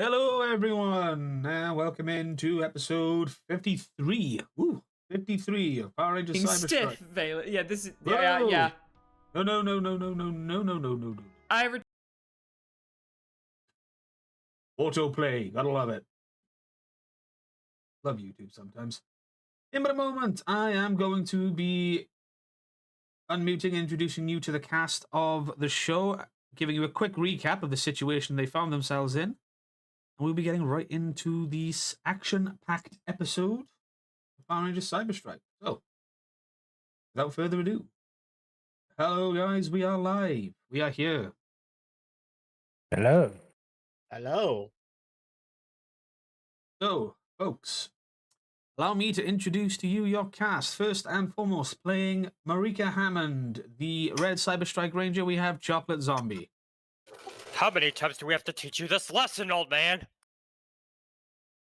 Hello, everyone, and welcome into episode 53. Ooh, 53 of Power Rangers Being CyberStrike. stiff, Valen. Yeah, this is. Whoa! Yeah. No. I ever. Autoplay, gotta love it. Love YouTube sometimes. In but a moment, I am going to be unmuting and introducing you to the cast of the show, giving you a quick recap of the situation they found themselves in. And we'll be getting right into this action-packed episode of Power Rangers CyberStrike. So, without further ado, hello, guys. We are live. We are here. Hello. Hello. So, folks, allow me to introduce to you your cast. First and foremost, playing Marika Hammond, the Red CyberStrike Ranger, we have Chocolate Zombie. How many times do we have to teach you this lesson, old man?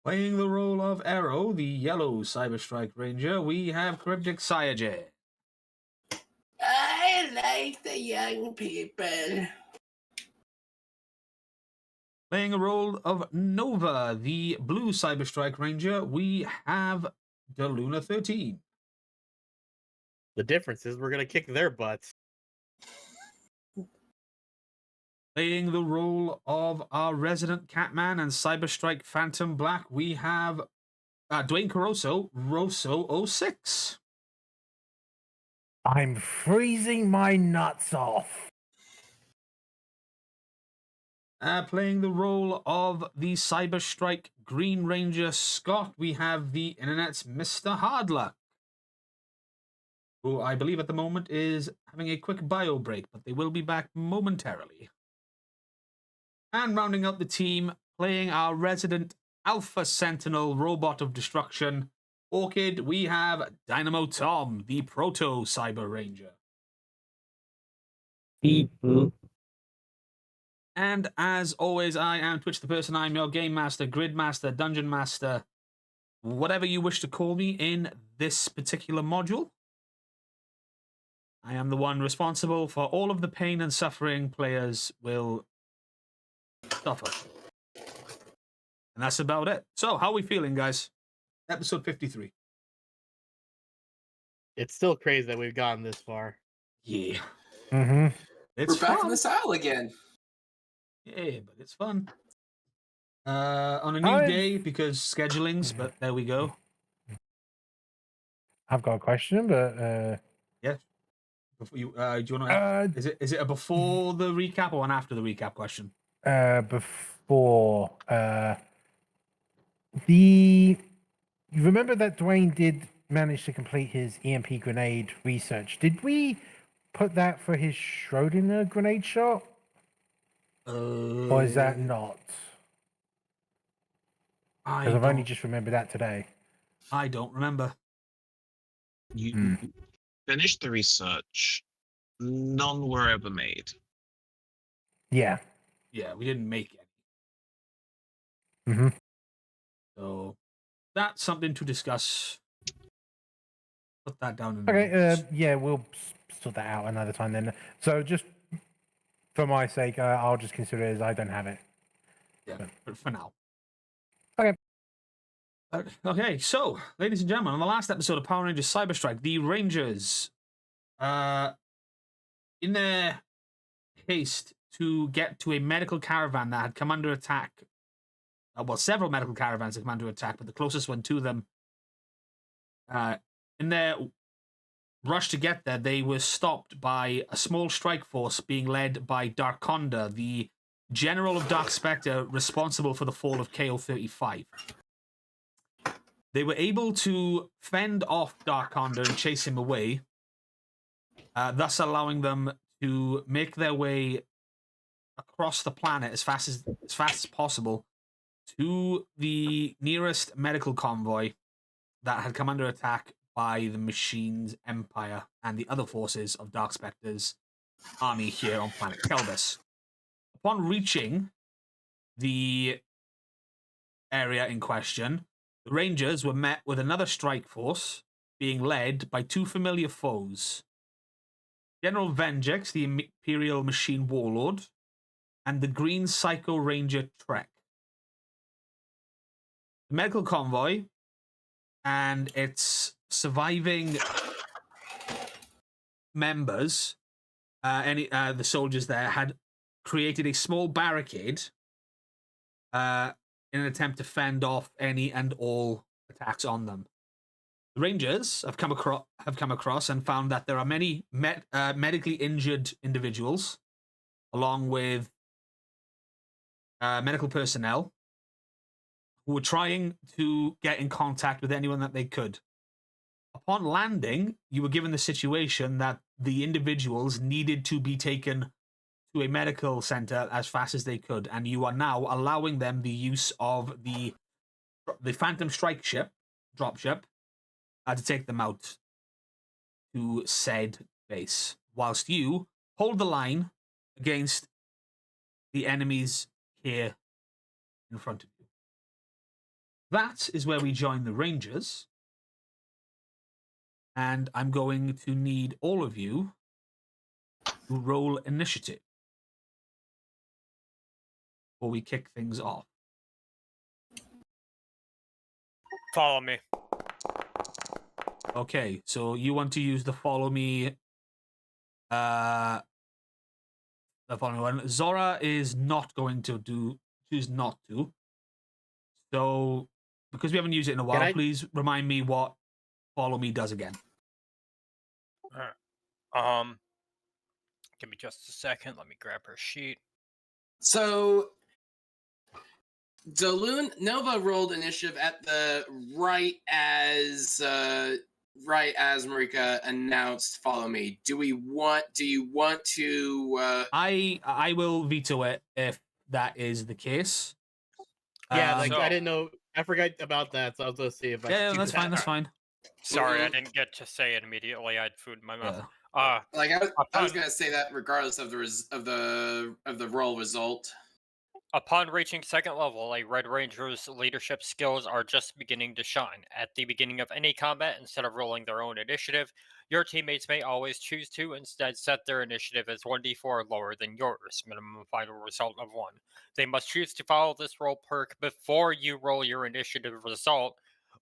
Playing the role of Arrow, the Yellow CyberStrike Ranger, we have Cryptic Sayajay. I like the young people. Playing a role of Nova, the Blue CyberStrike Ranger, we have DeLuna 13. The difference is we're gonna kick their butts. Playing the role of our resident Catman and CyberStrike Phantom Black, we have Dwayne Caruso, Rosso 06. I'm freezing my nuts off. Playing the role of the CyberStrike Green Ranger Scott, we have the internet's Mr. Hardluck, who I believe at the moment is having a quick bio break, but they will be back momentarily. And rounding out the team, playing our resident Alpha Sentinel Robot of Destruction, Orchid, we have Dynamo Tom, the Proto Cyber Ranger. And as always, I am Twitch the Person. I'm your Game Master, Grid Master, Dungeon Master, whatever you wish to call me in this particular module. I am the one responsible for all of the pain and suffering players will suffer. And that's about it. So, how are we feeling, guys? Episode 53. It's still crazy that we've gotten this far. Yeah. Mm-hmm. It's We're back fun. in this aisle again. Yeah, but it's fun. On a new day because schedulings, but there we go. I've got a question, but Yeah. Before you, do you want to? Is it a before the recap or an after the recap question? before you remember that Dwayne did manage to complete his EMP grenade research. Did we put that for his Schrodinger grenade shot? Or is that not? Because I've only just remembered that today. I don't remember. You finished the research. None were ever made. Yeah. Yeah, we didn't make it. Mm-hmm. So that's something to discuss. Put that down in Okay, the notes. yeah, we'll sort that out another time then. So just for my sake, I'll just consider it as I don't have it. Yeah, but for now. Okay. Okay, so, ladies and gentlemen, on the last episode of Power Rangers CyberStrike, the Rangers, in their haste to get to a medical caravan that had come under attack, well, several medical caravans had come under attack, but the closest one to them, in their rush to get there, they were stopped by a small strike force being led by Darkonda, the general of Dark Spectre responsible for the fall of KO-35. They were able to fend off Darkonda and chase him away, thus allowing them to make their way across the planet as fast as possible to the nearest medical convoy that had come under attack by the Machines Empire and the other forces of Dark Spectre's army here on planet Kelbis. Upon reaching the area in question, the Rangers were met with another strike force being led by two familiar foes, General Vengex, the Imperial Machine Warlord, and the Green Psycho Ranger Trek. the medical convoy and its surviving members, the soldiers there, had created a small barricade in an attempt to fend off any and all attacks on them. The Rangers have come across and found that there are many medically injured individuals, along with medical personnel, who were trying to get in contact with anyone that they could. Upon landing, you were given the situation that the individuals needed to be taken to a medical center as fast as they could, and you are now allowing them the use of the Phantom Strike dropship, to take them out to said base, whilst you hold the line against the enemies here in front of you. That is where we join the Rangers, and I'm going to need all of you to roll initiative before we kick things off. Follow me. Okay, so you want to use the follow me. The following one. Zora is not going to choose not to. So, because we haven't used it in a while, please remind me what follow me does again. Give me just a second. Let me grab her sheet. So, Nova rolled initiative at the right as Marika announced "Follow me." Do you want to? I will veto it if that is the case. Yeah, I didn't know. I forgot about that, so I was going to see if I. Yeah, could do that's that. fine. That's fine. Sorry, I didn't get to say it immediately. I had food in my mouth. Yeah. I was going to say that regardless of the roll result. Upon reaching second level, a Red Ranger's leadership skills are just beginning to shine. At the beginning of any combat, instead of rolling their own initiative, your teammates may always choose to instead set their initiative as 1d4 lower than yours, minimum final result of 1. They must choose to follow this roll perk before you roll your initiative result,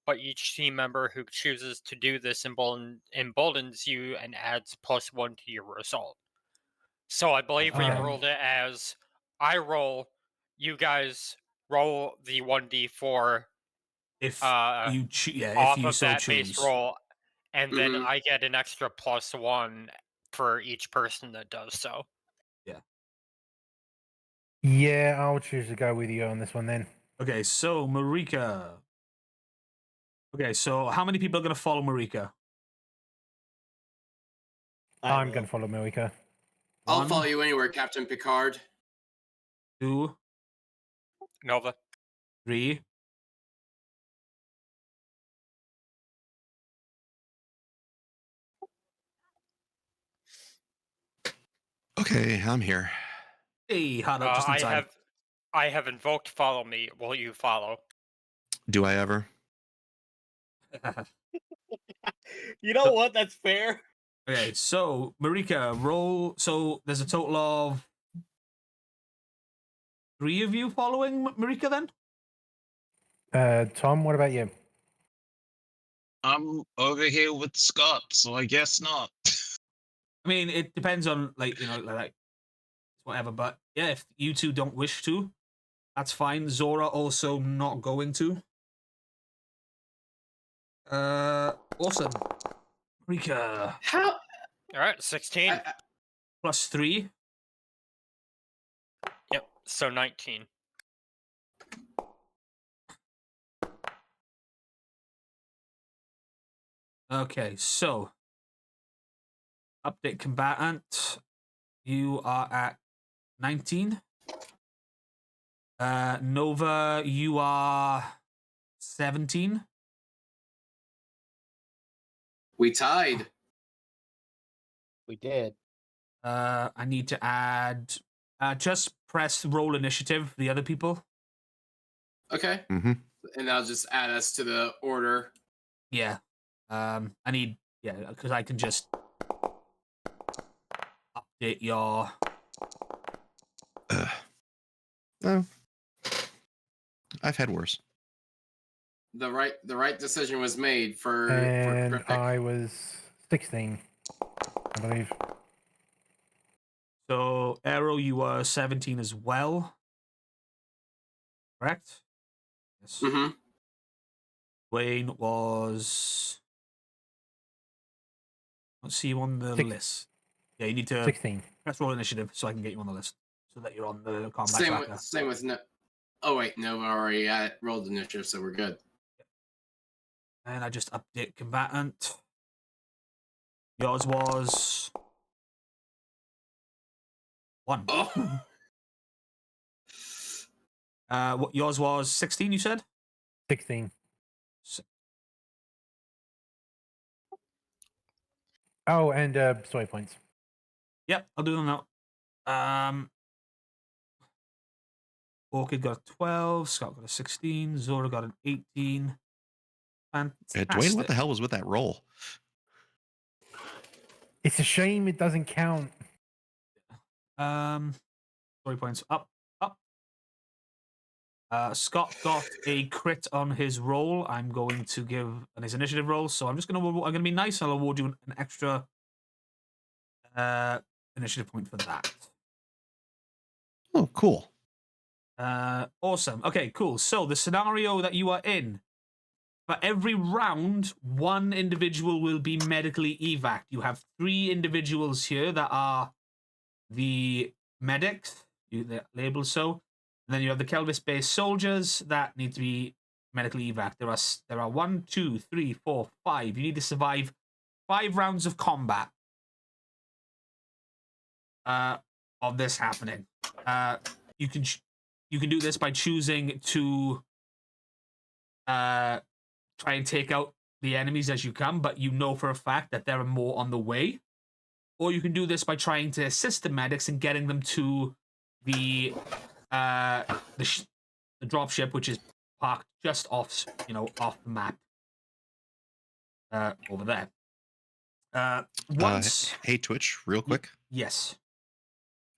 but each team member who chooses to do this emboldens you and adds +1 to your result. So I believe we rolled it as I roll, you guys roll the 1d4 if off if you of so that choose. base roll, and then I get an extra +1 for each person that does so. Yeah, I'll choose to go with you on this one then. Okay, so Marika. Okay, so how many people are going to follow Marika? I'm going to follow Marika. I'll follow you anywhere, Captain Picard. 2, Nova. 3. Okay, I'm here. Hey, hot up just in time. I have invoked follow me. Will you follow? Do I ever? You know what? That's fair. Okay, so Marika, roll. So there's a total of 3 of you following Marika then? Tom, what about you? I'm over here with Scott, so I guess not. I mean, it depends on like whatever. But yeah, if you two don't wish to, that's fine. Zora also not going to. Awesome. Marika. How? All right, 16. +3. Yep, so 19. Okay, so update combatant. You are at 19. Nova, you are 17. We tied. We did. I need to add. Just press roll initiative. The other people. Okay. Mm-hmm. And that'll just add us to the order. Yeah. I need. Yeah, because I can just update your. Oh, I've had worse. the right decision was made for And Cryptic. I was 16, I believe. So, Arrow, you were 17 as well. Correct? Yes. Mm-hmm. Wayne was. Let's see you on the list. Yeah, you need to 16. press roll initiative so I can get you on the list. So that you're on the combat Same tracker. with no. Oh wait, no, I already rolled initiative, so we're good. And I just update combatant. Yours was 1. Oh. What yours was 16, you said? 16. Oh, and story points. Yep, I'll do them now. Orchid got a 12, Scott got a 16, Zora got an 18. Fantastic. Dwayne, what the hell was with that roll? It's a shame it doesn't count. Story points up. Scott got a crit on his roll. I'm going to give on his initiative roll. So I'm gonna be nice. I'll award you an extra initiative point for that. Oh, cool. Awesome. Okay, cool. So the scenario that you are in, for every round, one individual will be medically evac. You have 3 individuals here that are the medics, they're labeled so. And then you have the Kelvis-based soldiers that need to be medically evac. There are 1, 2, 3, 4, 5. You need to survive 5 rounds of combat of this happening. You can do this by choosing to try and take out the enemies as you come, but you know for a fact that there are more on the way. Or you can do this by trying to assist the medics and getting them to the dropship, which is parked just off the map over there. Hey, Twitch, real quick. Yes.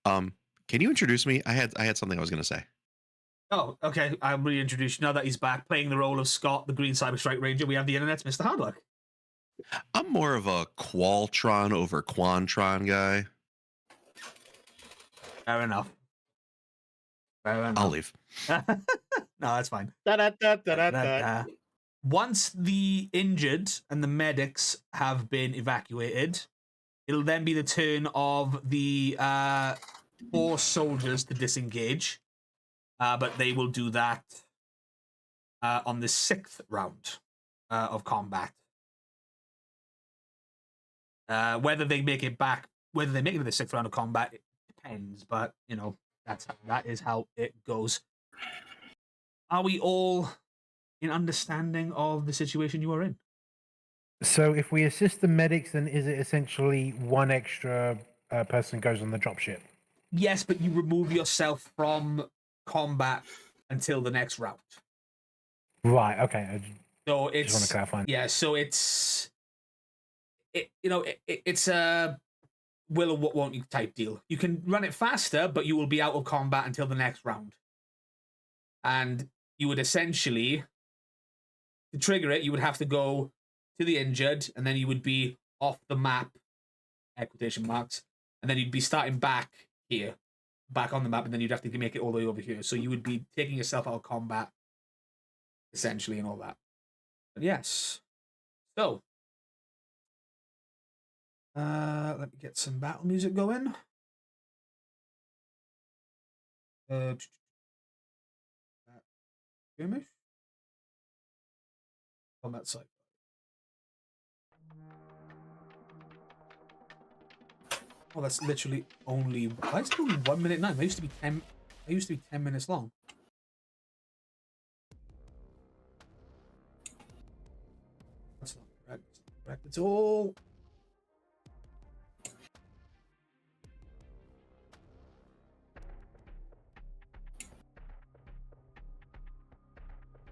Can you introduce me? I had something I was going to say. Oh, okay. I'll reintroduce you now that he's back playing the role of Scott, the Green CyberStrike Ranger. We have the internet's Mr. Hardluck. I'm more of a Qualtron over Quantron guy. Fair enough. I'll leave. No, that's fine. Da-da-da-da-da-da. Once the injured and the medics have been evacuated, it'll then be the turn of the 4 soldiers to disengage. But they will do that on the 6th round of combat. Whether they make it to the 6th round of combat, it depends. But that is how it goes. Are we all in understanding of the situation you are in? So if we assist the medics, then is it essentially one extra person goes on the dropship? Yes, but you remove yourself from combat until the next round. Right. Okay. So it's just want to clarify. Yeah. So it's a will or won't you type deal. You can run it faster, but you will be out of combat until the next round. And you would essentially, to trigger it, you would have to go to the injured, and then you would be off the map, quotation marks, and then you'd be starting back here, back on the map, and then you'd have to make it all the way over here. So you would be taking yourself out of combat, essentially, and all that. But yes. So, let me get some battle music going. Skirmish? On that side. Oh, that's literally only. Why is it only 1 minute 9? I used to be 10 minutes long. That's not correct. That's not correct at all.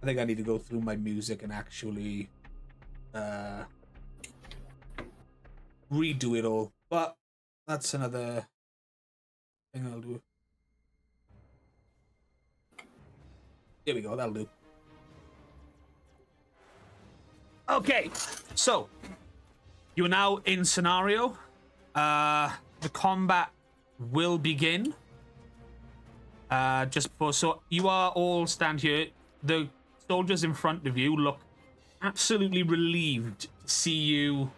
I think I need to go through my music and actually redo it all. But that's another thing I'll do. Here we go, that'll do. Okay, so you are now in scenario. The combat will begin. Just before, so you are all stand here. The soldiers in front of you look absolutely relieved to see you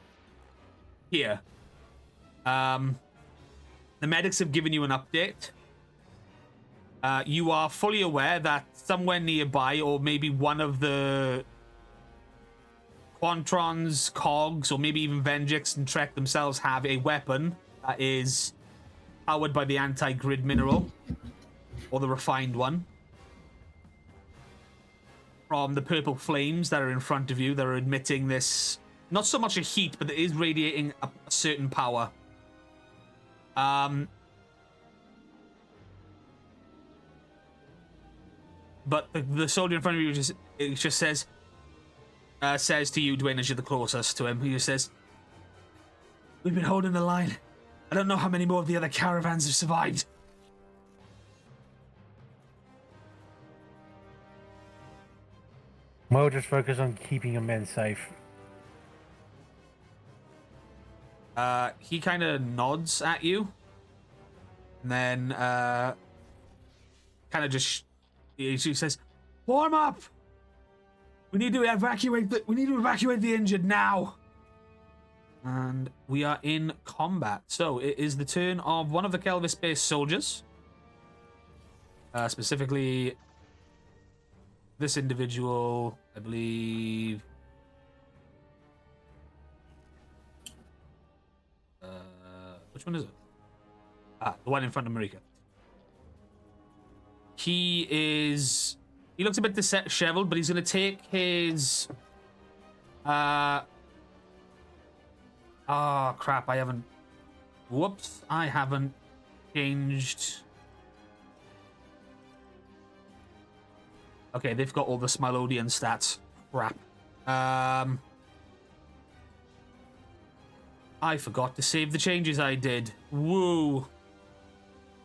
here. The medics have given you an update. You are fully aware that somewhere nearby, or maybe one of the Quantrons, Cogs, or maybe even Venjix and Trek themselves have a weapon that is powered by the anti-grid mineral, or the refined one, from the purple flames that are in front of you that are emitting this, not so much a heat, but it is radiating a certain power. But the soldier in front of you just says to you, Dwayne, as you're the closest to him, he just says, "We've been holding the line. I don't know how many more of the other caravans have survived." We'll just focus on keeping your men safe. He kind of nods at you, and then kind of just he says, "Warm up. We need to evacuate the injured now." And we are in combat. So it is the turn of one of the Kelvis-based soldiers. Specifically, this individual, I believe. Which one is it? The one in front of Marika. He looks a bit disheveled, but he's going to take his... Oh, crap, I haven't changed... Okay, they've got all the Smilodian stats. Crap. I forgot to save the changes I did. Woo.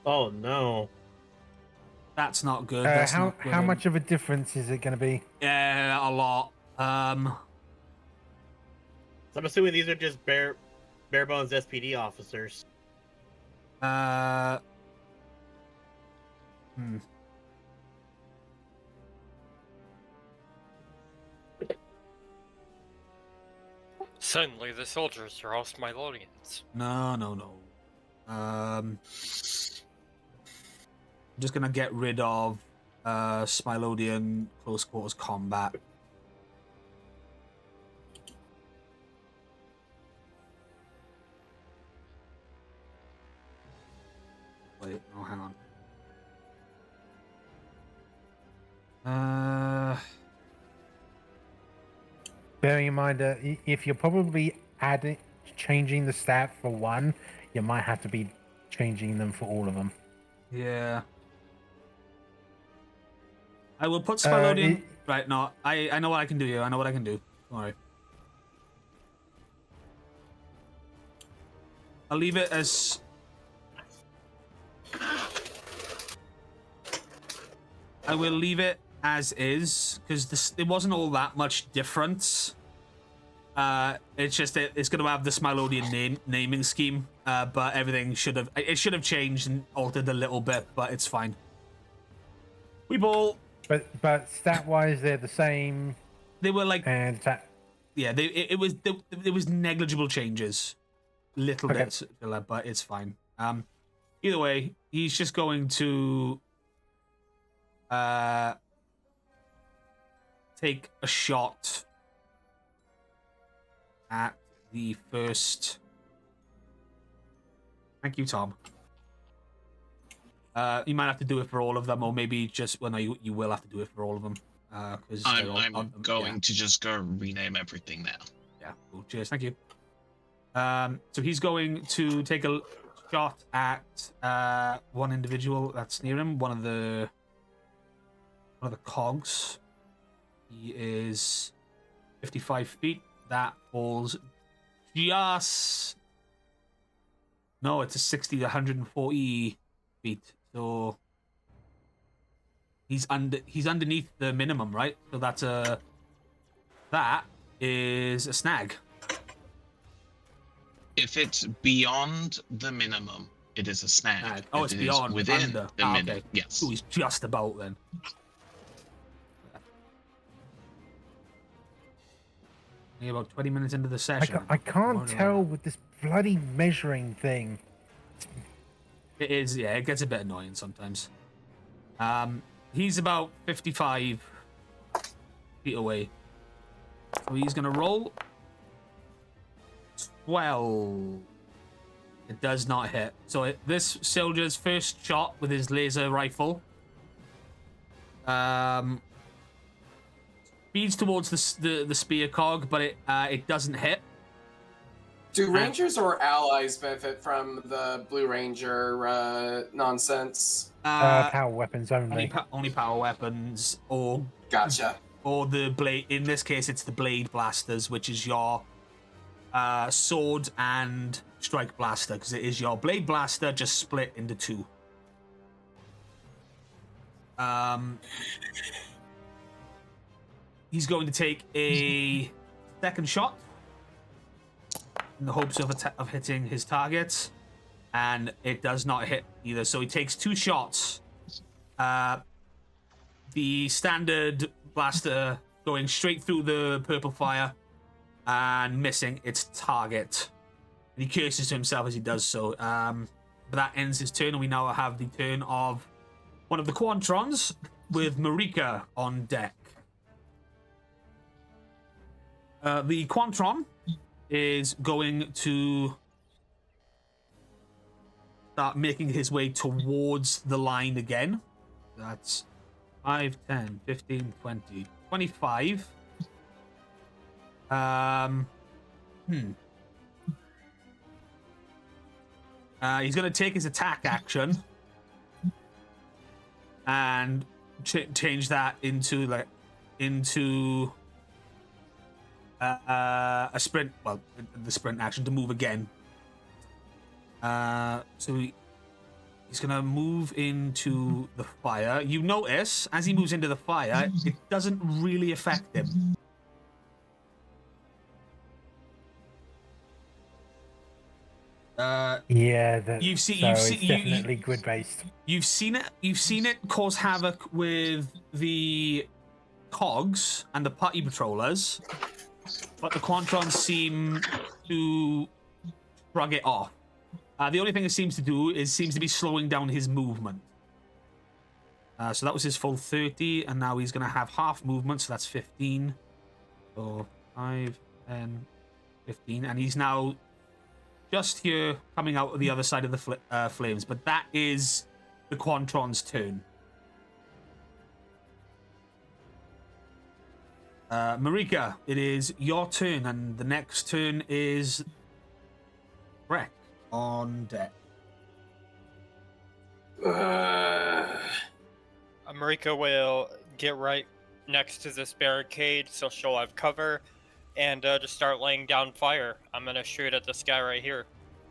Oh no. That's not good. How much of a difference is it going to be? Yeah, a lot. So I'm assuming these are just bare bones SPD officers. Suddenly, the soldiers are all Smilodians. No. I'm just gonna get rid of Smilodian close quarters combat. Wait, no, hang on. Bearing in mind that if you're probably changing the stat for one, you might have to be changing them for all of them. Yeah. I will put Smilodian... Right, no, I know what I can do here. I know what I can do. Don't worry. I'll leave it as... I will leave it as is, because it wasn't all that much difference. It's just that it's going to have the Smilodian naming scheme, but everything should have changed and altered a little bit, but it's fine. We ball. But stat-wise, they're the same. They were like, and yeah, it was negligible changes, little bits, but it's fine. Either way, he's just going to take a shot at the first. Thank you, Tom. You might have to do it for all of them, or maybe just... Well, no, you will have to do it for all of them. Because I'm going to just go rename everything now. Yeah, cool. Cheers, thank you. So he's going to take a shot at one individual that's near him, one of the cogs. He is 55 feet. That falls just... No, it's a 60 to 140 feet. So he's underneath the minimum, right? So that's that is a snag. If it's beyond the minimum, it is a snag. Oh, If it's it is beyond, within under. the minimum. Okay. Yes. Ooh, he's just about then. Only about 20 minutes into the session. I can't Wonder tell why. with this bloody measuring thing. It is, yeah, it gets a bit annoying sometimes. He's about 55 feet away. So he's going to roll 12. It does not hit. So this soldier's first shot with his laser rifle speeds towards the spear cog, but it doesn't hit. Do Rangers or allies benefit from the Blue Ranger nonsense? Power weapons only. Only power weapons, or Gotcha. or the blade. In this case, it's the blade blasters, which is your sword and strike blaster, because it is your blade blaster just split into two. He's going to take a second shot in the hopes of hitting his targets, and it does not hit either. So he takes two shots. The standard blaster going straight through the purple fire and missing its target. And he curses to himself as he does so. But that ends his turn, and we now have the turn of one of the Quantrons with Marika on deck. The Quantron is going to start making his way towards the line again. That's 5, 10, 15, 20, 25. He's going to take his attack action and change that into a sprint. Well, the sprint action to move again. So he's going to move into the fire. You notice as he moves into the fire, it doesn't really affect him. You've seen definitely grid based. You've seen it cause havoc with the cogs and the party patrollers, but the Quantrons seem to shrug it off. The only thing it seems to do is to be slowing down his movement. So that was his full 30, and now he's going to have half movement, so that's 15. So 5, 10, 15, and he's now just here coming out of the other side of the flames. But that is the Quantron's turn. Marika, it is your turn, and the next turn is Breck on deck. Marika will get right next to this barricade, so she'll have cover, and just start laying down fire. I'm gonna shoot at this guy right here.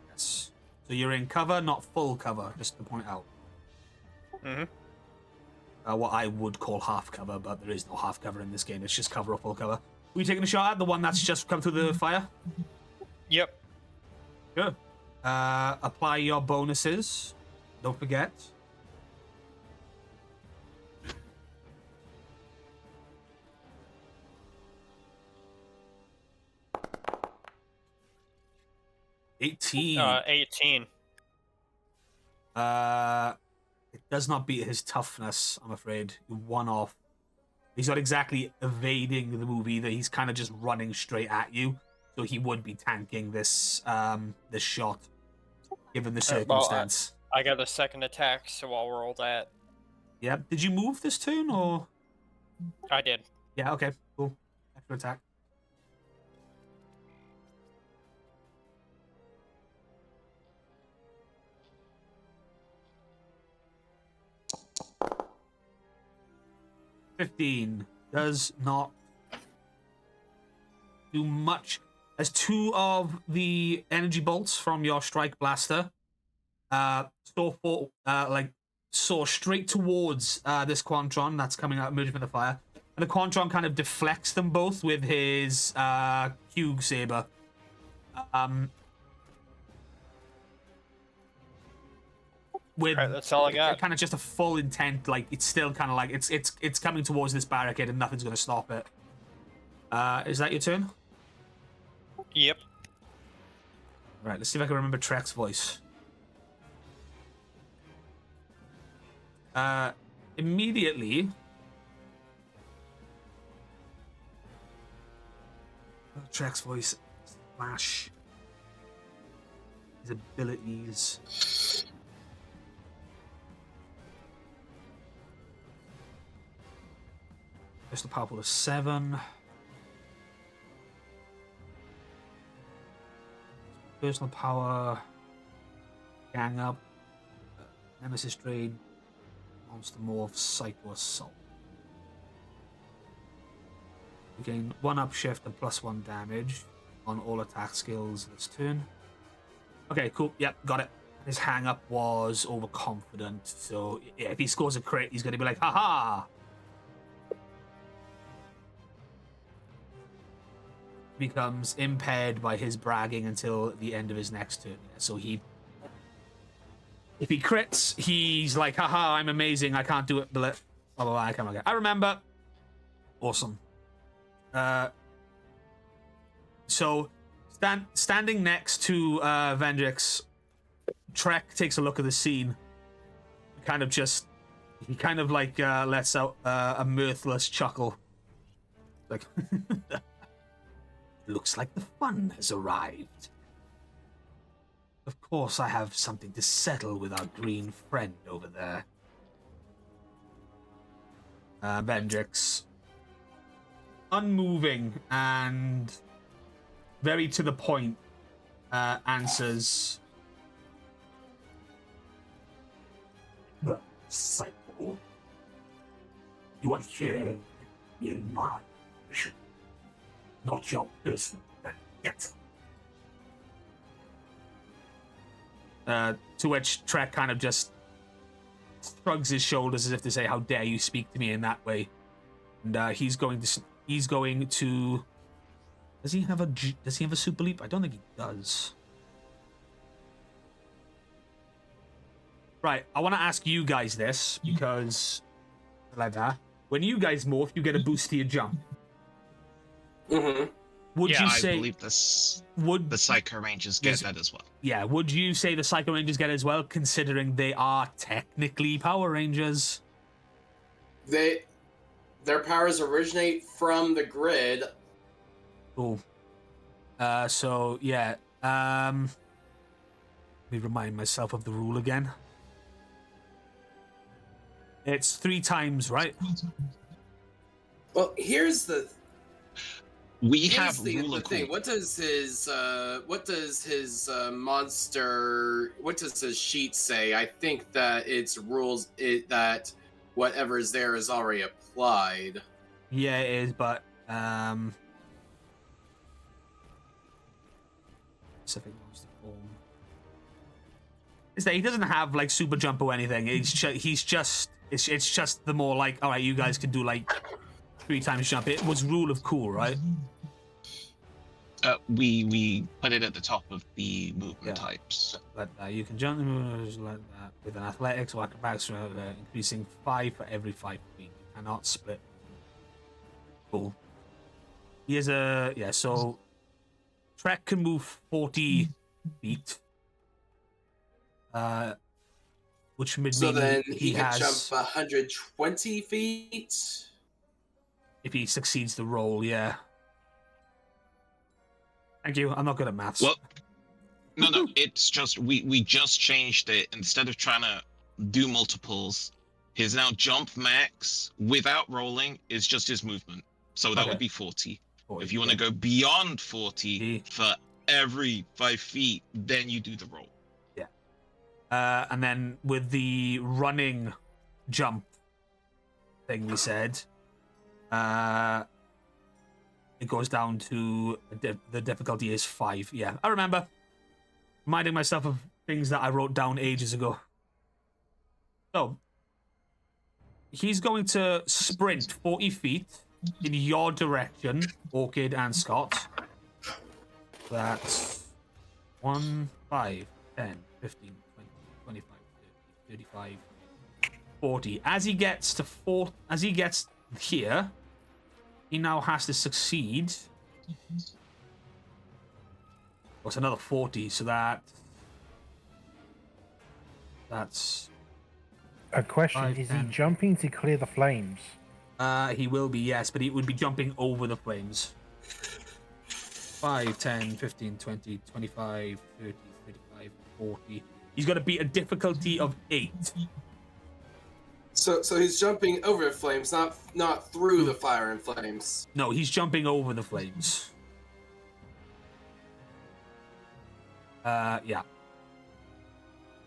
Yes. So you're in cover, not full cover, just to point out. What I would call half cover, but there is no half cover in this game. It's just cover or full cover. Were you taking a shot at the one that's just come through the fire? Yep. Good. Apply your bonuses. Don't forget. $18. 18. It does not beat his toughness, I'm afraid. You're one off. He's not exactly evading the move either. He's kind of just running straight at you. So he would be tanking this this shot, given the circumstance. I got a second attack, so I'll roll that. Yeah. Did you move this turn, or? I did. Yeah, okay. Cool. Extra attack. $15 does not do much, as two of the energy bolts from your strike blaster soar straight towards this Quantron that's coming out, emerging from the fire. And the Quantron kind of deflects them both with his Hugh Saber. With that's all I got. kind of just a full intent, like it's still kind of like it's coming towards this barricade and nothing's going to stop it. Is that your turn? Yep. Right, let's see if I can remember Trek's voice. Immediately, Trek's voice slash his abilities. Personal power pool of 7. Personal power, gang up, nemesis drain, monster morph, psycho assault. You gain 1 upshift and +1 damage on all attack skills this turn. Okay, cool. Yep, got it. His hang up was overconfident, so yeah, if he scores a crit, he's gonna be like, haha! Becomes impaired by his bragging until the end of his next turn. So if he crits, he's like, haha, I'm amazing, I can't do it, blah, blah, blah, I can't. I remember. Awesome. So standing next to Vendrix, Trek takes a look at the scene. He kind of like lets out a mirthless chuckle. Like, looks like the fun has arrived. Of course, I have something to settle with our green friend over there. Vendrix, unmoving and very to the point, answers. Cycle. You are here in my mission, not your personal yet. To which Trek kind of just shrugs his shoulders as if to say, "How dare you speak to me in that way?" And he's going to. Does he have a super leap? I don't think he does. Right, I want to ask you guys this because, like that, when you guys morph, you get a boost to your jump. Mm-hmm. Would you say? I believe the Psycho Rangers get that as well. Yeah, would you say the Psycho Rangers get it as well, considering they are technically Power Rangers? Their powers originate from the grid. Cool. So yeah. Let me remind myself of the rule again. It's 3 times, right? Well, here's the. We have rule the of thing. cool. What does his monster? What does his sheet say? I think that it's rules that whatever is there is already applied. Yeah, it is, but specific monster form. Is that he doesn't have like super jump or anything. It's just the more like, all right, you guys can do like 3 times jump. It was rule of cool, right? We put it at the top of the movement types. You can jump the moves like that with an athletics or acrobatics, increasing 5 for every 5 feet. You cannot split. Cool. He has so Trek can move 40 feet. Which would mean then he can has jump 120 feet if he succeeds the roll. Yeah. Thank you. I'm not good at maths. Well, no. It's just we just changed it. Instead of trying to do multiples, his now jump max without rolling is just his movement. So that would be 40. If you want to go beyond 40 for every 5 feet, then you do the roll. And then with the running jump thing we said, it goes down to the difficulty is 5. Yeah, I remember. Reminding myself of things that I wrote down ages ago. So, he's going to sprint 40 feet in your direction, Orchid and Scott. That's 1, 5, 10, 15, 20, 25, 30, 35, 40. As he gets here, he now has to succeed. What's another 40? So that's A question: 5, is 10. he jumping to clear the flames? He will be, yes, but he would be jumping over the flames. 5, 10, 15, 20, 25, 30, 35, 40. He's got to beat a difficulty of 8. So he's jumping over the flames, not through the fire and flames. No, he's jumping over the flames. Yeah.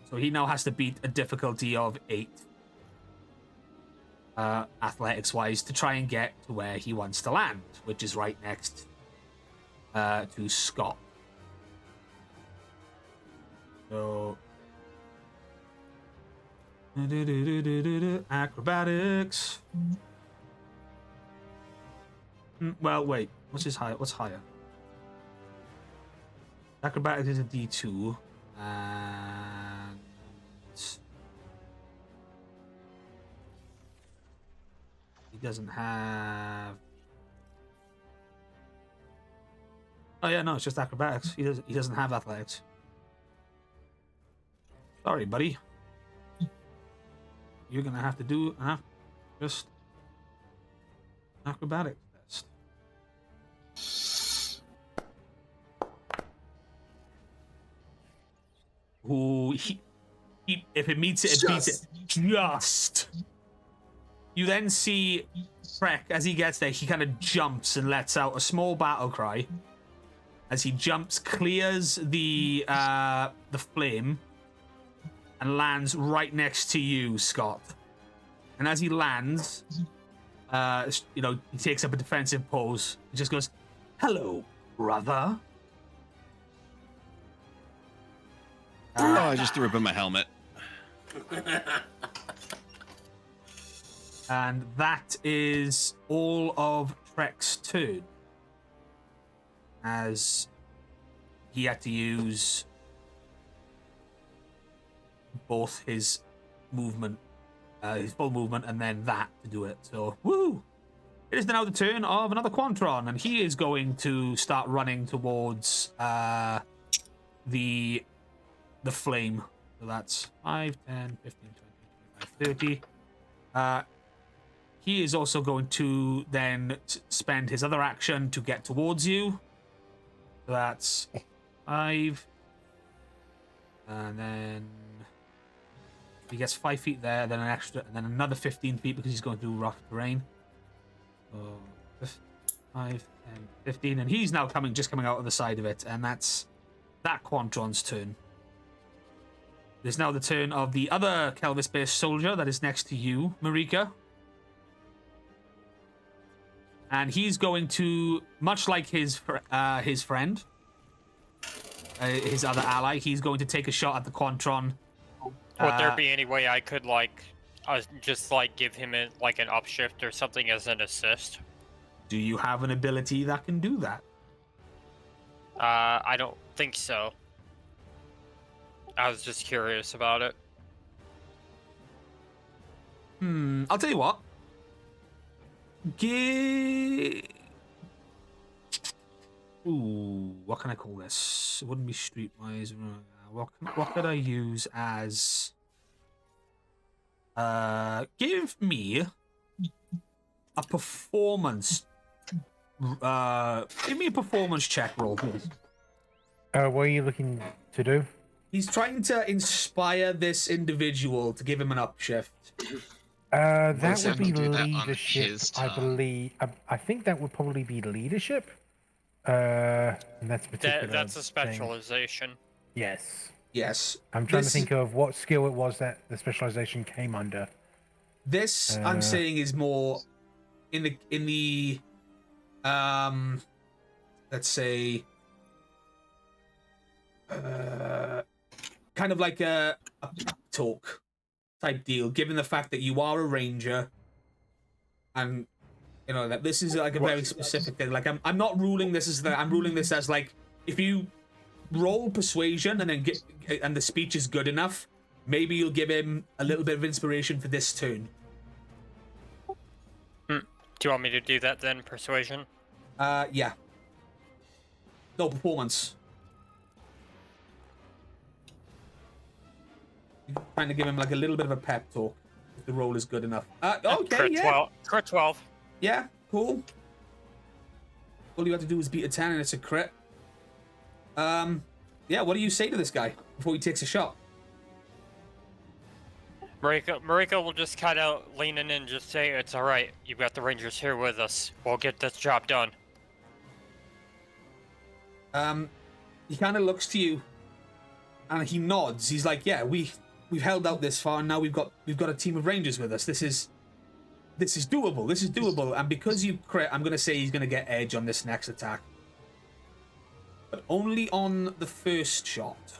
So he now has to beat a difficulty of 8. Athletics-wise, to try and get to where he wants to land, which is right next to Scott. So... Acrobatics. Well, wait. What's higher? Acrobatics is a D2. And... he doesn't have... Oh yeah, no, it's just acrobatics. He doesn't have athletics. Sorry, buddy. You're gonna have to do just acrobatics test. Ooh, if it meets it, it beats it. Just. You then see Trek as he gets there. He kind of jumps and lets out a small battle cry. As he jumps, clears the flame, and lands right next to you, Scott. And as he lands, he takes up a defensive pose. He just goes, "Hello, brother." I just threw up in my helmet. And that is all of Trek's turn. As he had to use both his movement, his full movement, and then that to do it. So, woo! It is now the turn of another Quantron, and he is going to start running towards the flame. So that's 5, 10, 15, 20, 25, 30. He is also going to then spend his other action to get towards you. So that's 5. And then he gets 5 feet there, then an extra, and then another 15 feet because he's going through rough terrain. So 5, 10, 15, and he's now coming out of the side of it, and that's that Quantron's turn. It is now the turn of the other Kelvis-based soldier that is next to you, Marika. And he's going to, much like his friend, his other ally, he's going to take a shot at the Quantron. Would there be any way I could just give him an upshift or something as an assist? Do you have an ability that can do that? I don't think so. I was just curious about it. I'll tell you what. Ooh, what can I call this? It wouldn't be streetwise. What could I use as? Give me a performance. Give me a performance check roll, please. What are you looking to do? He's trying to inspire this individual to give him an upshift. That would be do that on leadership, his I turn. believe. I think that would probably be leadership. And that's particular. That's a thing. specialization. Yes. Yes. I'm trying to think of what skill it was that the specialization came under. This I'm saying is more in the let's say kind of like a talk type deal, given the fact that you are a ranger and You know, that this is like a very specific thing. Like I'm not ruling this as that. I'm ruling this as like if you roll persuasion and then and the speech is good enough, maybe you'll give him a little bit of inspiration for this turn. Do you want me to do that then? Persuasion? Yeah. No, performance. You're trying to give him like a little bit of a pep talk if the roll is good enough. Okay, Crit yeah. 12. Crit 12. Yeah, cool. All you have to do is beat a 10 and it's a crit. Yeah, what do you say to this guy before he takes a shot? Marika will just kind of lean in and just say, "It's all right. You've got the Rangers here with us. We'll get this job done." He kind of looks to you, and he nods. He's like, "Yeah, we've held out this far, and now we've got a team of Rangers with us. This is doable. This is doable. And because you crit, I'm gonna say he's gonna get edge on this next attack, but only on the first shot."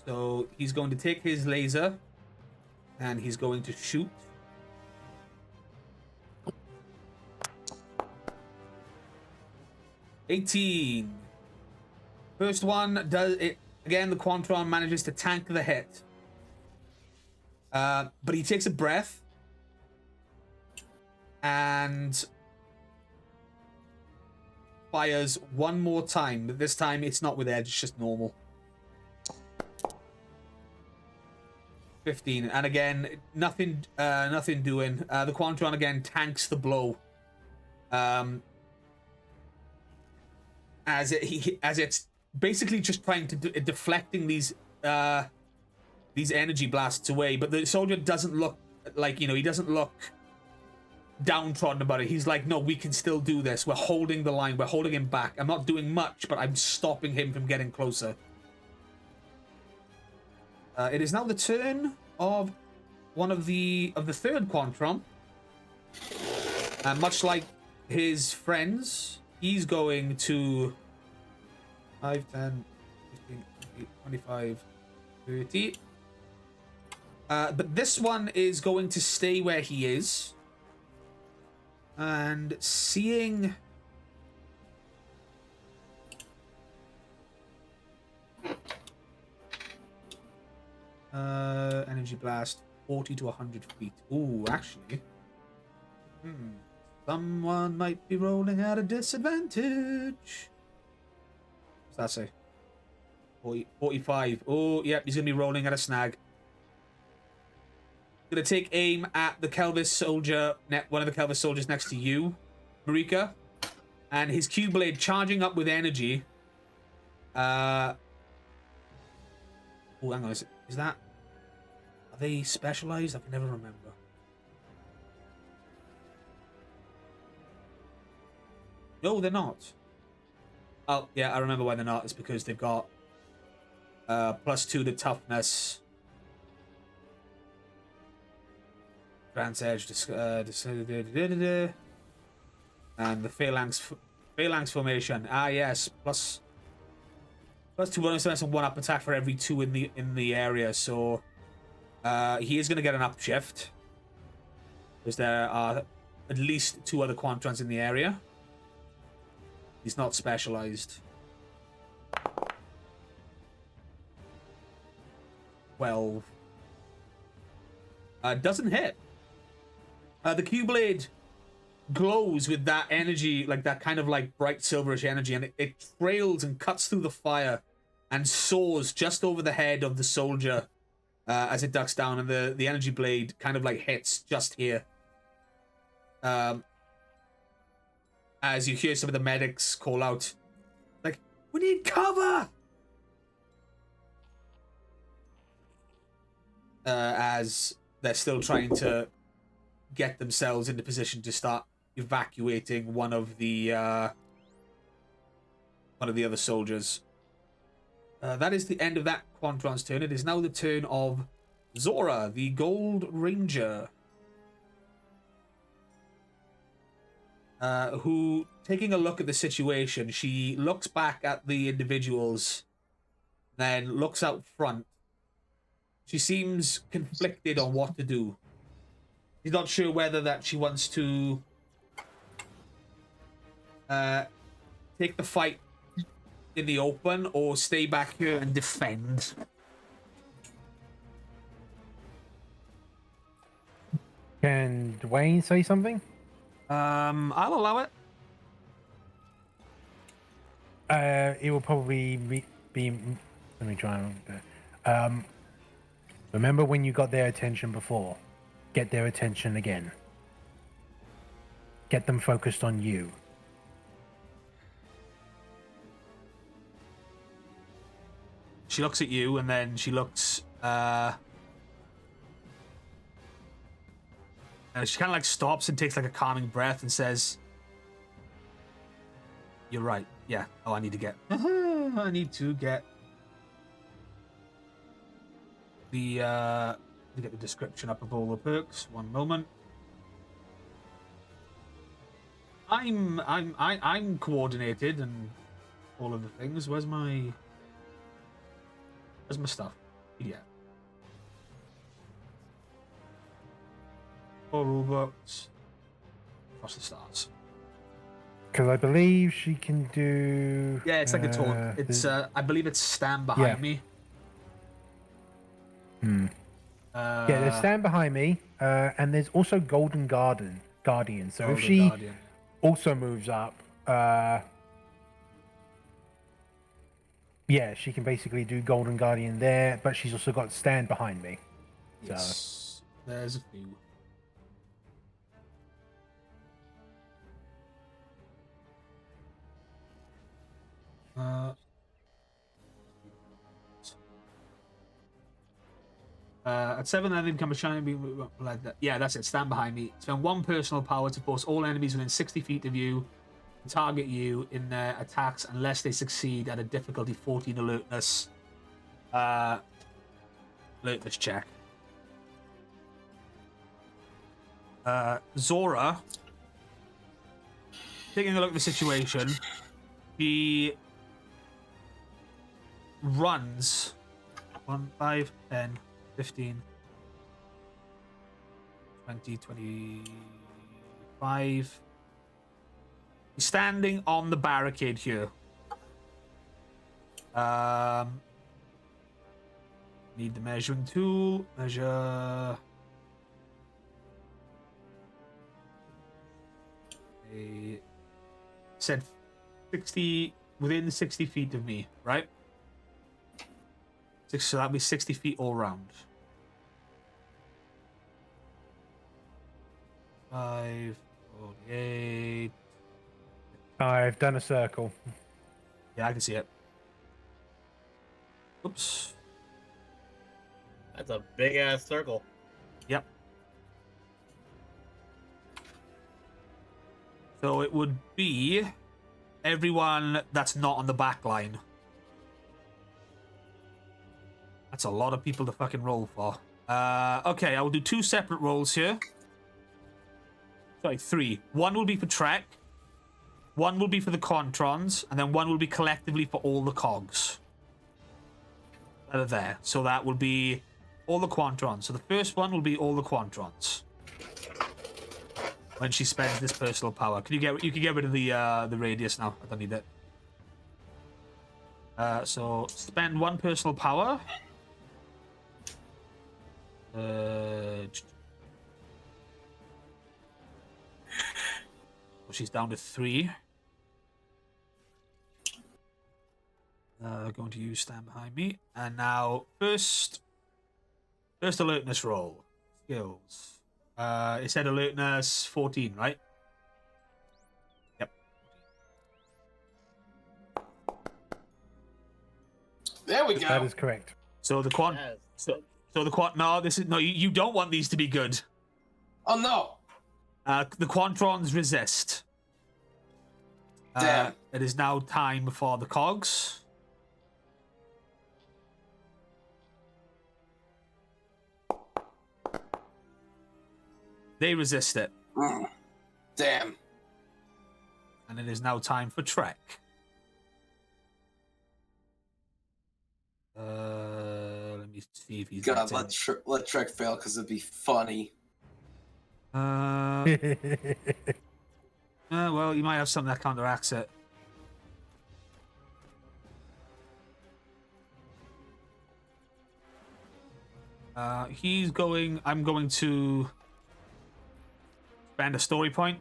So he's going to take his laser and he's going to shoot. $18. First one does it again. The Quantron manages to tank the hit, but he takes a breath and fires one more time. But this time it's not with edge; it's just normal. 15, and again, nothing doing. The Quantron again tanks the blow, as it's basically just trying to deflecting these energy blasts away. But the soldier doesn't look like, he doesn't look downtrodden about it. He's like, no, we can still do this. We're holding the line. We're holding him back. I'm not doing much, but I'm stopping him from getting closer. It is now the turn of one of the third Quantron. And much like his friends, he's going to 5, 10, 15, 25, 30. But this one is going to stay where he is. And seeing... energy blast 40 to 100 feet. Ooh, actually. Someone might be rolling at a disadvantage. What's that say? 45. Oh, yep, he's going to be rolling at a snag. Going to take aim at the Kelvis soldier, one of the Kelvis soldiers next to you, Marika. And his Q-blade charging up with energy. Oh, hang on. Is that... Are they specialized? I can never remember. No, they're not. Oh, yeah, I remember why they're not. It's because they've got +2 to toughness. Grant's Edge. And the Phalanx formation. Ah, yes. +2 bonus and 1 up attack for every 2 in the area. So he is going to get an upshift, because there are at least 2 other Quantrons in the area. He's not specialized. 12. Doesn't hit. The Q-blade glows with that energy, like that kind of like bright silverish energy, and it trails and cuts through the fire and soars just over the head of the soldier as it ducks down, and the energy blade kind of like hits just here. As you hear some of the medics call out, like, "We need cover!" As they're still trying to get themselves into position to start evacuating one of the other soldiers. That is the end of that Quantron's turn. It is now the turn of Zora, the Gold Ranger. Who, taking a look at the situation, she looks back at the individuals, then looks out front. She seems conflicted on what to do. She's not sure whether that she wants to take the fight in the open or stay back here and defend. Can Dwayne say something? I'll allow it. It will probably be. Let me try and. Remember when you got their attention before? Get their attention again. Get them focused on you. She looks at you and then she looks. She kind of like stops and takes like a calming breath and says, "You're right. Yeah. Oh, I need to get. I need to get the description up of all the perks. One moment. I'm coordinated and all of the things. Where's my stuff? Yeah. 4 rule books. Across the stars. Because I believe she can do. Yeah, it's like a taunt. It's I believe it's stand behind me. Yeah, there's stand behind me, and there's also Golden Guardian. So if she also moves up, yeah, she can basically do Golden Guardian there, but she's also got stand behind me. Yes, there's a few. At 7, then become a shining like that. Yeah, that's it. Stand behind me. Spend 1 personal power to force all enemies within 60 feet of you to target you in their attacks unless they succeed at a difficulty 14 alertness. Alertness check. Zora, taking a look at the situation, he runs 1, 5, 10, 15, 20, 25. He's standing on the barricade here. Need the measuring tool. Measure. Said 60, within 60 feet of me, right? So that'll be 60 feet all round. 5, 48. I've done a circle. Yeah, I can see it. Oops. That's a big ass circle. Yep. So it would be everyone that's not on the back line. That's a lot of people to fucking roll for. Okay, I will do 2 separate rolls here. Sorry, 3. 1 will be for Trek. 1 will be for the Controns, and then 1 will be collectively for all the cogs that are there. So that will be all the Quantrons. So the first one will be all the Quantrons. When she spends this personal power, you can get rid of the radius now. I don't need it. So spend 1 personal power. She's down to 3. Going to use stand behind me. And now, first alertness roll. Skills. It said alertness 14, right? Yep. There we go. That is correct. So the quant. So the quant. No, this is no. You don't want these to be good. Oh no. The Quantrons resist. Damn. It is now time for the cogs. They resist it. Damn. And it is now time for Trek. Let me see if he's. God, let Trek fail because it'd be funny. Well, you might have something that counteracts it. He's going. I'm going to spend a story point.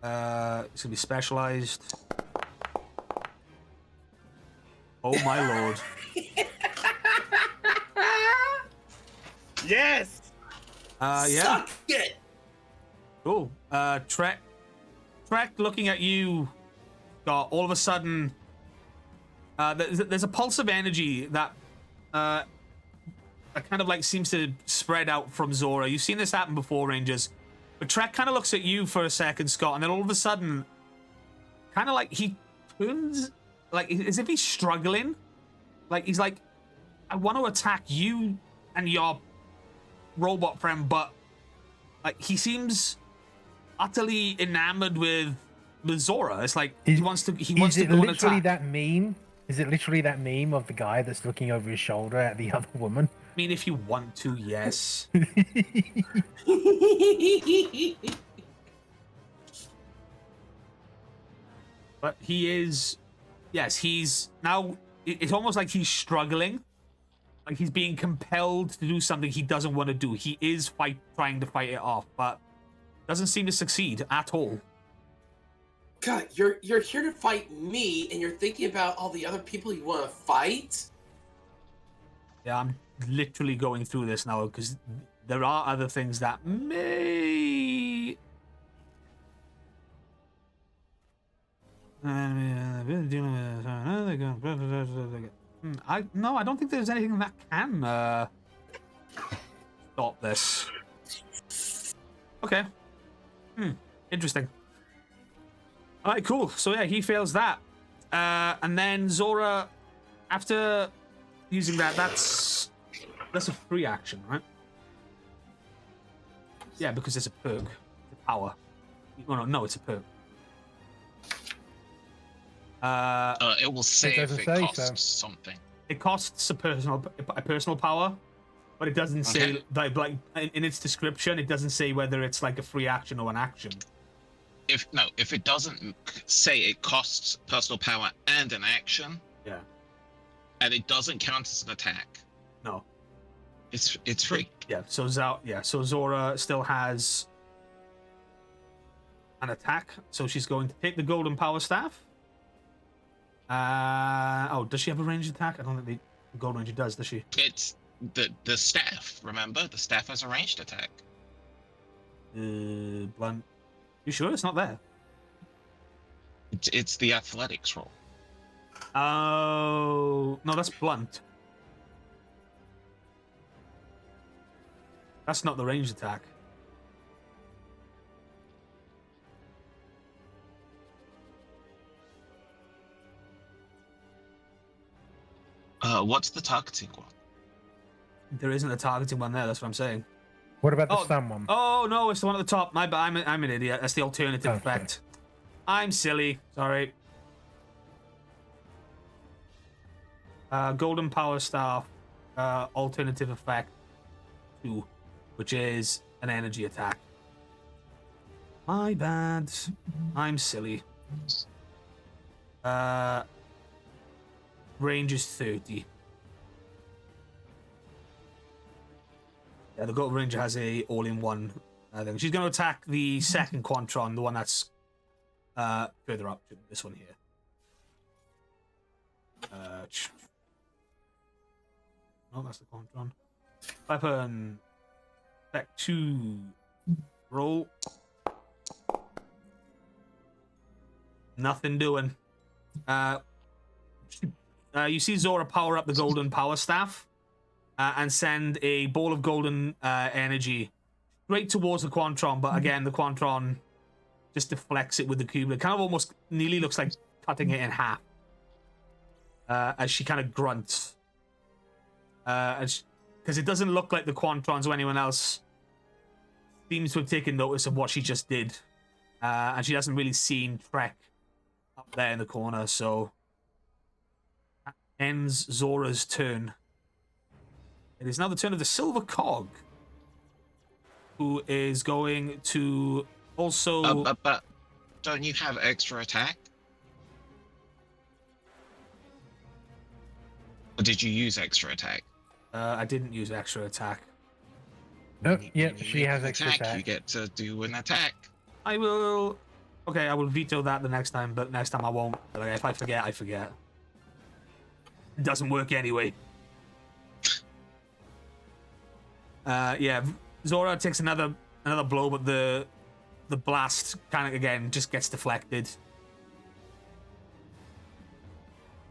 It's gonna be specialized. Oh my lord! Yes. Yeah. Suck it. Cool. Trek, looking at you, Scott, all of a sudden, there's a pulse of energy that kind of like seems to spread out from Zora. You've seen this happen before, Rangers. But Trek kind of looks at you for a second, Scott, and then all of a sudden, kind of like he turns, like as if he's struggling. Like he's like, I want to attack you and your robot friend, but like he seems utterly enamored with Zora. It's like he wants to go and attack. That meme? Is it literally that meme of the guy that's looking over his shoulder at the other woman? I mean, if you want to, yes. But he is, yes, he's now, it's almost like he's struggling. Like he's being compelled to do something he doesn't want to do. He is trying to fight it off, but doesn't seem to succeed at all. God, you're here to fight me, and you're thinking about all the other people you want to fight? Yeah, I'm literally going through this now because there are other things that may... I don't think there's anything that can stop this. Okay. Interesting. All right, cool. So yeah, he fails that, and then Zora, after using that, that's a free action, right? Yeah, because it's a perk, the power. Well, no, it's a perk. It will say if it costs something. It costs a personal power, but it doesn't say like in its description. It doesn't say whether it's like a free action or an action. If it doesn't say it costs personal power and an action, yeah, and it doesn't count as an attack, no, it's free. Yeah. So Zora still has an attack, so she's going to take the golden power staff. Does she have a ranged attack? I don't think the Gold Ranger does she? It's the staff. Remember, the staff has a ranged attack. Blunt. You sure it's not there? It's the athletics roll. Oh no, that's blunt. That's not the ranged attack. What's the targeting one? There isn't a targeting one there. That's what I'm saying. What about the stun one? Oh no, it's the one at the top. I'm an idiot. That's the alternative effect. I'm silly. Sorry. Golden power staff, alternative effect 2, which is an energy attack. My bad. I'm silly. Range is 30. Yeah, the Gold Ranger has a all-in-one thing. She's going to attack the second Quantron, the one that's further up. This one here. No, that's the Quantron. Weapon. Back 2. Roll. Nothing doing. You see Zora power up the golden power staff and send a ball of golden energy straight towards the Quantron, but again, the Quantron just deflects it with the cube. It kind of almost nearly looks like cutting it in half as she kind of grunts. Because it doesn't look like the Quantrons or anyone else seems to have taken notice of what she just did. And she hasn't really seen Trek up there in the corner, so that ends Zora's turn. It is now the turn of the Silver Cog, who is going to also... But don't you have extra attack? Or did you use extra attack? I didn't use extra attack. Oh, When you- yeah, when you she make has an extra attack. You get to do an attack. I will... Okay, I will veto that the next time, but next time I won't. Like, if I forget, I forget. It doesn't work anyway. Yeah, Zora takes another blow, but the blast kind of again just gets deflected.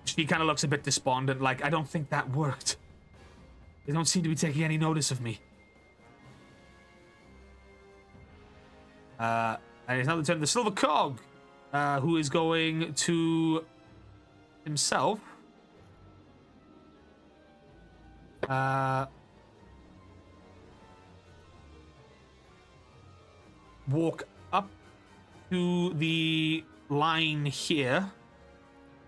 She kind of looks a bit despondent, like, I don't think that worked. They don't seem to be taking any notice of me. And it's now the turn of the Silver Cog, who is going to himself. Walk up to the line here.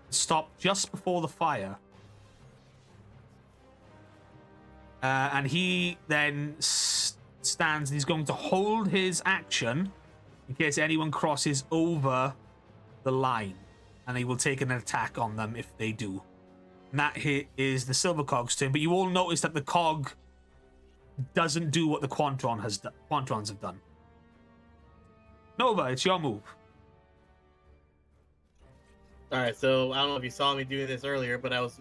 Stop just before the fire. And he then stands and he's going to hold his action in case anyone crosses over the line. And he will take an attack on them if they do. And that hit is the Silver Cog's turn. But you all notice that the Cog doesn't do what the Quantrons have done. Nova, it's your move. All right, so I don't know if you saw me doing this earlier, but I was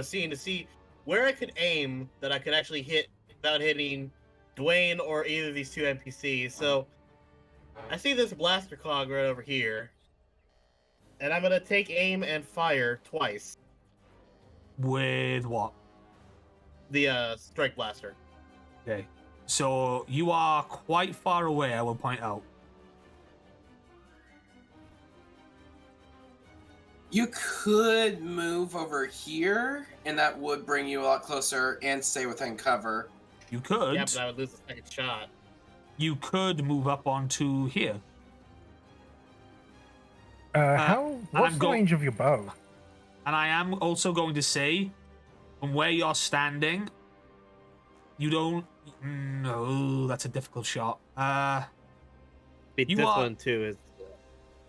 seeing to see where I could aim that I could actually hit without hitting Dwayne or either of these two NPCs. So I see this blaster cog right over here, and I'm gonna take aim and fire twice. With what? The strike blaster. Okay. So you are quite far away, I will point out. You could move over here, and that would bring you a lot closer and stay within cover. You could. Yeah, but I would lose the second shot. You could move up onto here. What's the range of your bow? And I am also going to say, from where you're standing, you don't... No, that's a difficult shot. This You are- one, too, is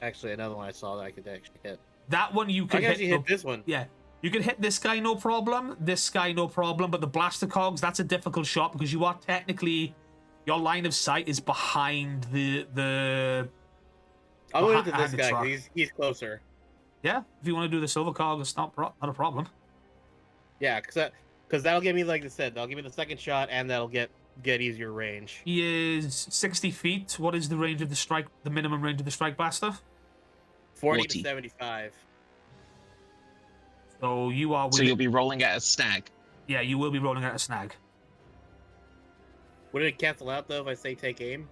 actually another one I saw that I could actually hit. That one you I could can actually hit... hit this one. Yeah. You can hit this guy, no problem. This guy, no problem. But the blaster cogs, that's a difficult shot because you are technically... Your line of sight is behind the I'll go into behind this the guy, truck. 'cause he's closer. Yeah, if you want to do the silver cog, it's not a problem. Yeah, because that'll give me, like I said, that'll give me the second shot, and that'll get easier range. He is 60 feet. What is the range of the strike? The minimum range of the strike blaster? 40 to 75. So you are. So you'll be rolling at a snag. Yeah, you will be rolling at a snag. Would it cancel out though if I say take aim?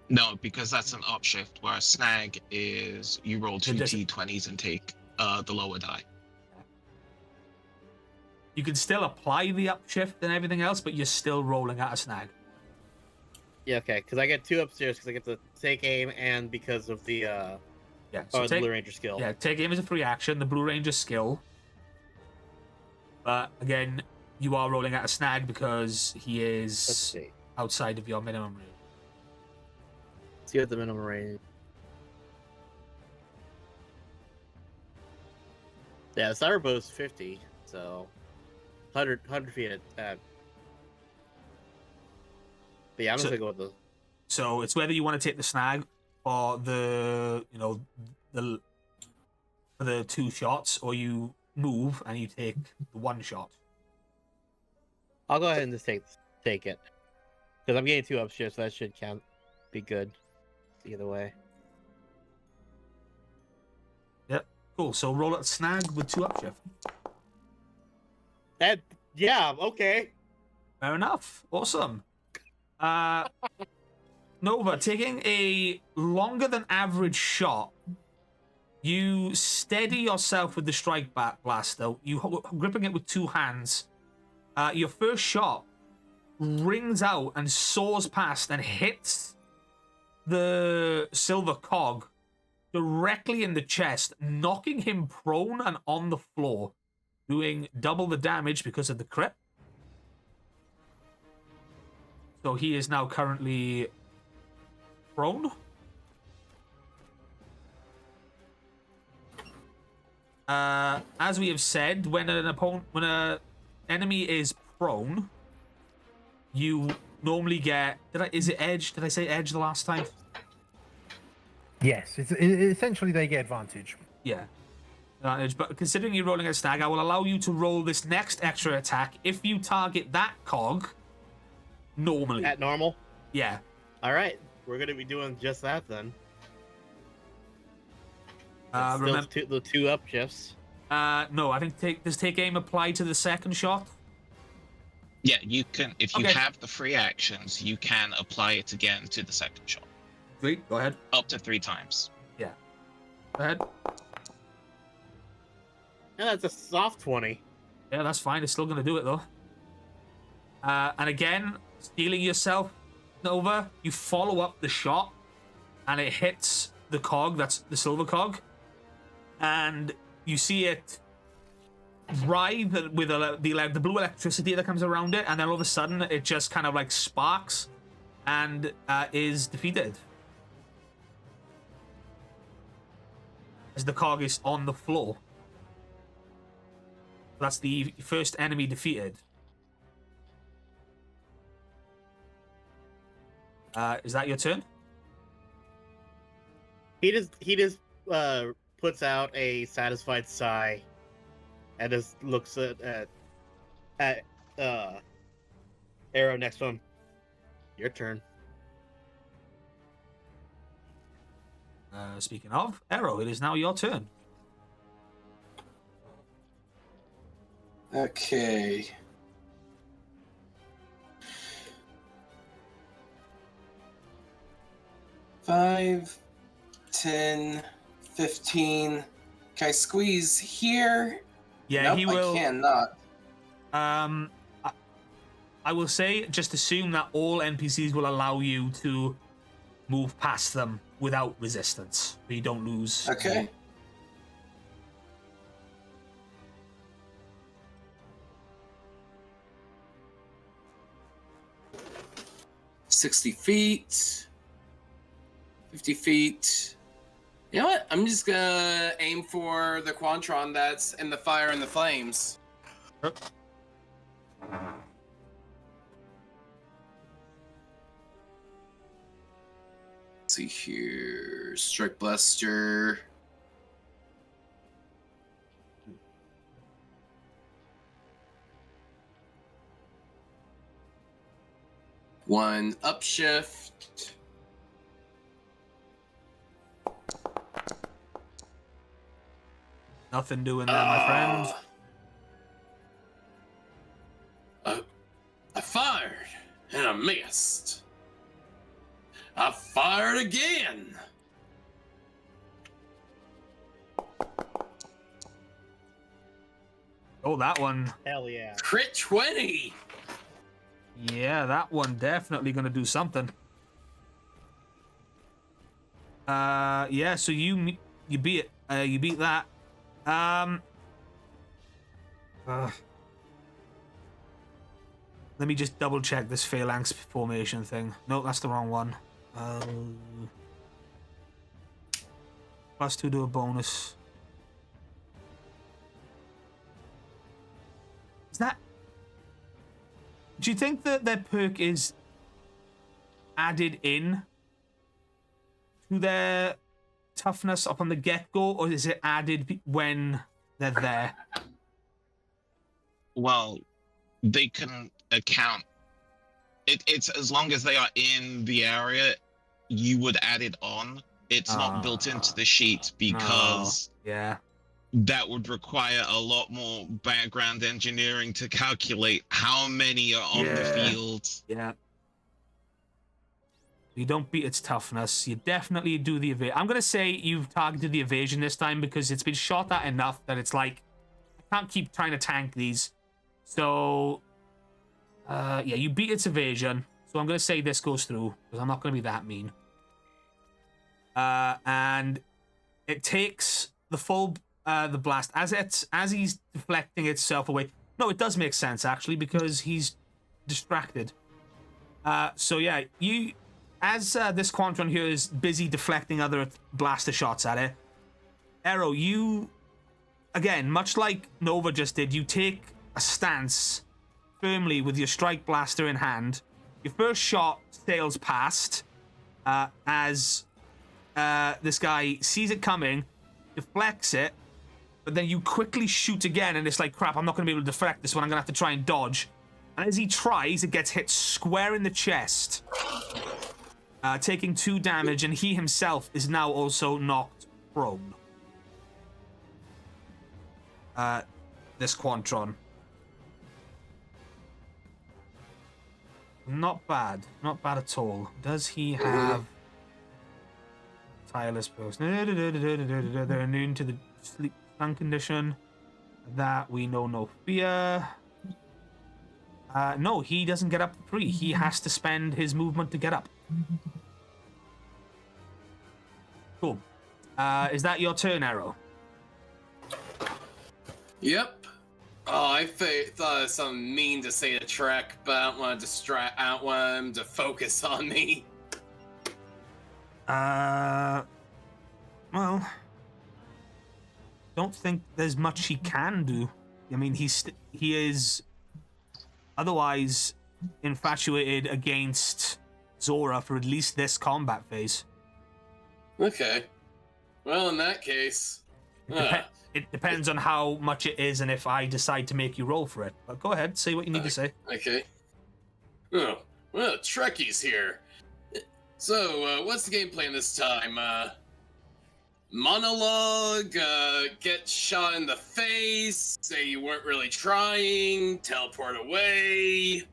No, because that's an upshift, where a snag is you roll two d20s and take the lower die. You can still apply the upshift and everything else, but you're still rolling at a snag. Yeah, okay, because I get 2 upstairs because I get to take aim and because of the So the Blue Ranger skill. Yeah, take aim is a free action. The Blue Ranger skill. But again, you are rolling at a snag because he is outside of your minimum range. Let's see what the minimum range. Yeah, the cyber bow is 50, so 100 feet at. But yeah, I'm just gonna go with the. So it's whether you want to take the snag or the for the 2 shots, or you move and you take the 1 shot. I'll go ahead and just take it because I'm getting 2 upshifts, so that should be good. Either way. Yep. Cool. So roll at snag with 2 upshift. Yeah, okay. Fair enough. Awesome. Nova, taking a longer than average shot, you steady yourself with the strike blaster. You gripping it with 2 hands. Your first shot rings out and soars past and hits the silver cog directly in the chest, knocking him prone and on the floor, doing double the damage because of the crit. So he is now currently prone. As we have said, when an enemy is prone, you normally get. Is it edge? Did I say edge the last time? Yes, essentially they get advantage. Yeah. Advantage, but considering you're rolling a stag, I will allow you to roll this next extra attack if you target that cog normally. At normal? Yeah. All right. We're going to be doing just that then. Remember, The two up shifts. no, I think does take aim apply to the second shot? Yeah, you can. If you Okay. have the free actions, you can apply it again to the second shot. Sweet, go ahead. Up to 3 times. Yeah. Go ahead. Yeah, that's a soft 20. Yeah, that's fine. It's still going to do it, though. And again, stealing yourself, Nova, you follow up the shot, and it hits the cog, that's the silver cog, and you see it writhe with the blue electricity that comes around it, and then all of a sudden, it just kind of like sparks and is defeated. As the cog is on the floor. That's the first enemy defeated. Is that your turn? He just puts out a satisfied sigh and just looks at Arrow next to him. Your turn. Speaking of, Arrow, it is now your turn. Okay. Five, 10, 15. Can I squeeze here? Yeah, nope, he will. I cannot. I will say, just assume that all NPCs will allow you to move past them without resistance, so you don't lose. Okay. "60 feet, 50 feet. You know what? I'm just gonna aim for the Quantron that's in the fire and the flames. Yep. Let's see here. Strike Blaster. One upshift. Nothing doing there, my friend. I fired and I missed. I fired again. Oh, that one. Hell yeah. Crit 20. Yeah, that one definitely gonna do something. Yeah. So you beat it. You beat that. Let me just double check this phalanx formation thing. No, that's the wrong one. +2 to a bonus. Is that? Do you think that their perk is added in to their toughness up on the get-go, or is it added when they're there? Well, they can account. It's as long as they are in the area, you would add it on. It's not built into the sheet because yeah, that would require a lot more background engineering to calculate how many are on the field. Yeah. You don't beat its toughness. You definitely do the evasion. I'm going to say you've targeted the evasion this time because it's been shot at enough that it's like, I can't keep trying to tank these. So, yeah, you beat its evasion. So I'm going to say this goes through because I'm not going to be that mean. And it takes the full, the blast as he's deflecting itself away. No, it does make sense actually because he's distracted. So yeah, you, as this Quantron here is busy deflecting other blaster shots at it, Arrow, you, again, much like Nova just did, you take a stance firmly with your strike blaster in hand. Your first shot sails past as this guy sees it coming, deflects it, but then you quickly shoot again, and it's like, crap, I'm not going to be able to deflect this one. I'm going to have to try and dodge. And as he tries, it gets hit square in the chest, taking 2 damage, and he himself is now also knocked prone. This Quantron. Not bad. Not bad at all. Does he have tireless post? They're immune to the sleep stun condition. That we know no fear. No, he doesn't get up for free. He has to spend his movement to get up. Cool. Is that your turn, Arrow? Yep. Oh, I thought of something mean to say to Trek, but I don't want to distract. I don't want him to focus on me. Well, don't think there's much he can do. I mean, he is otherwise infatuated against Zora for at least this combat phase. Okay. Well, in that case, It depends on how much it is and if I decide to make you roll for it. But go ahead, say what you need to say. Okay. Oh, well, Trekkie's here. So, what's the game plan this time? Monologue, get shot in the face, say you weren't really trying, teleport away,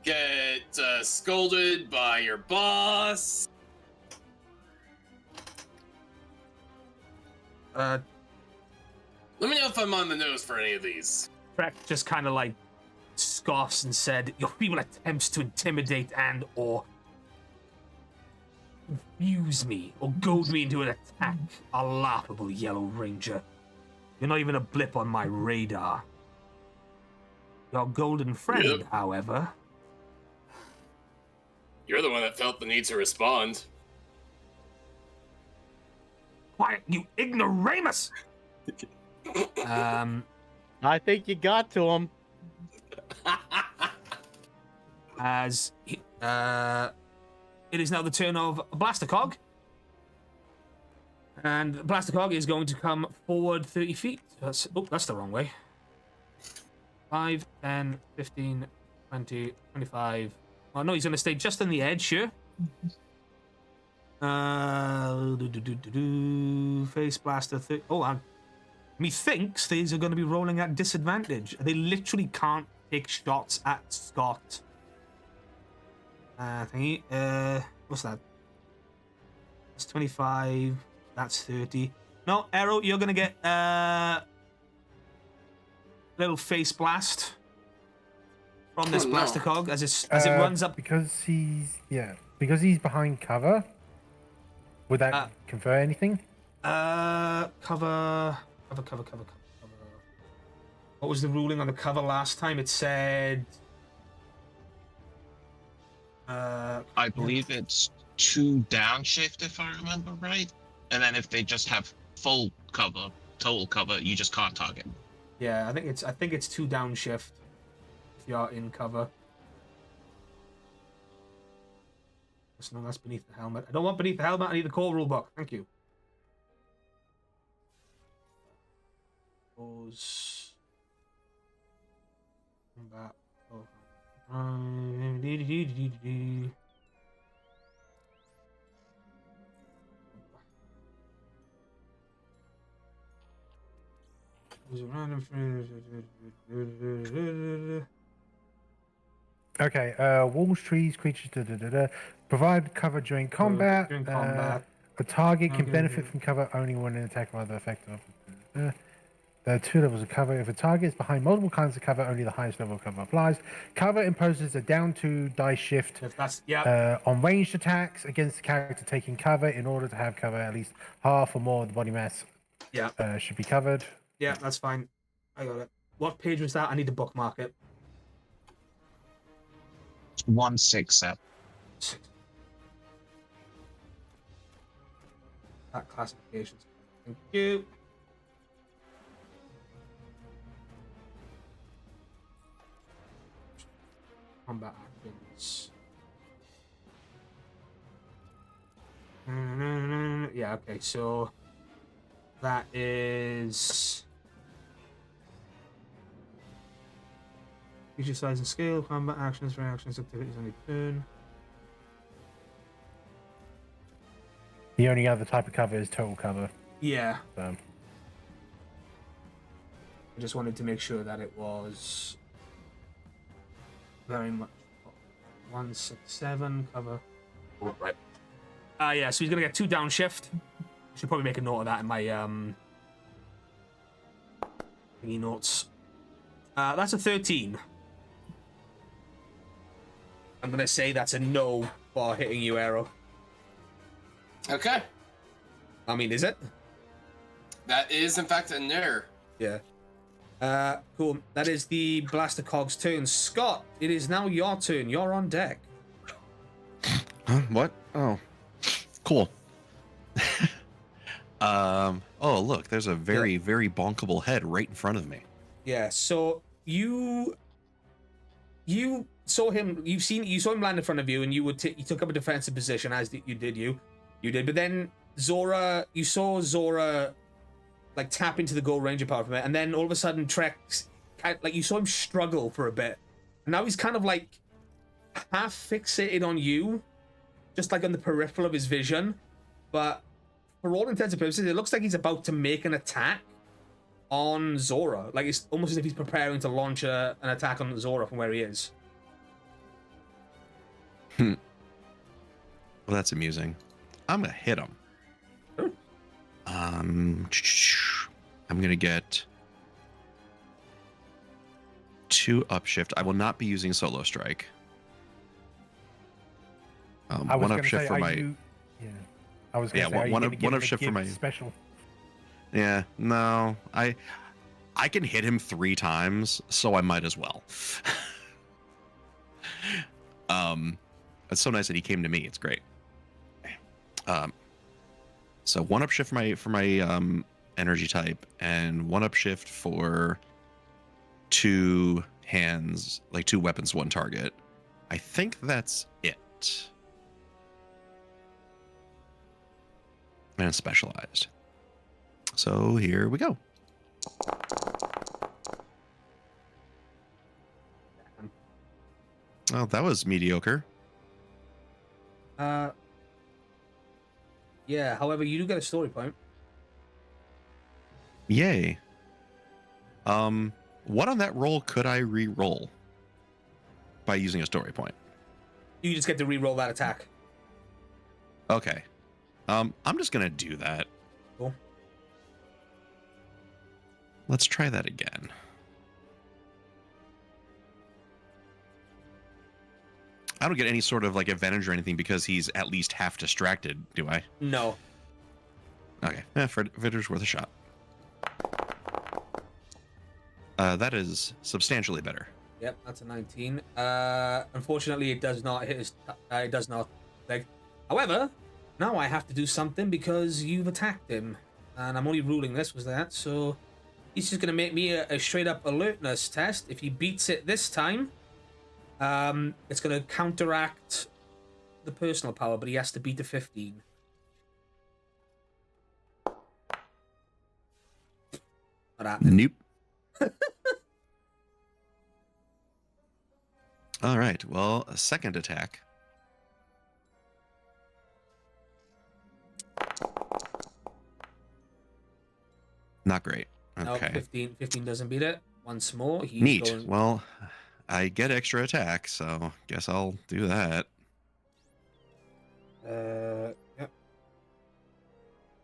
get scolded by your boss. Let me know if I'm on the nose for any of these. Trek just kind of like scoffs and said, your feeble attempts to intimidate and or confuse me or goad me into an attack are laughable, Yellow Ranger. You're not even a blip on my radar. Your golden friend, however... You're the one that felt the need to respond. Quiet, you ignoramus! I think you got to him. As it is now the turn of Blastercog. And Blastercog is going to come forward 30 feet. That's the wrong way. 5, 10, 15, 20, 25. Oh, no, he's going to stay just on the edge here. Face Blaster 30. Oh, and methinks these are going to be rolling at disadvantage. They literally can't take shots at Scott. Thingy. What's that? That's 25. That's 30. No, Arrow, you're gonna get little face blast from this Blastercog as it runs up. Because he's behind cover. Would that confer anything? Cover. What was the ruling on the cover last time? It said. I believe it's 2 downshift, if I remember right. And then if they just have full cover, total cover, you just can't target. Yeah, I think it's 2 downshift if you're in cover. No, that's beneath the helmet. I don't want beneath the helmet. I need the core rulebook. Thank you. Pose. Combat. Okay, walls, trees, creatures, provide cover during combat. A target can benefit from cover only when an attack or other effect of. There are 2 levels of cover. If a target is behind multiple kinds of cover, only the highest level of cover applies. Cover imposes a down 2 die shift on ranged attacks against the character taking cover. In order to have cover, at least half or more of the body mass should be covered. Yeah, that's fine. I got it. What page was that? I need to bookmark it. 167. That classifications. Thank you. Combat actions. Yeah, okay, so that is feature size and scale, combat actions, reactions, activities on your turn. The only other type of cover is total cover. Yeah. So. I just wanted to make sure that it was very much 167 cover. Oh, right. Yeah, so he's gonna get 2 downshift. Should probably make a note of that in my thingy notes. That's a 13. I'm gonna say that's a no for hitting you, Arrow. Okay. I mean, is it? That is, in fact, a no. Yeah. Cool. That is the Blaster Cog's turn. Scott, it is now your turn. You're on deck. Huh? What? Oh, cool. Oh, look, there's a very, very bonkable head right in front of me. Yeah. So you saw him. You saw him land in front of you, and you took up a defensive position as you did. But then you saw Zora like tap into the gold ranger part from it, and then all of a sudden Trex, like you saw him struggle for a bit, and now he's kind of like half fixated on you, just like on the peripheral of his vision, but for all intents and purposes, it looks like he's about to make an attack on Zora. Like it's almost as if he's preparing to launch an attack on Zora from where he is. Well, that's amusing. I'm gonna hit him. Sure. I'm gonna get 2 upshift. I will not be using solo strike. I was 1 gonna upshift say, for my. yeah. I was gonna say, one are you gonna upshift for give my special. Yeah, no, I can hit him 3 times, so I might as well. It's so nice that he came to me. It's great. So 1 upshift for my energy type, and 1 upshift for 2 hands, like 2 weapons, 1 target. I think that's it. And specialized. So here we go. Oh, that was mediocre. Yeah, however, you do get a story point. Yay. What on that roll could I re-roll by using a story point? You just get to re-roll that attack. Okay. I'm just gonna do that. Cool. Let's try that again. I don't get any sort of like advantage or anything because he's at least half distracted, do I? No. Okay. Vitter's worth a shot. That is substantially better. Yep, that's a 19. Unfortunately, it does not hit his. It does not. Like, however, now I have to do something because you've attacked him, and I'm only ruling this was that. So he's just gonna make me a straight up alertness test. If he beats it this time, it's gonna counteract the personal power, but he has to beat a 15. Not happening. Nope. All right. Well, a second attack. Not great. Okay. No, 15 doesn't beat it. Once more, he's Neat. going. Well, I get extra attack, so guess I'll do that. Yep.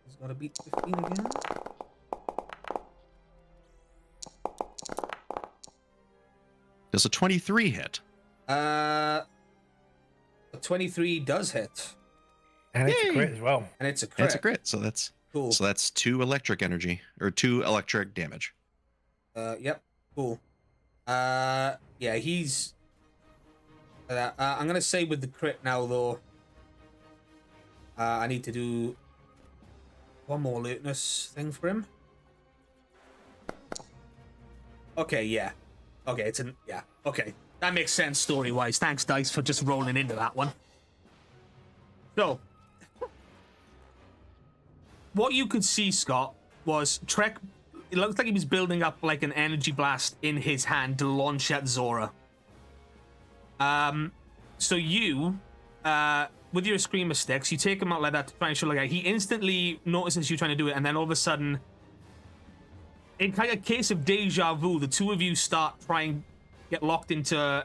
He's got to beat 15 again. Does a 23 hit? A 23 does hit, And it's Yay! a crit as well. and it's a crit. That's a crit, so that's Cool. 2 electric energy or 2 electric damage. Yep. Cool. Yeah, he's I'm gonna say with the crit now though. I need to do one more alertness thing for him. Okay, yeah. Okay, it's an yeah. Okay, that makes sense story-wise. Thanks, Dice, for just rolling into that one. So, what you could see, Scott, was Trek. It looked like he was building up like an energy blast in his hand to launch at Zora. So you, with your screamer sticks, you take him out like that to try and show like he instantly notices you trying to do it, and then all of a sudden, in kind of case of deja vu, the two of you start trying get locked into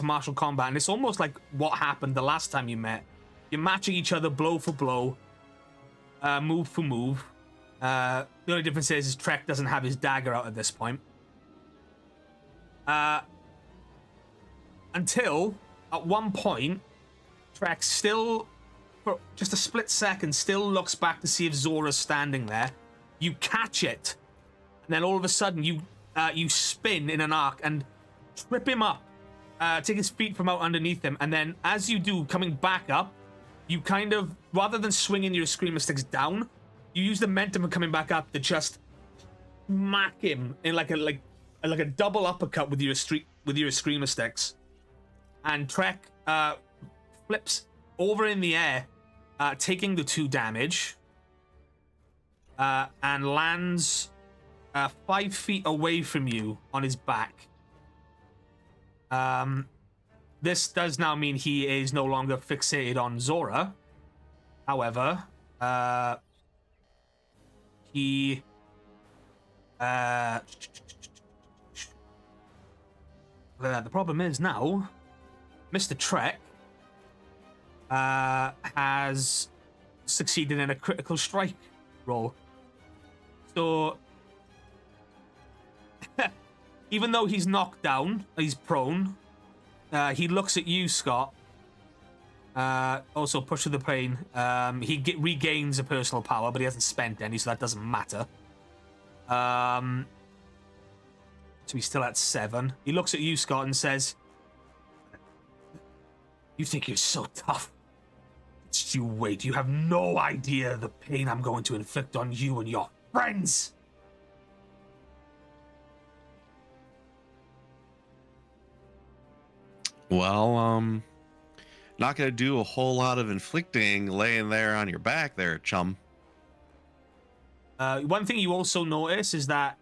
martial combat, and it's almost like what happened the last time you met. You're matching each other blow for blow, move for move. The only difference is Trek doesn't have his dagger out at this point. Until at one point, Trek still, for just a split second, still looks back to see if Zora's standing there. You catch it, and then all of a sudden you spin in an arc and trip him up, take his feet from out underneath him, and then as you do, coming back up, you kind of, rather than swinging your screamer sticks down, you use the momentum of coming back up to just smack him in like a double uppercut with your screamer sticks. And Trek flips over in the air, taking the 2 damage, and lands 5 feet away from you on his back. This does now mean he is no longer fixated on Zora. However, he the problem is now Mr. Trek has succeeded in a critical strike roll. So even though he's knocked down, he's prone, he looks at you, Scott. Also, push to the pain. He regains a personal power, but he hasn't spent any, so that doesn't matter. So he's still at 7. He looks at you, Scott, and says, "You think you're so tough? Just you wait. You have no idea the pain I'm going to inflict on you and your friends." Well, not gonna do a whole lot of inflicting laying there on your back there, chum. One thing you also notice is that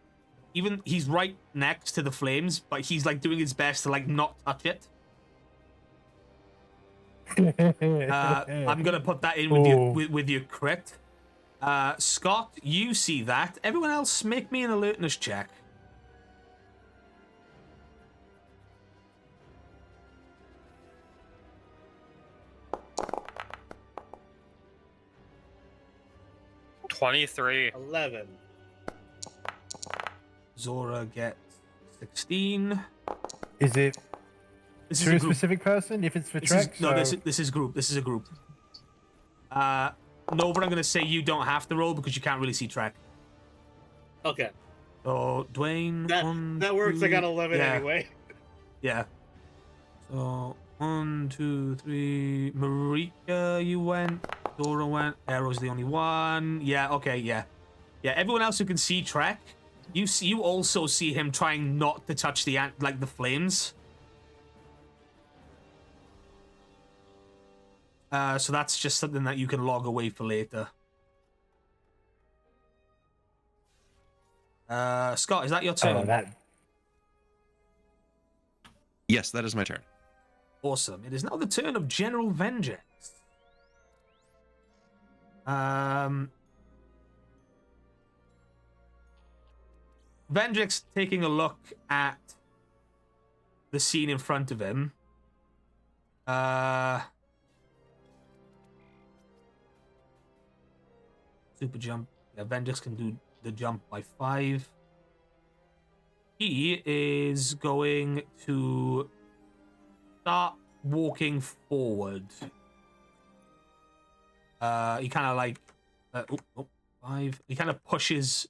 even he's right next to the flames, but he's like doing his best to like not touch it. I'm gonna put that in with your crit. Scott, you see that. Everyone else, make me an alertness check. $23. 11. Zora gets 16. Is it This to is a a group. specific person? If it's for This Trek, is, no, so... this is group. This is a group. Nova, I'm gonna say you don't have to roll because you can't really see Trek. Okay. So Dwayne, That works. I got 11 yeah. anyway. Yeah. So 1, 2, 3. Marika, you went. Dora went. Arrow's the only one. Yeah. Okay. Yeah. Yeah. Everyone else who can see Trek, you also see him trying not to touch the flames. So that's just something that you can log away for later. Scott, is that your turn? Yes, that is my turn. Awesome. It is now the turn of General Vengeance. Vendrick's taking a look at the scene in front of him. Super jump. Yeah, Vendrick's can do the jump by 5. He is going to start walking forward. He kind of like 5. He kind of pushes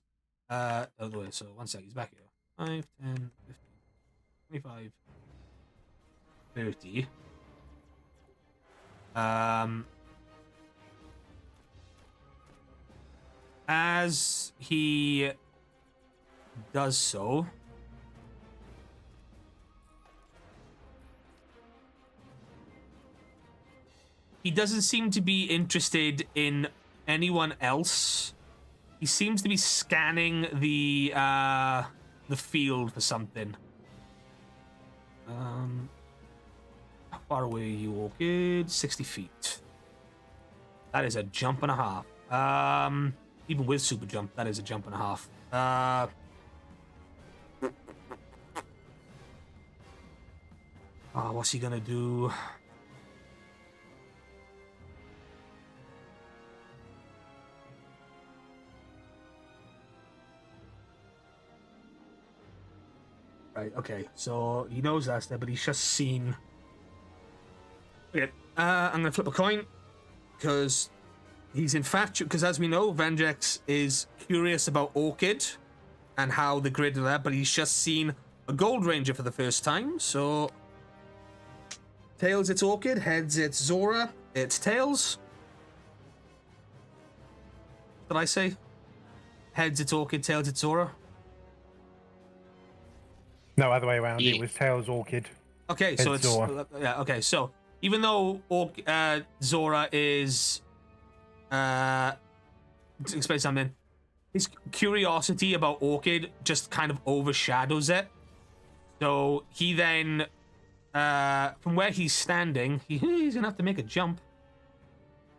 the other way. So 1 sec, he's back here. 5, 10, 15, 25. 30. As he does so, he doesn't seem to be interested in anyone else. He seems to be scanning the field for something. How far away are you walking? 60 feet. That is a jump and a half. Even with super jump, that is a jump and a half. What's he gonna do? Right, okay, so he knows that's there, but he's just seen... Okay, I'm gonna flip a coin, because he's infatuated, because as we know, Vengex is curious about Orchid and how the grid are there, but he's just seen a Gold Ranger for the first time, so... Tails, it's Orchid. Heads, it's Zora. It's Tails. Did I say? Heads, it's Orchid. Tails, it's Zora. No, other way around. Yeah. It was Tails Orchid. Okay, so Heads, it's... Zora. Yeah, okay, so even though Zora is... to explain something. His curiosity about Orchid just kind of overshadows it. So he then... from where he's standing, he's gonna have to make a jump.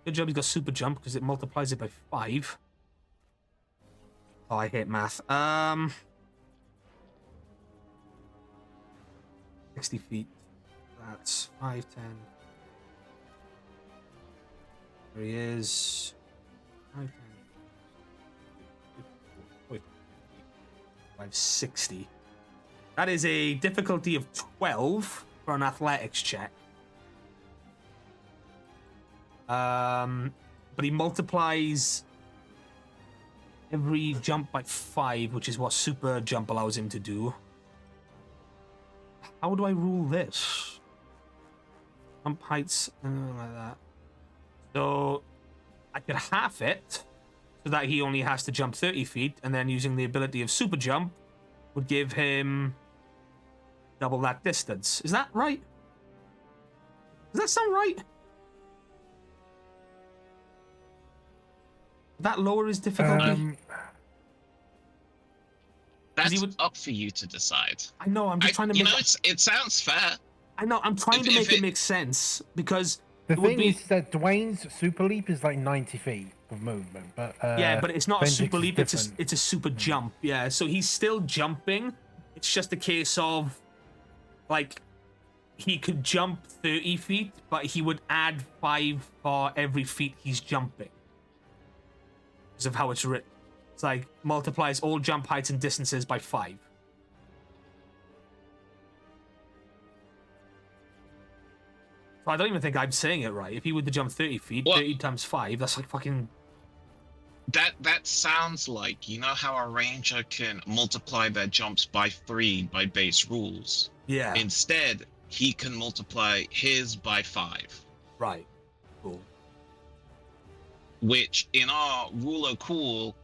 Good job he's got super jump because it multiplies it by 5. Oh, I hate math. 60 feet. That's 5, 10. There he is. 5, 10. 560. That is a difficulty of 12 for an athletics check. But he multiplies every jump by 5, which is what super jump allows him to do. How do I rule this? Jump heights, like that. So I could half it so that he only has to jump 30 feet, and then using the ability of super jump would give him double that distance. Is that right? Does that sound right? That lower his difficulty? That's would- up for you to decide. I know, I'm just trying to You make... know, it sounds fair. I know, I'm trying to if make it it- make sense, because The it would thing be... is that Dwayne's super leap is like 90 feet of movement, but Yeah, but it's not a Benjix super is leap, different. it's a super jump. Yeah, so he's still jumping. It's just a case of, like, he could jump 30 feet, but he would add 5 for every feet he's jumping. Because of how it's written. It's like, multiplies all jump heights and distances by 5. So I don't even think I'm saying it right. If he were to jump 30 feet, What? 30 times 5, that's like fucking... That sounds like, you know how a ranger can multiply their jumps by 3 by base rules. Yeah, Instead, he can multiply his by 5, right. Cool. which in our rule of cool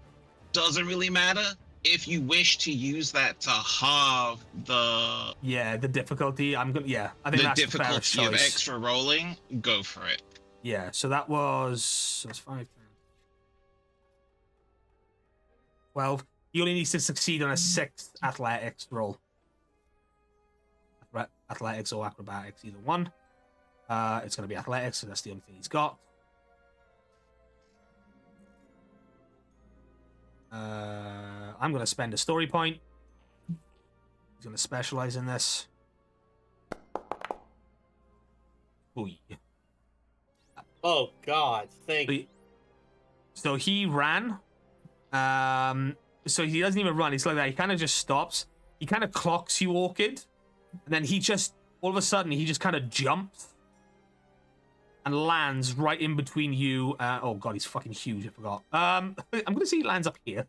doesn't really matter. If you wish to use that to halve the Yeah, the difficulty, I think that's the fairest difficulty of choice. extra rolling, go for it. Yeah, so that's 5, 10, 12. He only needs to succeed on a 6th athletics roll. Athletics or acrobatics, either one. It's going to be athletics, so that's the only thing he's got. I'm going to spend a story point. He's going to specialize in this. Ooh. Oh God, thank you. So he ran. So he doesn't even run. He's like that. He kind of just stops. He kind of clocks you, Orchid. And then he just, all of a sudden, he just kind of jumps and lands right in between you. Oh God, he's fucking huge. I forgot. I'm going to say he lands up here.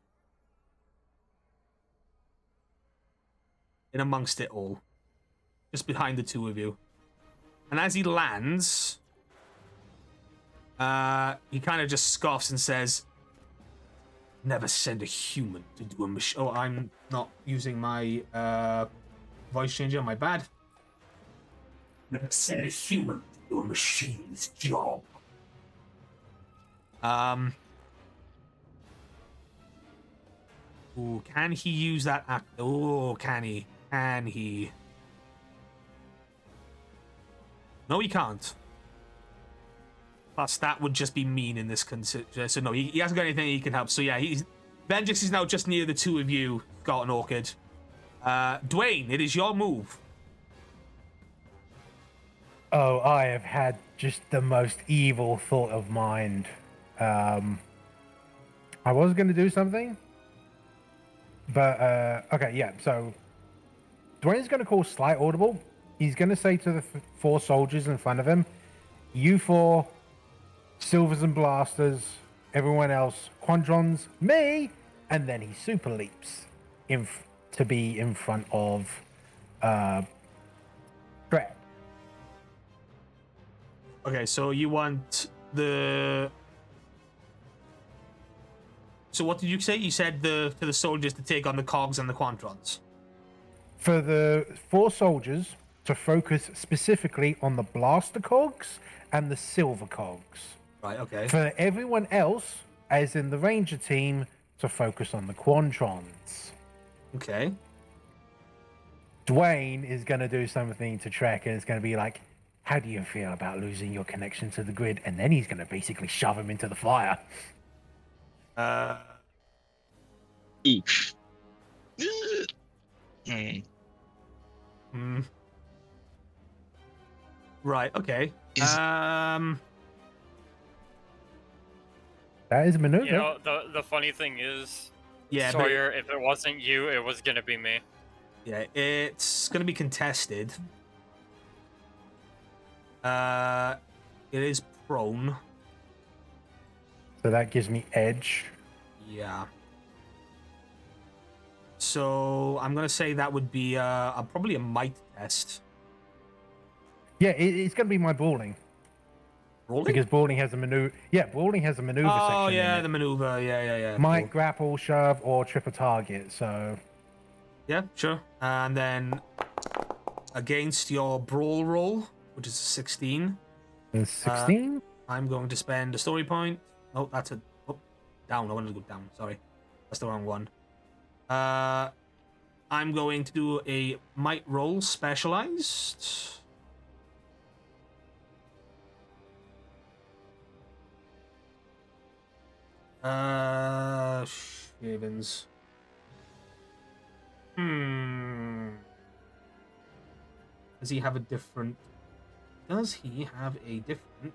In amongst it all. Just behind the two of you. And as he lands, he kind of just scoffs and says, "Never send a human to do a mission." Oh, I'm not using my voice changer. My bad. Never send a human to do a machine's job. Ooh, can he use that act? Oh, can he? Can he? No, he can't. Plus, that would just be mean in this so no, he hasn't got anything he can help. So yeah, Vengeance is now just near the two of you, Scott and Orchid. Dwayne, it is your move. Oh, I have had just the most evil thought of mind. I was going to do something, but okay, yeah. So Dwayne's going to call Slight Audible. He's going to say to the four soldiers in front of him, "You four, silvers and blasters, everyone else, quadrons, me," and then he super leaps to be in front of Brett. Okay, so you want the... So what did you say? You said to the soldiers to take on the cogs and the quantrons. For the four soldiers to focus specifically on the blaster cogs and the silver cogs. Right, okay. For everyone else, as in the ranger team, to focus on the quantrons. Okay. Dwayne is going to do something to Trek, and it's going to be like, "How do you feel about losing your connection to the grid?" And then he's going to basically shove him into the fire. Oof. Right, okay. That is a maneuver. You know, the funny thing is, Yeah, Sawyer, if it wasn't you, it was gonna be me. Yeah, it's gonna be contested. It is prone. So that gives me edge. Yeah. So I'm gonna say that would be probably a might test. Yeah, it's going to be my brawling. Rolling? Because brawling has a maneuver. Yeah, brawling has a maneuver section. Oh yeah, in the it. maneuver. Yeah. Might Cool. grapple, shove, or triple target. So Yeah, sure. And then against your brawl roll, which is a 16, 16. I'm going to spend a story point. Oh, that's a down. I wanted to go down. Sorry, that's the wrong one. I'm going to do a might roll specialized. Shavens. Does he have a different... Does he have a different...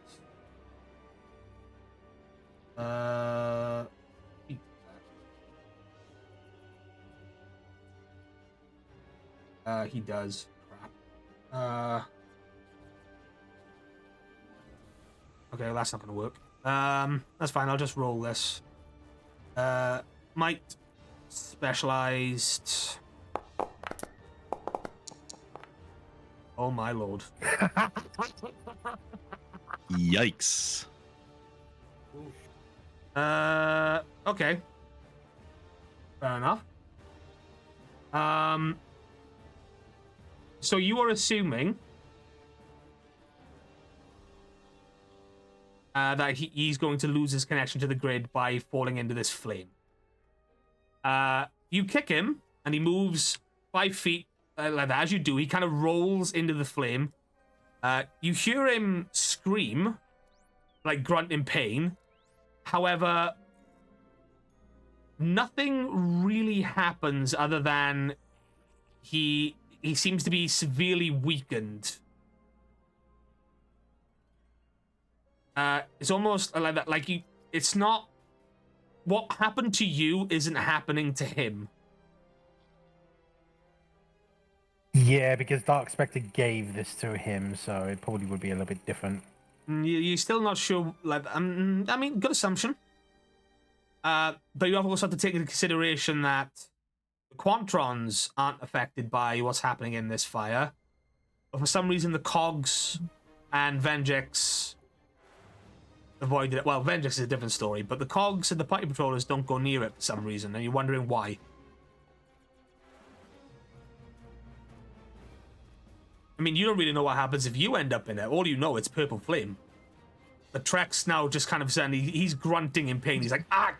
he does. Crap. Okay, well, that's not gonna work. That's fine, I'll just roll this. Might specialized. Oh my lord. Yikes. Okay. Fair enough. So you are assuming that he's going to lose his connection to the grid by falling into this flame. You kick him, and he moves 5 feet like that. As you do, he kind of rolls into the flame. You hear him scream, like grunt in pain. However, nothing really happens other than he seems to be severely weakened. It's almost like that. Like it's not what happened to you isn't happening to him. Yeah, because Dark Spectre gave this to him, so it probably would be a little bit different. You're still not sure. Like, I mean, good assumption. But you have also to take into consideration that the Quantrons aren't affected by what's happening in this fire. But for some reason, the Cogs and Vengex avoided it. Well, Vengex is a different story, but the cogs and the party patrollers don't go near it for some reason, and you're wondering why. I mean, you don't really know what happens if you end up in it. All you know, it's purple flame. But Trex now just kind of saying he's grunting in pain. He's like, ah!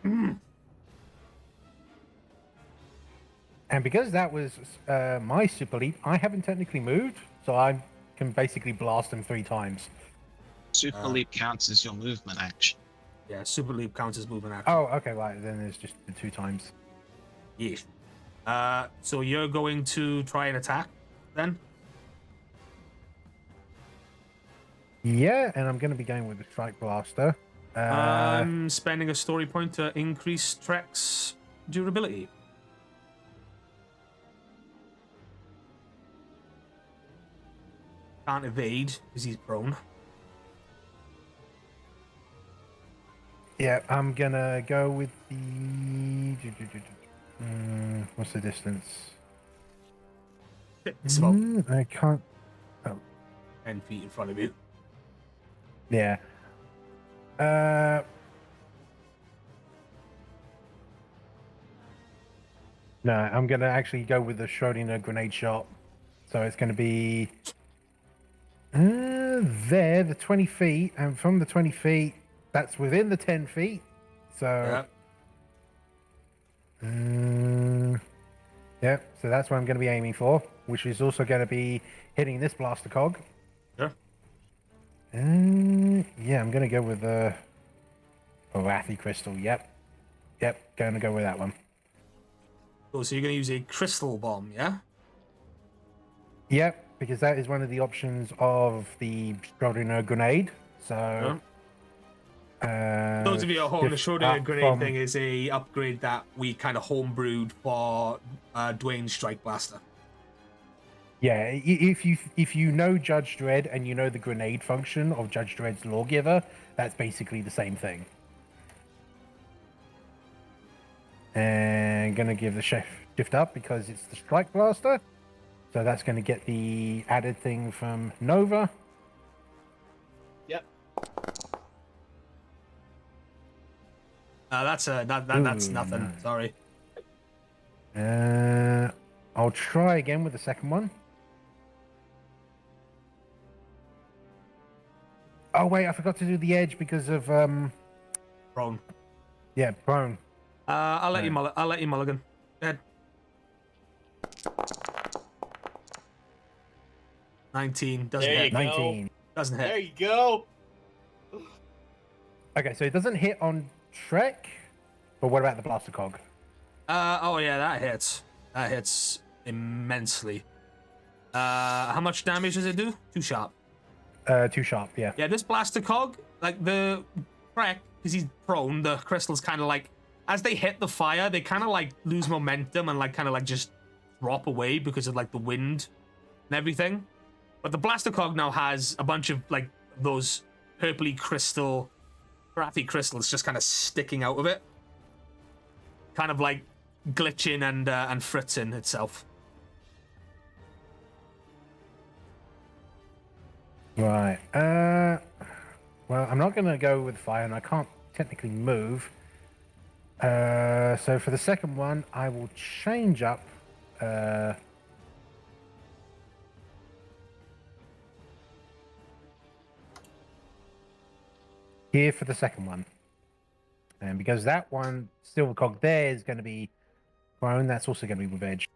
And because that was my super leap, I haven't technically moved, so I can basically blast him 3 times. Super leap counts as your movement action. Yeah, super leap counts as movement action. Oh, okay, right. Then there's just the 2 times. Yes. So you're going to try and attack, then? Yeah, and I'm going to be going with the Strike Blaster. I'm spending a story point to increase Trek's durability. Can't evade because he's prone. Yeah, I'm going to go with the... what's the distance? It's about I can't... 10 feet in front of you. Yeah. No, I'm going to actually go with the Schrodinger grenade shot. So it's going to be there, the 20 feet, and from the 20 feet, that's within the 10 feet. So, yeah, so that's what I'm going to be aiming for, which is also going to be hitting this blaster cog. Sure. Yeah, I'm going to go with the Arathi crystal. Yep, going to go with that one. Oh, so you're going to use a crystal bomb, yeah? Yep, because that is one of the options of the Schrodinger grenade. So, Those of you at home, the shift Schrodinger up grenade from- thing is a upgrade that we kind of homebrewed for Dwayne's Strike Blaster. Yeah, if you know Judge Dredd and you know the grenade function of Judge Dredd's Lawgiver, that's basically the same thing. And gonna give the shift up because it's the Strike Blaster. So that's gonna get the added thing from Nova. Yep. That's Ooh, nothing. no. Sorry. I'll try again with the second one. Oh wait, I forgot to do the edge because of Prone. yeah, prone. I'll let Right. I'll let you mulligan. Go ahead. 19 doesn't There you hit. go. 19. Doesn't There hit. you go. Okay, so it doesn't hit on Trek, but what about the blaster cog? Oh yeah, that hits. That hits immensely. How much damage does it do? 2 sharp. 2 sharp, yeah. Yeah, this blaster cog, like the Trek, because he's prone, the crystals kind of like, as they hit the fire, they kind of like lose momentum and like kind of like just drop away because of like the wind and everything. But the blaster cog now has a bunch of like those purpley crystal, Arathi crystals just kind of sticking out of it, kind of like glitching and fritzing itself. Right. Well, I'm not going to go with fire, and I can't technically move. So for the second one, I will change up. Here for the second one. And because that one, silver cog there, is going to be prone, that's also going to be with edge.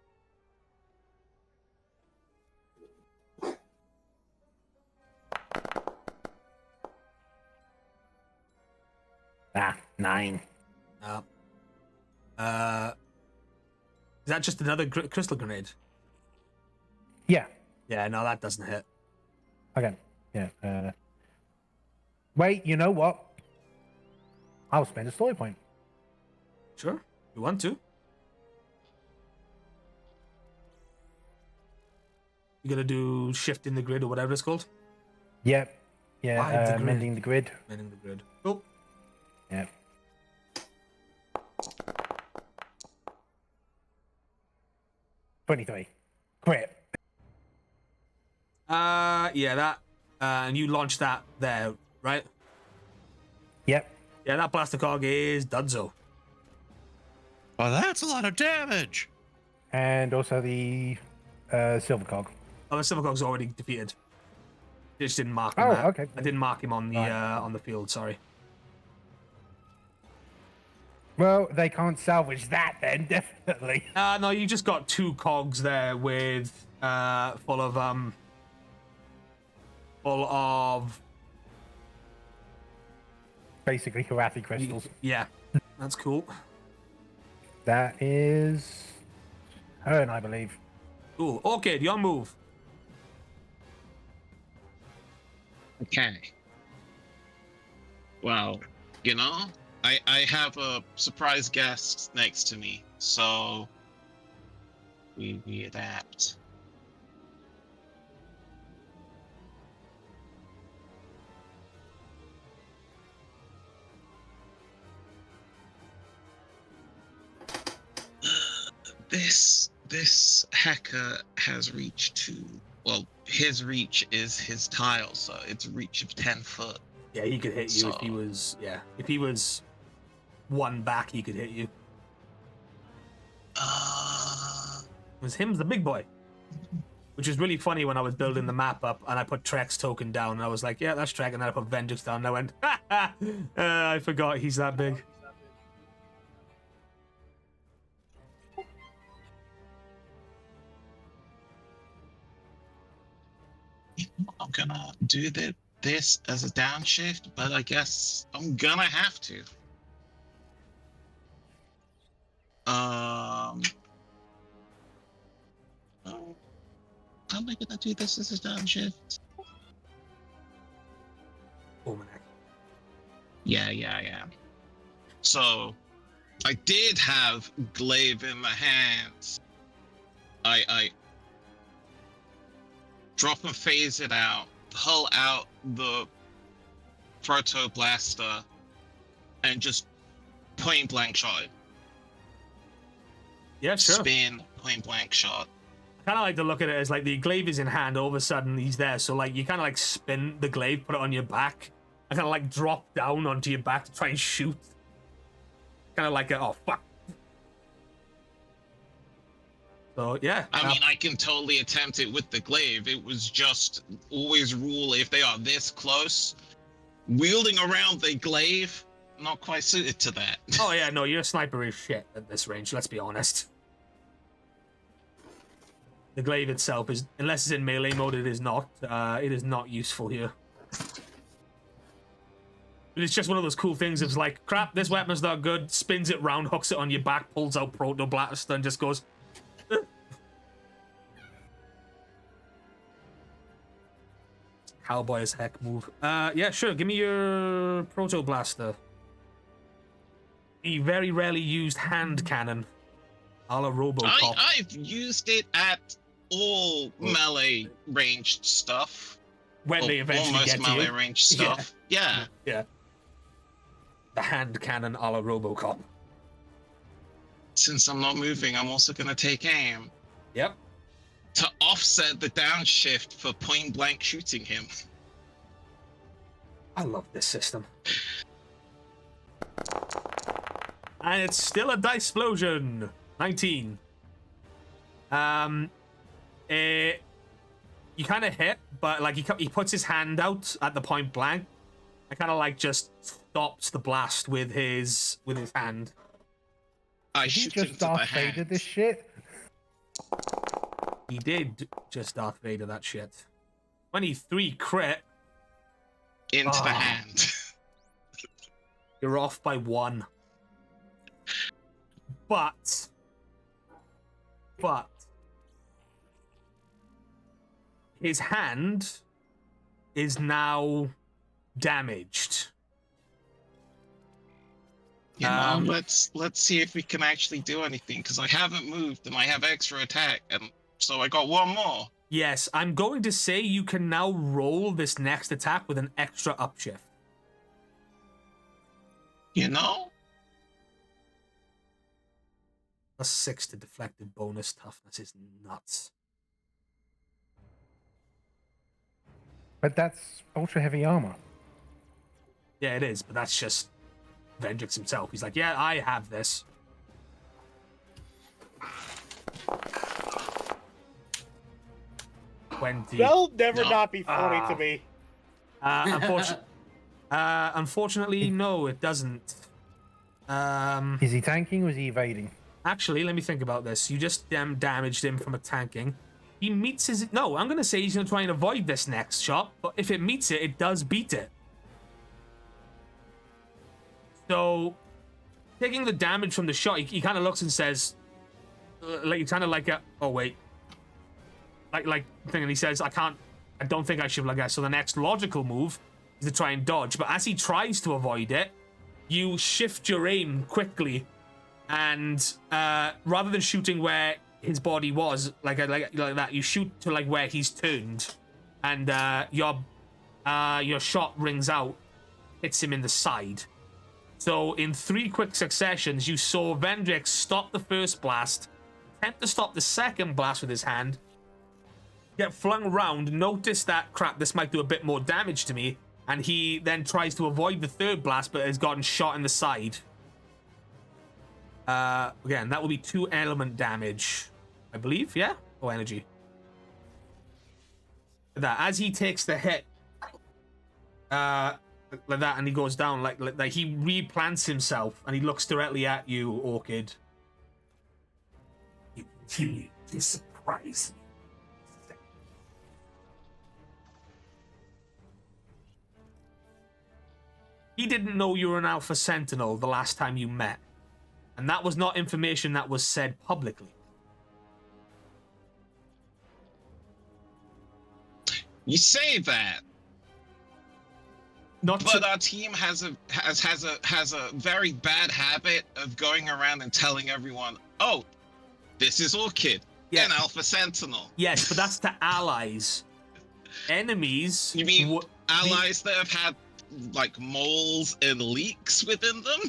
Ah, 9. Is that just another crystal grenade? Yeah. Yeah, no, that doesn't hit. Okay. Yeah. Wait, you know what? I'll spend a story point. Sure, you want to. You gonna do shift in the grid or whatever it's called? Yep. Why the Yeah, grid? mending the grid. Mending the grid. Cool. Yep. $23. Crit. Yeah, and you launch that there, right? Yep. Yeah, that blaster cog is Dudzo. Oh, that's a lot of damage. And also the silver cog. Oh, the silver cog's already defeated. Just didn't mark him. Oh, that. okay. I didn't mark him on the Right. on the field. Sorry. Well, they can't salvage that then, definitely. No, you just got 2 cogs there with full of Basically, Harathi crystals. yeah. That's cool. That is Hearn, I believe. Cool. Okay, your move. Okay. Well, you know, I have a surprise guest next to me, so we adapt. This hacker has reach to, well, his reach is his tile, so it's a reach of 10 foot. Yeah, he could hit you if he So- was. Yeah, if he was 1 back, he could hit you. It was him's the big boy. Which is really funny when I was building the map up and I put Trek's token down and I was like, yeah, that's Trek, and then I put Vengeance down and I went, ha ha! I forgot he's that big. I'm gonna do this as a downshift, but I guess I'm gonna have to. Oh, how am I gonna do this as a downshift? Almanac. Yeah. So, I did have glaive in my hands. I drop and phase it out, pull out the proto blaster, and just point blank shot it. Yeah, sure. Spin, point blank shot. I kind of like to look at it as like the glaive is in hand, all of a sudden he's there. So like you kind of like spin the glaive, put it on your back, and kind of like drop down onto your back to try and shoot. Kind of like oh fuck. So yeah. I mean, I can totally attempt it with the glaive. It was just always rule if they are this close, wielding around the glaive, not quite suited to that. Oh yeah, no, your sniper is shit at this range. Let's be honest. The glaive itself is, unless it's in melee mode, it is not. It is not useful here. But it's just one of those cool things. It's like, crap, this weapon's not good. Spins it round, hooks it on your back, pulls out proto blaster, and just goes. Cowboy as heck move. Yeah, sure. Give me your proto blaster. The very rarely used hand cannon, a la Robocop. I've used it at all melee ranged stuff. When they eventually almost get to melee you. ranged stuff. Yeah. Yeah. The hand cannon a la Robocop. Since I'm not moving, I'm also gonna take aim Yep. to offset the downshift for point blank shooting him. I love this system. And it's still a dice explosion. 19. You kind of hit, but like he puts his hand out at the point blank. I kind of like just stops the blast with his hand. I Did he shoot him just to the Darth Vader hand. this shit? He did just Darth Vader that shit. 23 crit. Into the Ah. hand. You're off by 1. But his hand is now damaged. You know, let's see if we can actually do anything, because I haven't moved and I have extra attack, and so I got 1 more. Yes, I'm going to say you can now roll this next attack with an extra upshift. You know? +6 to deflected bonus toughness is nuts. But that's ultra heavy armor. Yeah, it is, but that's just Vendrix himself. He's like, yeah, I have this. They'll never No. not be funny to me. Unfortunately, no, it doesn't. Is he tanking or is he evading? Actually, let me think about this. You just damaged him from a tanking. He meets his... No, I'm going to say he's going to try and avoid this next shot, but if it meets it, it does beat it. So, taking the damage from the shot, he kind of looks and says... like, kind of like a... Oh, wait. Like thing, and he says, I don't think I should, like that. So the next logical move is to try and dodge. But as he tries to avoid it, you shift your aim quickly, and rather than shooting where his body was, like that, you shoot to like where he's turned, and your shot rings out, hits him in the side. So in 3 quick successions, you saw Vendrix stop the first blast, attempt to stop the second blast with his hand, get flung around, notice that, crap, this might do a bit more damage to me, and he then tries to avoid the third blast, but has gotten shot in the side. Again, that will be 2 element damage, I believe, yeah? Or energy. That, as he takes the hit, like that, and he goes down, like he replants himself, and he looks directly at you, Orchid. You continue to surprise me. He didn't know you were an Alpha Sentinel the last time you met. And that was not information that was said publicly. You say that, Not but to, our team has a very bad habit of going around and telling everyone, "Oh, this is Orchid, Yeah. an Alpha Sentinel." yes, but that's to allies. Enemies. You mean allies that have had like moles and leaks within them?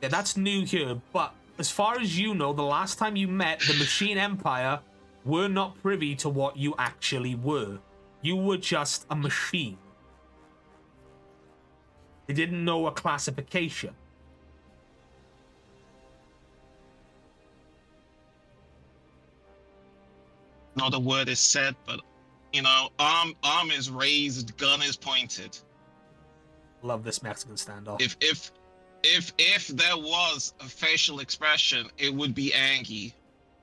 Yeah, that's new here. But as far as you know, the last time you met, the Machine Empire were not privy to what you actually were. You were just a machine. They didn't know a classification. Not a word is said, but you know, arm is raised, gun is pointed. Love this Mexican standoff. If there was a facial expression, it would be angry.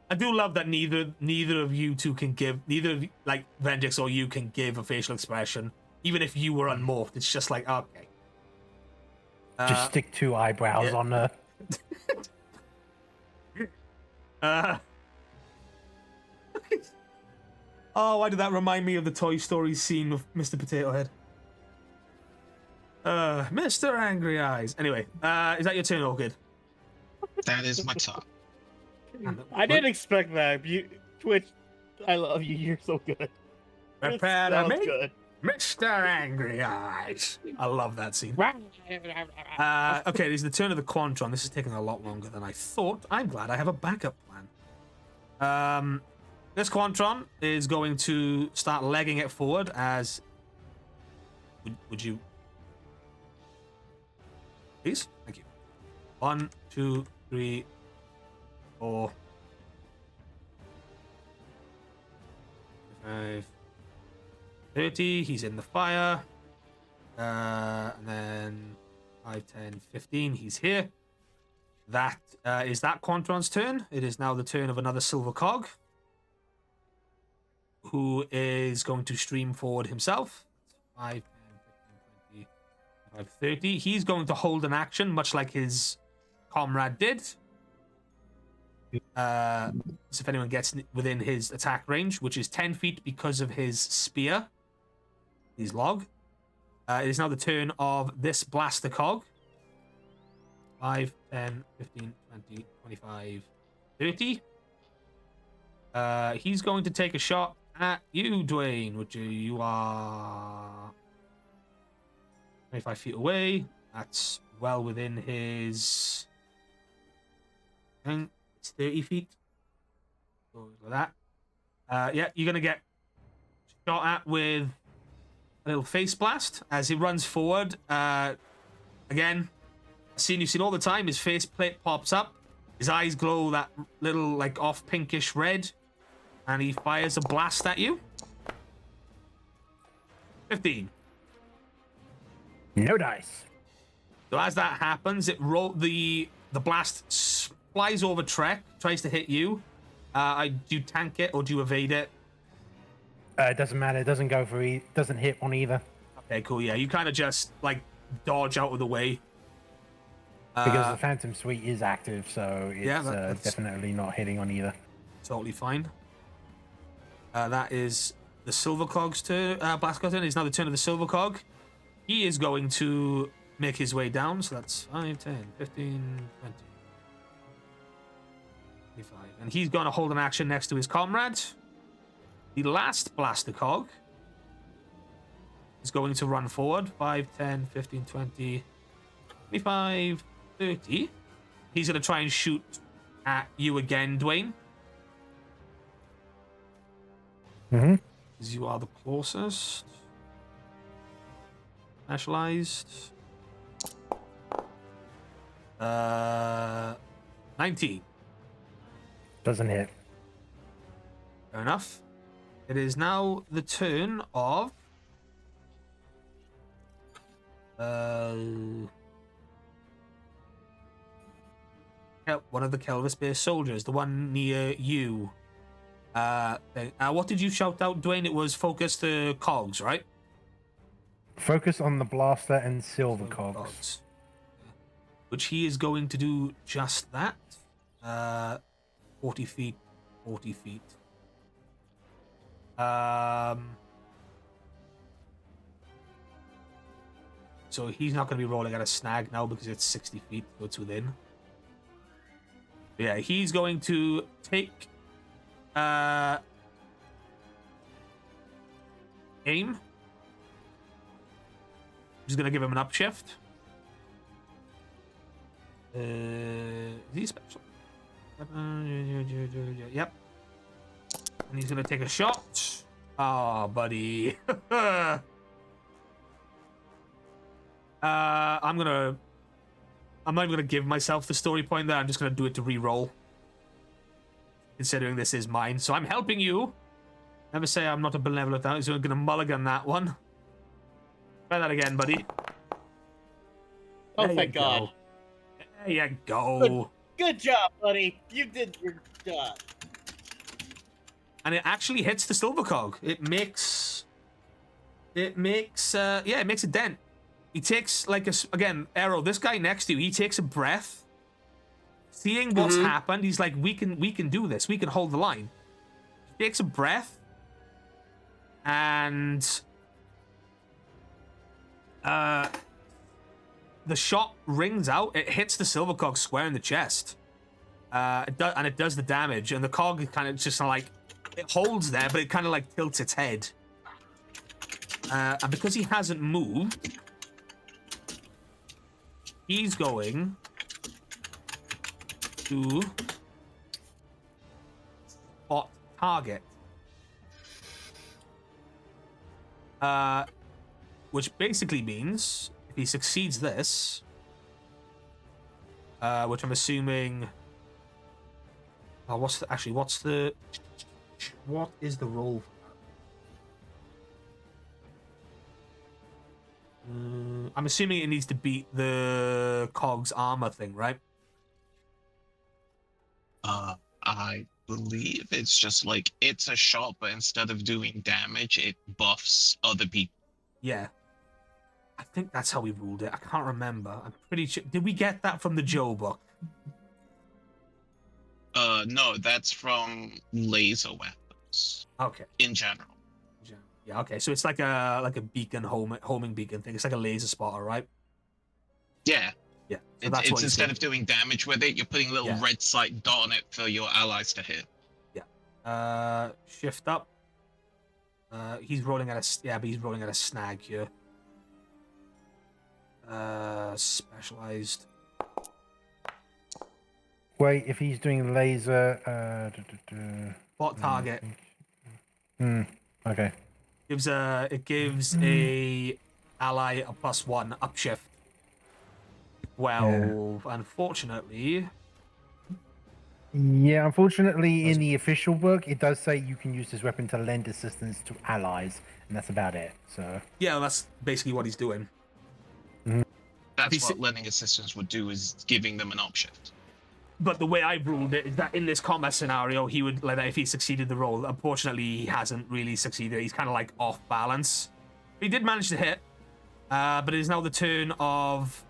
I do love that neither of you two can give, neither like Vendix or you can give a facial expression, even if you were unmorphed. It's just like, okay. Just stick 2 eyebrows on the... Oh, why did that remind me of the Toy Story scene with Mr. Potato Head? Mr. Angry Eyes. Anyway, is that your turn, Orchid? That is my top. I didn't expect that. Twitch, I love you. You're so good. Prepare to Sounds meet good. Mr. Angry Eyes. I love that scene. Okay, it is the turn of the Quantron. This is taking a lot longer than I thought. I'm glad I have a backup plan. This Quantron is going to start legging it forward as... Would you... Please? Thank you. 1, 2, 3, 4... 5... 30, he's in the fire. And then 5, 10, 15, he's here. That is that Quantron's turn. It is now the turn of another Silver Cog, who is going to stream forward himself. 5, 10, 15, 20, 25, 30. He's going to hold an action, much like his comrade did. So if anyone gets within his attack range, which is 10 feet because of his spear, his log. It is now the turn of this Blaster Cog. 5, 10, 15, 20, 25, 30. He's going to take a shot at you, Dwayne, which you are 25 feet away. That's well within his... I think it's 30 feet. So like that. Yeah, you're going to get shot at with little face blast as he runs forward. Again, a scene you've seen all the time. His face plate pops up. His eyes glow that little, like, off pinkish red. And he fires a blast at you. 15. No dice. So as that happens, the blast flies over Trek, tries to hit you. Do you tank it or do you evade it? It doesn't matter. It doesn't go for doesn't hit on either. Okay, cool. Yeah, you kind of just like dodge out of the way. Because the Phantom Suite is active, so it's Yeah, that's definitely not hitting on either. Totally fine. That is the Silver Cog's turn. Blast Cog's turn. It's now the turn of the Silver Cog. He is going to make his way down, so that's 5, 10, 15, 20, 25. And he's going to hold an action next to his comrade. The last Blaster Cog is going to run forward. 5, 10, 15, 20, 25, 30. He's going to try and shoot at you again, Dwayne. Mm-hmm. Because you are the closest. Specialized. 19. Doesn't hit. Fair enough. It is now the turn of one of the Kelvis-based soldiers, the one near you. What did you shout out, Dwayne? It was focus the cogs, right? Focus on the blaster and silver cogs. Which he is going to do just that. 40 feet, 40 feet. So he's not going to be rolling at a snag now because it's 60 feet, so it's within. Yeah, he's going to take aim. He's going to give him an upshift. Is he special? Yep. And he's going to take a shot. Oh, buddy. I'm not even gonna give myself the story point there. I'm just gonna do it to re-roll, considering this is mine. So I'm helping you. Never say I'm not a benevolent. So I'm gonna mulligan that one. Try that again, buddy. Oh, There thank you God. go. There you go. Good job, buddy. You did your job. And it actually hits the silver cog. It makes a dent. He takes like again, Arrow, this guy next to you, he takes a breath. Seeing what's happened, he's like, we can do this. We can hold the line. He takes a breath. And the shot rings out. It hits the silver cog square in the chest. It does the damage. And the cog kind of just like, it holds there, but it kind of like tilts its head. And because he hasn't moved, he's going to spot target. Which basically means if he succeeds this, which I'm assuming. Oh, what is the roll? I'm assuming it needs to beat the Cog's armor thing, right? I believe it's just like it's a shot, but instead of doing damage, it buffs other people. Yeah. I think that's how we ruled it. I can't remember. I'm pretty sure. Did we get that from the Joe book? No, that's from laser weapons. Okay. In general. Yeah, okay. So it's like a beacon homing beacon thing. It's like a laser spotter, right? Yeah. Yeah. So It's what instead of doing damage with it, you're putting a little red sight dot on it for your allies to hit. Yeah. Shift up. He's rolling at he's rolling at a snag here. Specialized. Wait, if he's doing laser, What target? Okay. gives a ally a +1 upshift. 12. Unfortunately, Yeah, unfortunately, in the official book, it does say you can use this weapon to lend assistance to allies, and that's about it. So yeah, that's basically what he's doing. That's If what lending assistance would do, is giving them an upshift. But the way I've ruled it is that in this combat scenario, he would, like, if he succeeded the roll. Unfortunately, he hasn't really succeeded. He's kind of like off balance. He did manage to hit, but it is now the turn of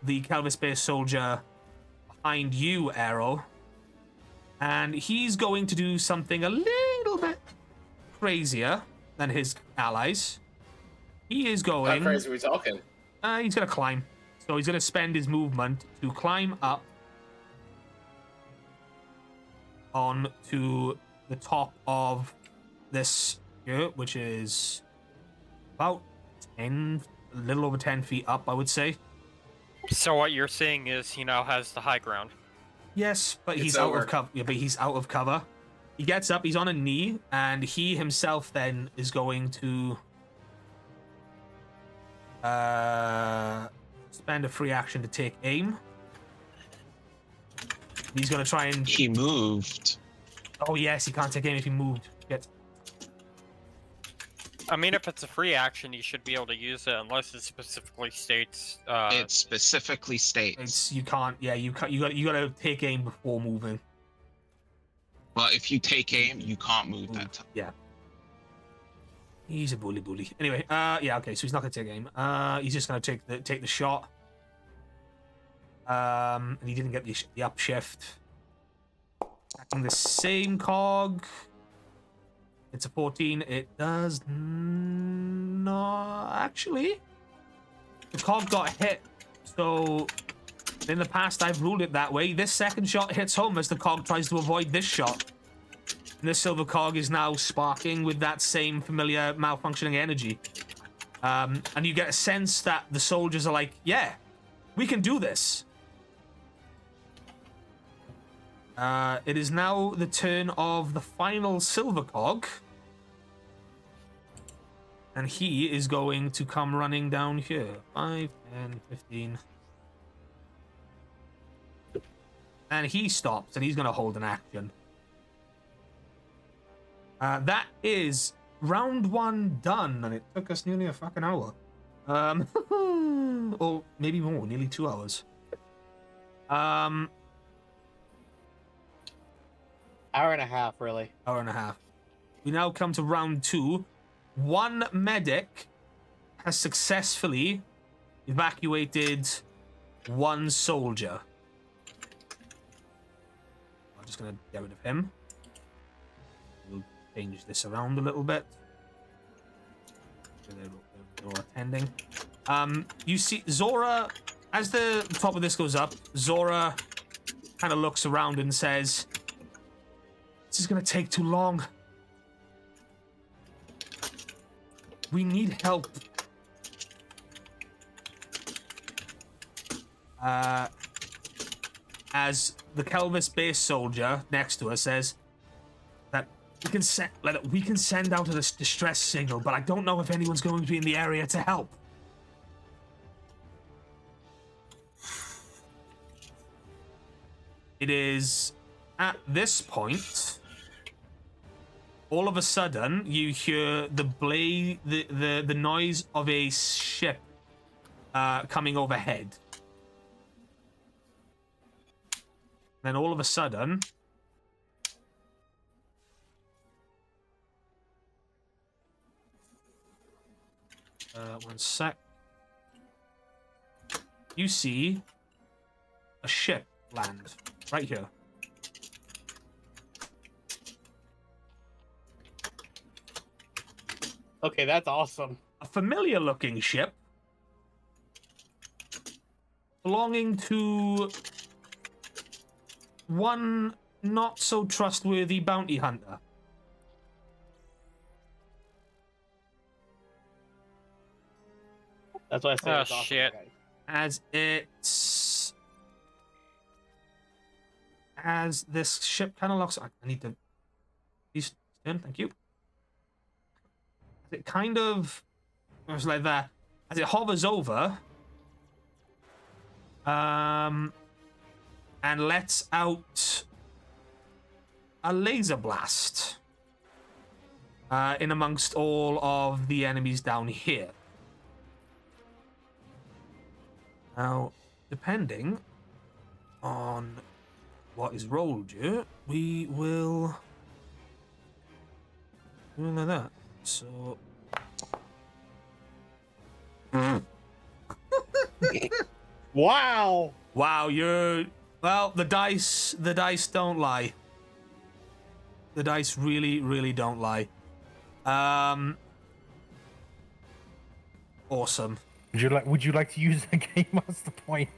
the Kelvis-based soldier behind you, Arrow. And he's going to do something a little bit crazier than his allies. He is How going... crazy are we talking? he's going to climb. So he's going to spend his movement to climb up on to the top of this here, which is about 10, a little over 10 feet up, I would say. So what you're saying is he now has the high ground. Yes, but It's he's out over. of cover. Yeah, but he's out of cover. He gets up, he's on a knee, and he himself then is going to spend a free action to take aim. He's going to try and... He moved. Oh, yes, he can't take aim if he moved. Shit. I mean, if it's a free action, you should be able to use it unless it specifically states. It specifically states. It's you can't. Yeah, you gotta take aim before moving. But if you take aim, you can't move that time. Yeah. He's a bully. Anyway, yeah, okay, so he's not gonna take aim. He's just gonna take the shot. And he didn't get the upshift. Attacking the same cog. It's a 14. It does not actually. The cog got hit. So in the past, I've ruled it that way. This second shot hits home as the cog tries to avoid this shot. And the silver cog is now sparking with that same familiar malfunctioning energy. And you get a sense that the soldiers are like, yeah, we can do this. It is now the turn of the final silver cog. And he is going to come running down here. 5, 10, 15. And he stops, and he's going to hold an action. That is round 1 done, and it took us nearly a fucking hour. Or maybe more, nearly 2 hours. Hour and a half, really. Hour and a half. We now come to round 2. One medic has successfully evacuated one soldier. I'm just going to get rid of him. We'll change this around a little bit. They're attending. You see Zora, as the top of this goes up, Zora kind of looks around and says, "This is going to take too long. We need help." As the Kelvis base soldier next to her says that we can send out a distress signal, but I don't know if anyone's going to be in the area to help. It is at this point, all of a sudden, you hear the noise of a ship coming overhead. Then all of a sudden, one sec. You see a ship land right here. Okay, that's awesome. A familiar-looking ship belonging to one not-so-trustworthy bounty hunter. That's why I said Oh, it's awesome. shit. Guys. As this ship kind of looks... I need to... Please stand, thank you. it kind of was like that as it hovers over, and lets out a laser blast in amongst all of the enemies down here. Now, depending on what is rolled here, we will do like that. So. Wow. Wow, well, the dice don't lie. The dice really don't lie. Awesome. Would you like to use the game master point?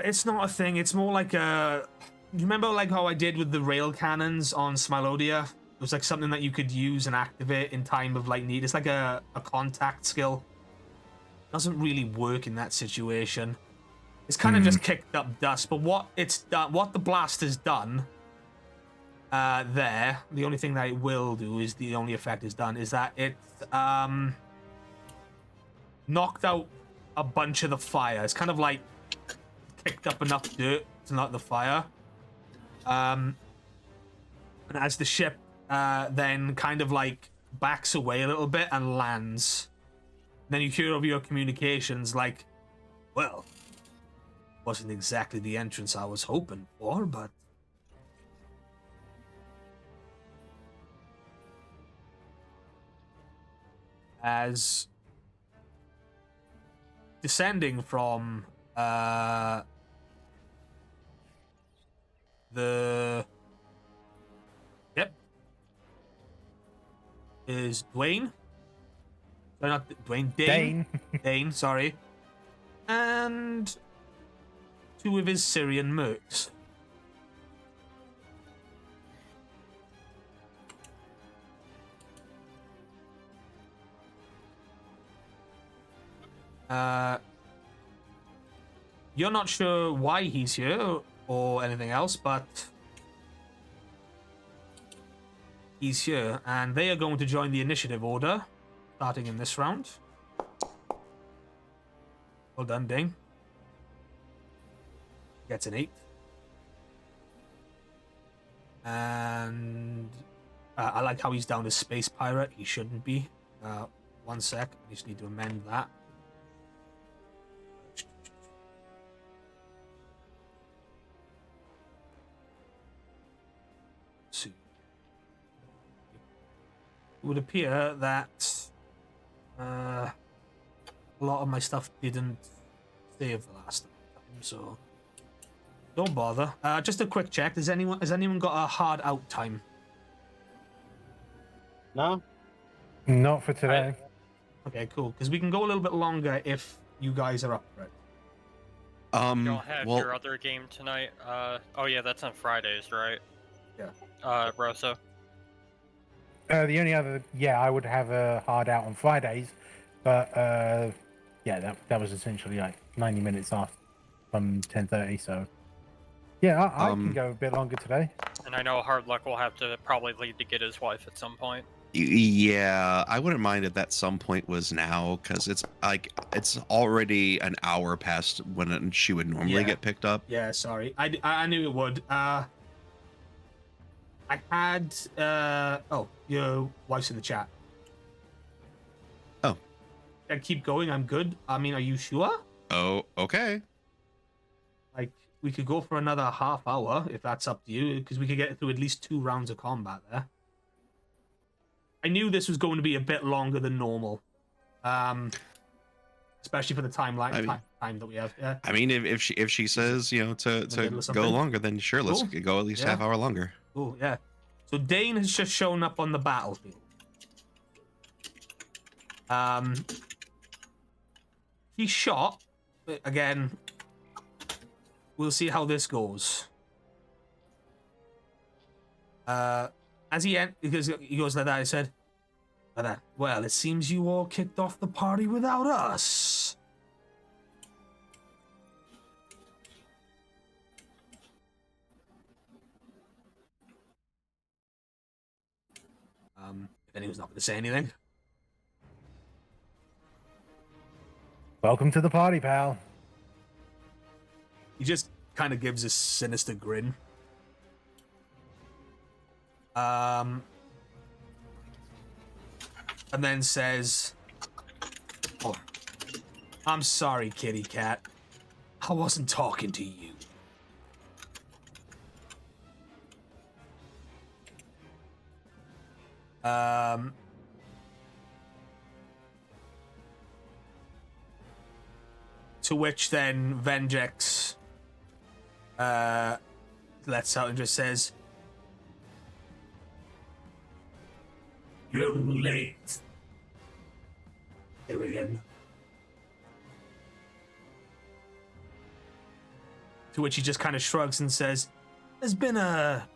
It's not a thing. It's more like a. Do you remember like how I did with the rail cannons on Smilodia? It was like something that you could use and activate in time of like need. It's like a contact skill. Doesn't really work in that situation. It's kind of just kicked up dust. But what it's done, what the blast has done, there, the only thing that it will do is the only effect it's done is that it knocked out a bunch of the fire. It's kind of like kicked up enough dirt to knock the fire. And as the ship then kind of like backs away a little bit and lands, then you hear over your communications like, well, wasn't exactly the entrance I was hoping for, but as descending from the is Dwayne. Sorry, not Dwayne. Dane. Dane, sorry. And two of his Syrian mercs. You're not sure why he's here or anything else, but he's here, and they are going to join the initiative order, starting in this round. Well done, Dane. Gets an 8. And I like how he's down as Space Pirate. He shouldn't be. 1 sec. I just need to amend that. See. It would appear that a lot of my stuff didn't save the last time, so don't bother. Just a quick check. Has anyone got a hard out time? No. Not for today. Okay, cool. Because we can go a little bit longer if you guys are up for it. You don't have your other game tonight. Oh yeah, that's on Fridays, right? Yeah. Rosso. The only other, I would have a hard out on Fridays, but that was essentially like 90 minutes off from 10:30. So I can go a bit longer today. And I know Hard Luck will have to probably leave to get his wife at some point. Yeah, I wouldn't mind if that some point was now, because it's already an hour past when she would normally get picked up. Yeah, sorry. I knew it would. I had your wife's in the chat. Oh. I keep going, I'm good. I mean, are you sure? Oh, okay. Like, we could go for another half hour if that's up to you, because we could get through at least 2 rounds of combat there. I knew this was going to be a bit longer than normal, especially for the time that we have. Yeah. I mean, if she says to go longer, then sure, let's go at least half hour longer. Cool, yeah. So Dane has just shown up on the battlefield. He shot again. We'll see how this goes. As because he goes like that, he said, well, it seems you all kicked off the party without us. Then he was not going to say anything. Welcome to the party, pal. He just kind of gives a sinister grin. And then says, "Oh, I'm sorry, kitty cat. I wasn't talking to you." To which then Vengex lets out and just says, You're late. Tyrion. to which he just kind of shrugs and says, "There's been a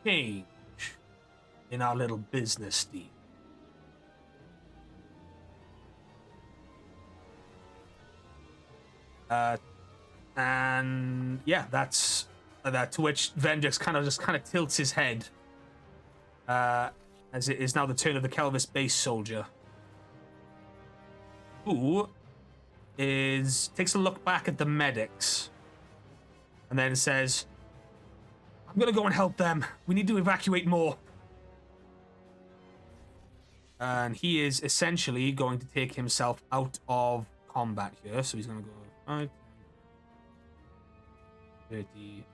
change in our little business deal." And yeah, that's that. To which Vengex kind of tilts his head, as it is now the turn of the Kelvis base soldier, who takes a look back at the medics, and then says, "I'm gonna go and help them. We need to evacuate more." And he is essentially going to take himself out of combat here. So he's gonna go 5, 30,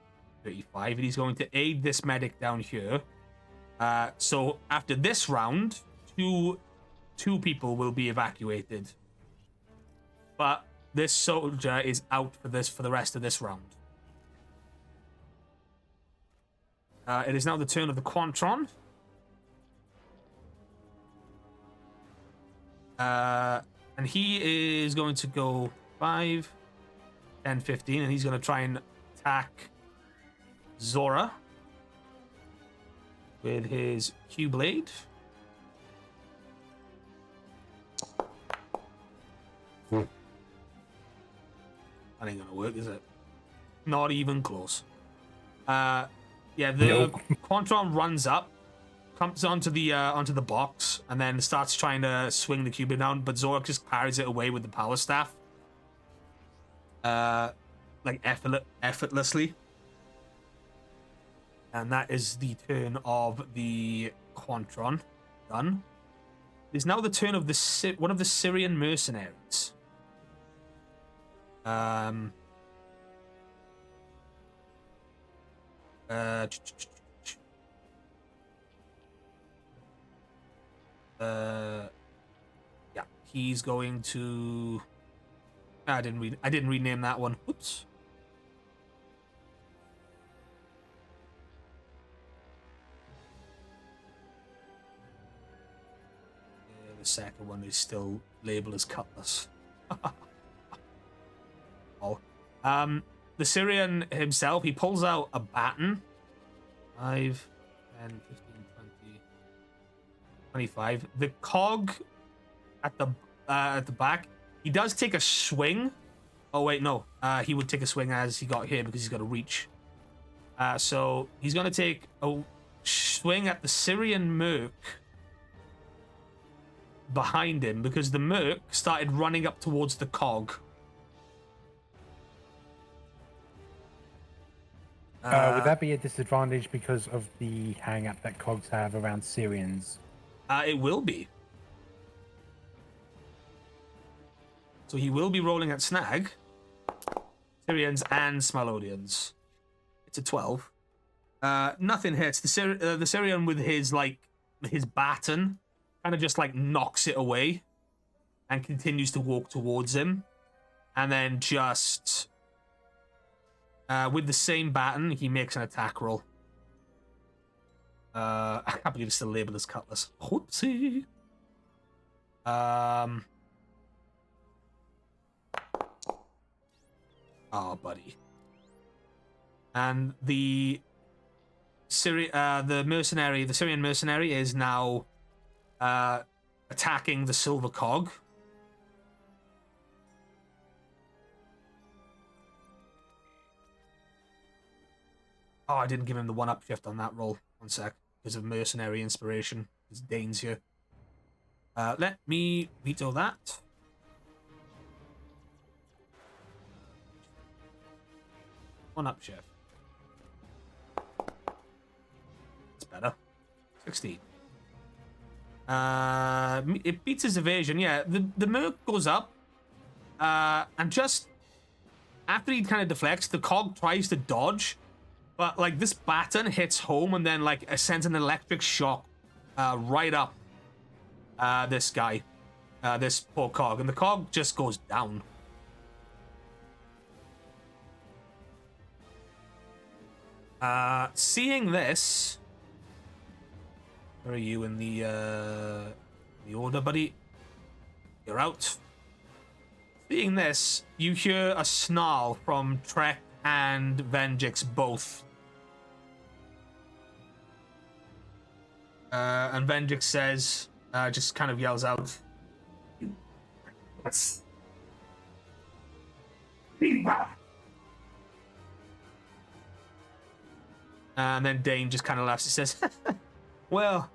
35, and he's going to aid this medic down here. So after this round, two people will be evacuated, but this soldier is out for the rest of this round. It is now the turn of the Quantron. And he is going to go 5, 10, 15, and he's going to try and attack Zora with his Q-Blade. That ain't gonna work, is it? Not even close. Yeah, the Quantron runs up, comes onto the box, and then starts trying to swing the cube down, but Zorak just parries it away with the power staff. Like effortlessly. And that is the turn of the Quantron. Done. It is now the turn of one of the Syrian mercenaries. Yeah, he's going to. I didn't rename that one. Oops. The second one is still labeled as Cutlass. Oh. The Syrian himself, he pulls out a baton. 5, 10, 15, 20, 25. The cog at the back, he does take a swing. Oh wait, no. He would take a swing as he got here because he's got a reach. So he's gonna take a swing at the Syrian merc behind him because the merc started running up towards the cog. Would that be a disadvantage because of the hang-up that cogs have around Syrians? It will be. So he will be rolling at snag. Syrians and Smalodians. It's a 12. Nothing hits. The Syrian with his baton kind of just knocks it away and continues to walk towards him. And then just with the same baton, he makes an attack roll. I can't believe it's still labeled as Cutlass. Whoopsie. Oh, buddy. And the Syrian mercenary is now attacking the silver cog. Oh, I didn't give him the 1-up shift on that roll. One sec. Because of mercenary inspiration. It's Dane's here. Let me veto that. One up, chef. That's better. 16. It beats his evasion. Yeah, the merc goes up, and just after he kind of deflects, the cog tries to dodge, but like this baton hits home and then like sends an electric shock right up this guy, this poor cog, and the cog just goes down. Seeing this, where are you in the order, buddy? You're out. Seeing this, you hear a snarl from Trek and Venjix both. And Venjix says, just kind of yells out, What's and then Dane just kind of laughs. He says, well,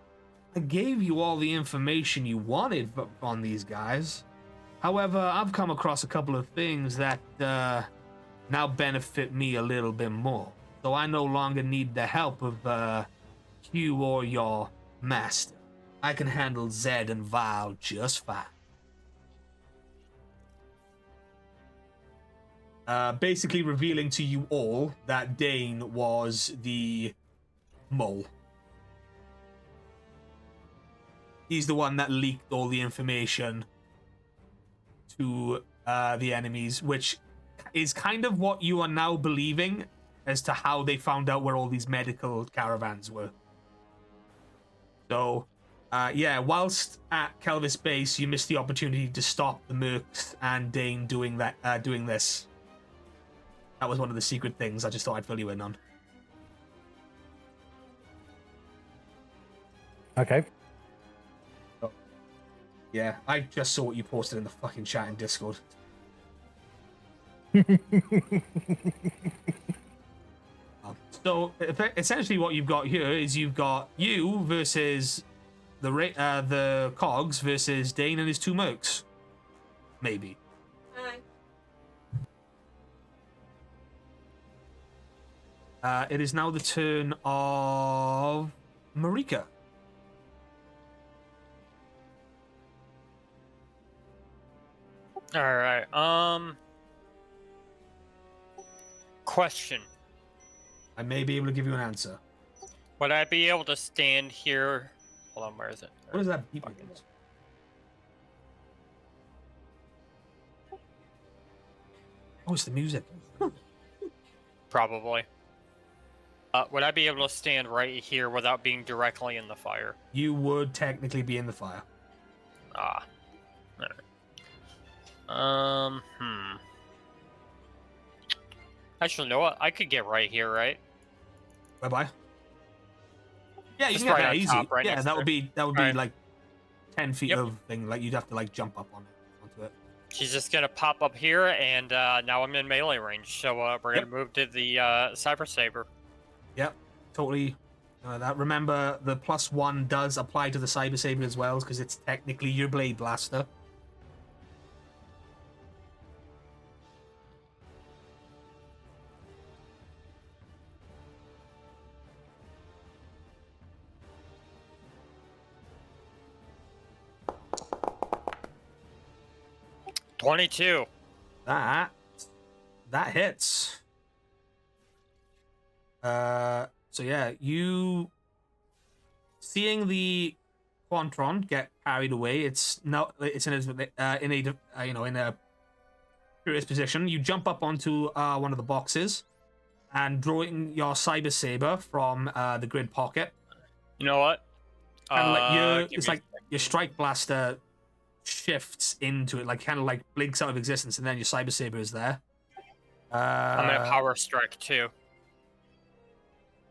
I gave you all the information you wanted on these guys. However, I've come across a couple of things that now benefit me a little bit more. So I no longer need the help of you or your master. I can handle Zed and Vile just fine. Basically revealing to you all that Dane was the mole. He's the one that leaked all the information to the enemies, which is kind of what you are now believing as to how they found out where all these medical caravans were. So, yeah, whilst at Kelvis base, you missed the opportunity to stop the mercs and Dane doing this. That was one of the secret things I just thought I'd fill you in on. Okay. Yeah, I just saw what you posted in the fucking chat in Discord. So essentially, what you've got here is you've got you versus the Cogs versus Dane and his two mercs. Maybe. It is now the turn of Marika. All right. Question. I may be able to give you an answer. Would I be able to stand here? Hold on, where is it? What is that beep against? Oh, it's the music. Probably. Would I be able to stand right here without being directly in the fire? You would technically be in the fire. Ah. Alright. Actually, you know what? I could get right here, right? Bye-bye. Yeah, you Just can get right that on easy. top, right Yeah, next that to would her. be Alright. like 10 feet Yep. of thing. Like you'd have to like jump up onto it. She's just gonna pop up here, and now I'm in melee range. So we're gonna move to the Cyber Saber. Yep, totally. That. Remember, the +1 does apply to the Cyber Saber as well, because it's technically your Blade Blaster. $22. That hits. So yeah, you seeing the Quantron get carried away. It's in a curious position. You jump up onto one of the boxes and drawing your Cyber Saber from the grid pocket. You know what? It's like your Strike Blaster shifts into it, like kind of like blinks out of existence, and then your Cyber Saber is there. I'm gonna Power Strike too.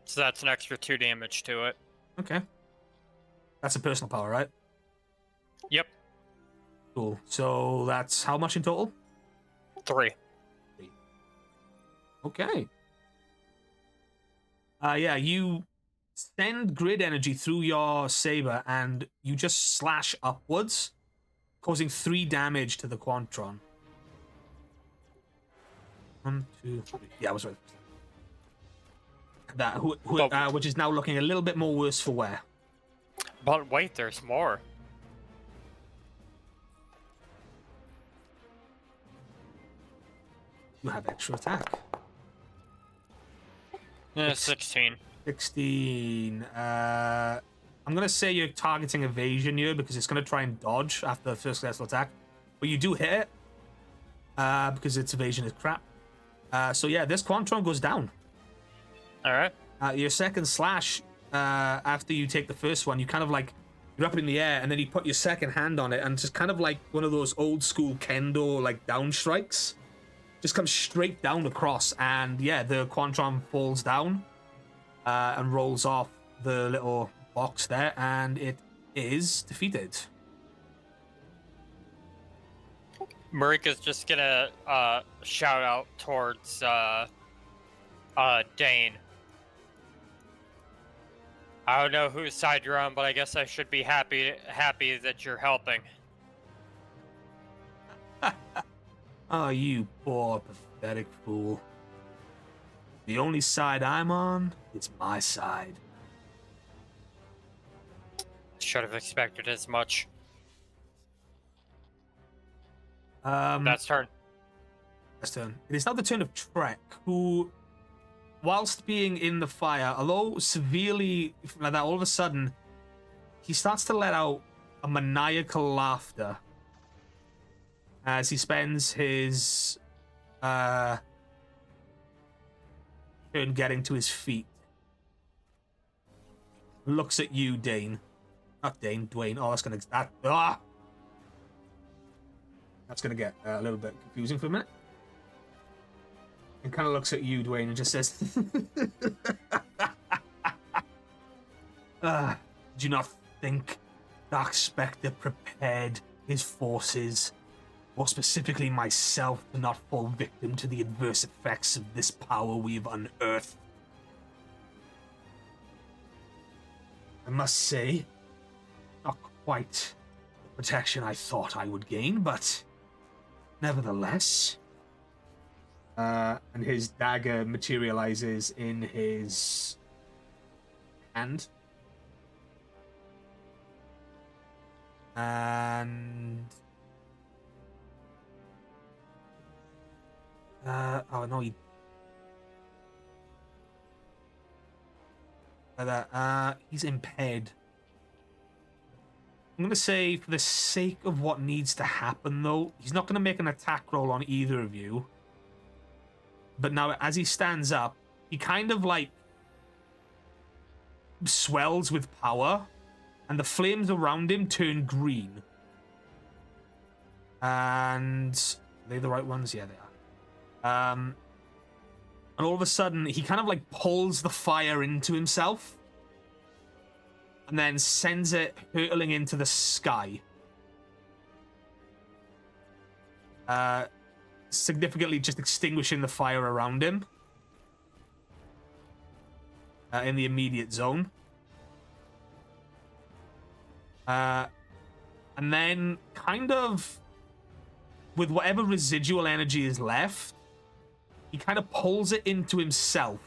So that's an extra 2 damage to it. Okay. That's a personal power, right? Yep. Cool. So that's how much in total? 3. Okay. Yeah, you send grid energy through your saber, and you just slash upwards, causing 3 damage to the Quantron. 1, 2, 3. Yeah, I was right. That which is now looking a little bit more worse for wear. But wait, there's more. You have extra attack. 16. 16. I'm gonna say you're targeting evasion here because it's gonna try and dodge after the first successful attack, but you do hit it because its evasion is crap. So yeah, this Quantron goes down. All right. Your second slash, after you take the first one, you kind of like, you're up in the air, and then you put your second hand on it, and just kind of like one of those old school kendo like down strikes, just comes straight down across, and yeah, the Quantron falls down and rolls off the little box there, and it is defeated. Marika's just gonna shout out towards Dane. I don't know whose side you're on, but I guess I should be happy that you're helping. Oh, you poor, pathetic fool. The only side I'm on is my side. Should have expected as much. That's turn. That's turn. It is now the turn of Trek, who, whilst being in the fire, although severely like that, all of a sudden, he starts to let out a maniacal laughter as he spends his turn getting to his feet. Looks at you, Dane. Not Dane, Dwayne. Oh, that's gonna get a little bit confusing for a minute. And kind of looks at you, Dwayne, and just says, did you not think Dark Spectre prepared his forces, more specifically myself, to not fall victim to the adverse effects of this power we've unearthed? I must say, not quite the protection I thought I would gain, but nevertheless. And his dagger materializes in his hand. And oh no, he's impaired. I'm gonna say, for the sake of what needs to happen, though, he's not gonna make an attack roll on either of you. But now, as he stands up, he kind of like swells with power, and the flames around him turn green. And are they the right ones? Yeah, they are. And all of a sudden, he kind of like pulls the fire into himself, and then sends it hurtling into the sky. Significantly just extinguishing the fire around him in the immediate zone. And then kind of with whatever residual energy is left, he kind of pulls it into himself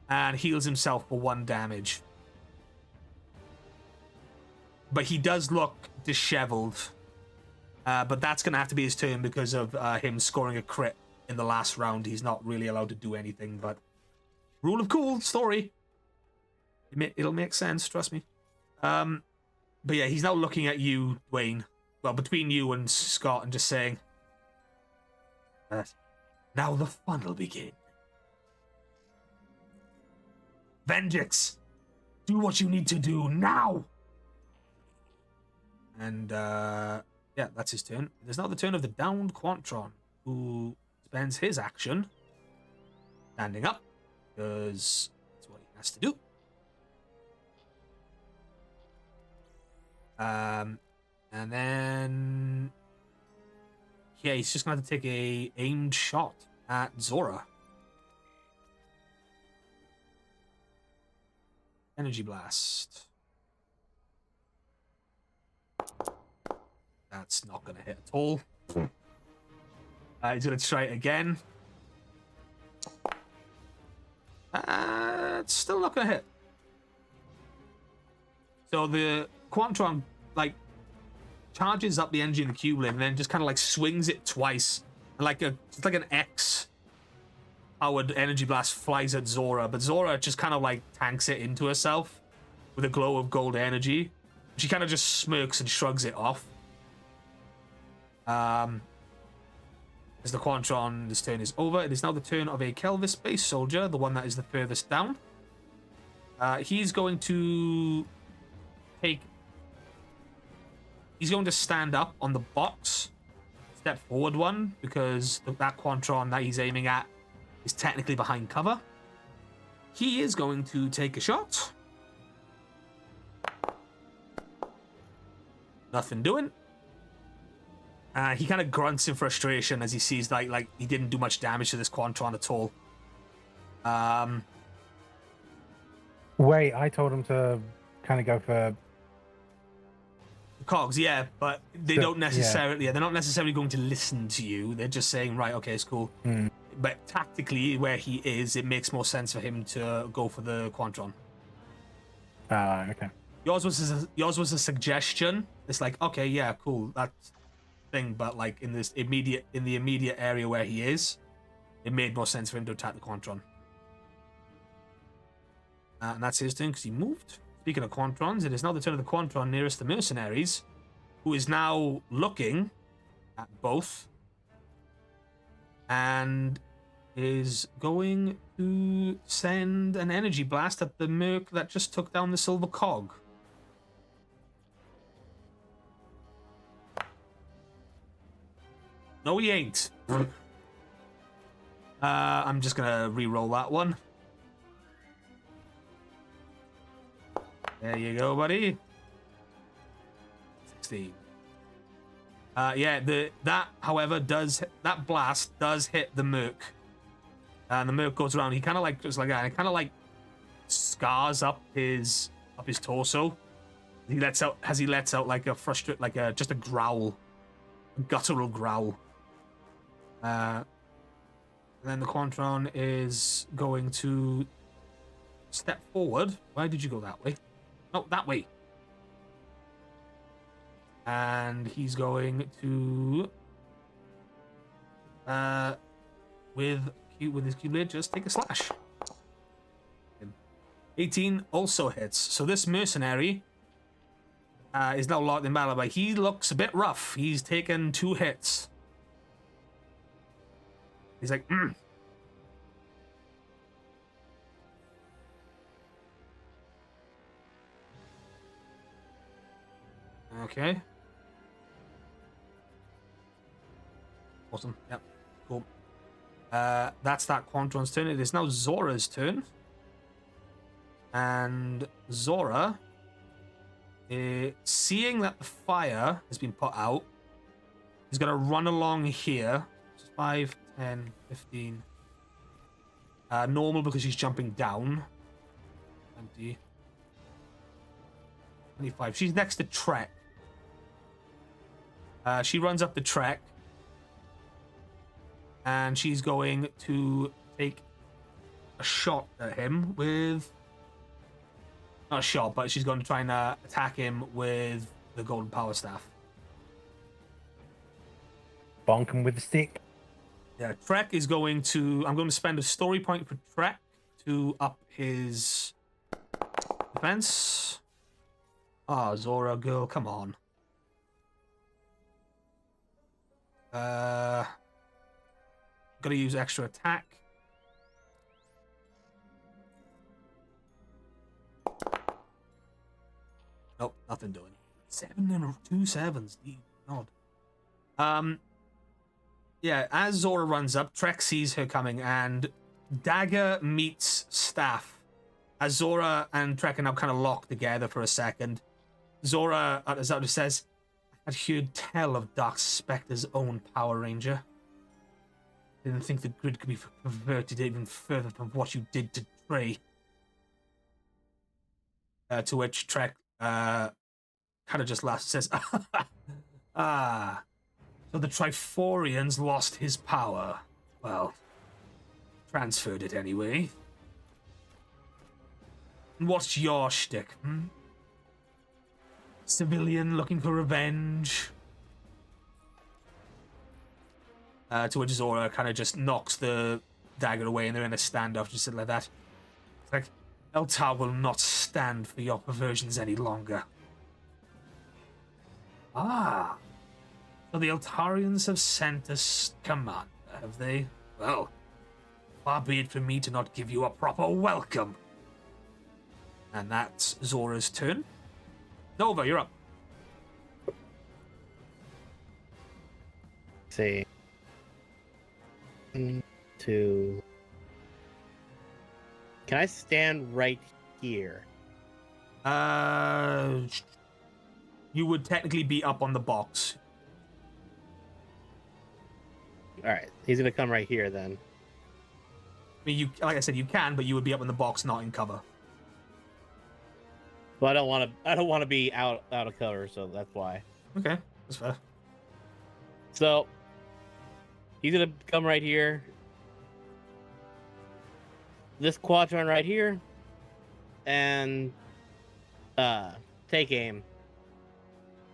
and heals himself for 1 damage. But he does look disheveled. But that's going to have to be his turn because of him scoring a crit in the last round. He's not really allowed to do anything, but rule of cool story. It'll make sense, trust me. But yeah, he's now looking at you, Dwayne. Well, between you and Scott, and just saying, now the fun will begin. Vengeance, do what you need to do now. And yeah, that's his turn. There's now the turn of the downed Quantron, who spends his action standing up, because that's what he has to do. And then yeah, he's just going to take a aimed shot at Zora. Energy Blast. That's not going to hit at all. He's going to try it again. It's still not going to hit. So the Quantron, like, charges up the energy in the cube lid and then just kind of like swings it twice. And it's like an X powered energy blast flies at Zora, but Zora just kind of like tanks it into herself with a glow of gold energy. She kind of just smirks and shrugs it off. As the Quantron, this turn is over. It is now the turn of a Kelvis base soldier, the one that is the furthest down. He's going to stand up on the box, step forward one, because that Quantron that he's aiming at is technically behind cover. He is going to take a shot. Nothing doing. He kind of grunts in frustration as he sees like he didn't do much damage to this Quantron at all. Wait, I told him to kind of go for cogs, yeah, but they don't necessarily. Yeah, they're not necessarily going to listen to you. They're just saying, right, okay, it's cool. But tactically, where he is, it makes more sense for him to go for the Quantron. Okay. Yours was a suggestion. It's like, okay, yeah, cool, that's thing, but like in the immediate area where he is, it made more sense for him to attack the Quantron. And that's his turn because he moved. Speaking of Quantrons, it is now the turn of the Quantron nearest the mercenaries, who is now looking at both and is going to send an energy blast at the merc that just took down the silver cog. No, he ain't. I'm just gonna re-roll that one. There you go, buddy. 16. That blast does hit the merc. And the merc goes around. He kind of like just like that. It kind of like scars up his torso. He lets out like just a growl, a guttural growl. And then the Quantron is going to step forward. Why did you go that way? No, that way. And he's going to, with his cube lid, just take a slash. 18 also hits. So this mercenary is now locked in battle, but he looks a bit rough. He's taken 2 hits. He's like, Okay. Awesome. Yep. Cool. That's that Quantron's turn. It is now Zora's turn. And Zora, seeing that the fire has been put out, is going to run along here. 5, 10, 15. Normal because she's jumping down. 20. 25. She's next to Trek. She runs up the Trek. And she's going to take a shot at him with... Not a shot, but she's going to try and attack him with the golden power staff. Bonk him with the stick. Yeah, Trek is going to... I'm going to spend a story point for Trek to up his defense. Ah, Zora girl, come on. Gotta use extra attack. Nope, nothing doing. 7 and 2 sevens. God. Yeah, as Zora runs up, Trek sees her coming, and dagger meets staff. As Zora and Trek are now kind of locked together for a second, Zora says, "I had heard tell of Dark Spectre's own Power Ranger. Didn't think the grid could be perverted even further from what you did to Trey." To which Trek kind of just laughs and says, "Ah, so the Triforians lost his power. Well, transferred it anyway. And what's your shtick, hmm? Civilian looking for revenge?" To which Zora kind of just knocks the dagger away, and they're in a standoff, just like that. It's like, Eltar will not stand for your perversions any longer. Ah, so the Eltarians have sent us commander, have they? Well, far be it from me to not give you a proper welcome. And that's Zora's turn. Nova, you're up. See. 1, 2. Can I stand right here? You would technically be up on the box. All right, he's gonna come right here then. I mean, you, like I said, you can, but you would be up in the box, not in cover. Well, I don't want to be out of cover, so that's why. Okay, that's fair. So he's gonna come right here. This quadrant right here, and take aim.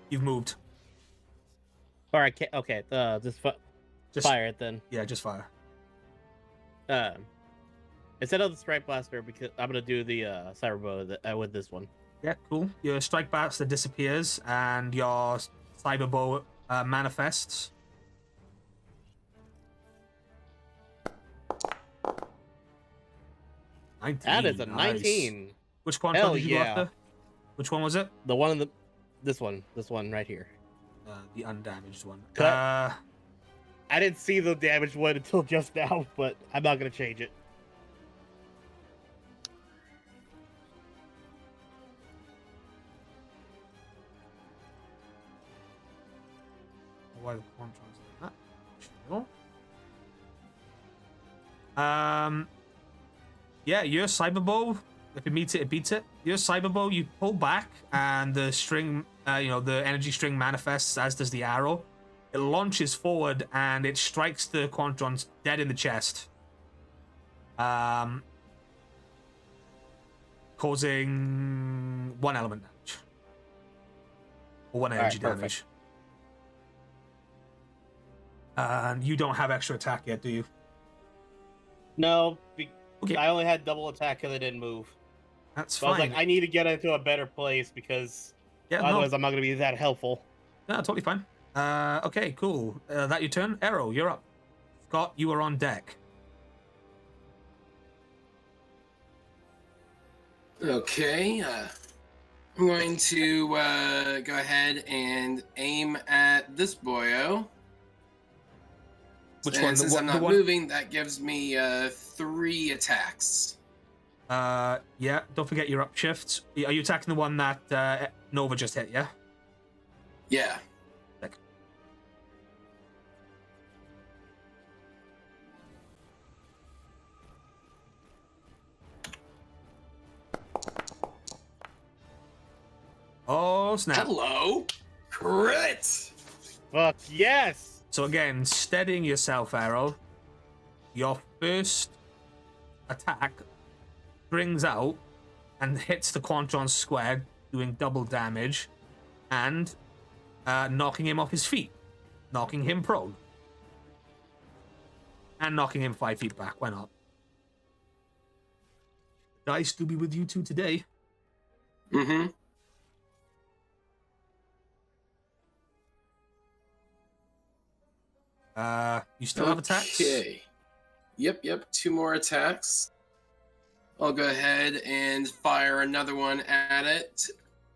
You've moved. All right, okay. Just fire it then. Yeah, just fire. Instead of the strike blaster, because I'm gonna do the cyber bow with this one. Yeah, cool. Your strike blaster disappears, and your cyber bow manifests. That is a 19. Which quantum did you go yeah. after? Which one was it? The one in the this one right here. The undamaged one. I didn't see the damaged one until just now, but I'm not gonna change it. Why the quantrons like that? Sure. Yeah, your cyber bow. If it meets it, it beats it. Your cyber bow, you pull back, and the string, the energy string manifests, as does the arrow. It launches forward, and it strikes the quantrons dead in the chest, causing 1 element damage or 1 energy damage. And you don't have extra attack yet, do you? No, Okay. I only had double attack because I didn't move. That's So fine. I was like, I need to get into a better place because otherwise I'm not going to be that helpful. No, totally fine. Okay, cool. That your turn? Arrow, you're up. Scott, you are on deck. Okay, I'm going to go ahead and aim at this boyo. Which and one? Since I'm not moving, that gives me 3 attacks. Yeah, don't forget your upshift. Are you attacking the one that Nova just hit, yeah? Yeah. Sick. Oh, snap. Hello. Crit. Fuck yes. So again, steadying yourself, Arrow. Your first attack brings out and hits the Quantron square, doing double damage, and knocking him off his feet, knocking him prone, and knocking him 5 feet back. Why not? Dice do be with you two today. Mm-hmm. You still have attacks? Okay. Yep. 2 more attacks. I'll go ahead and fire another one at it.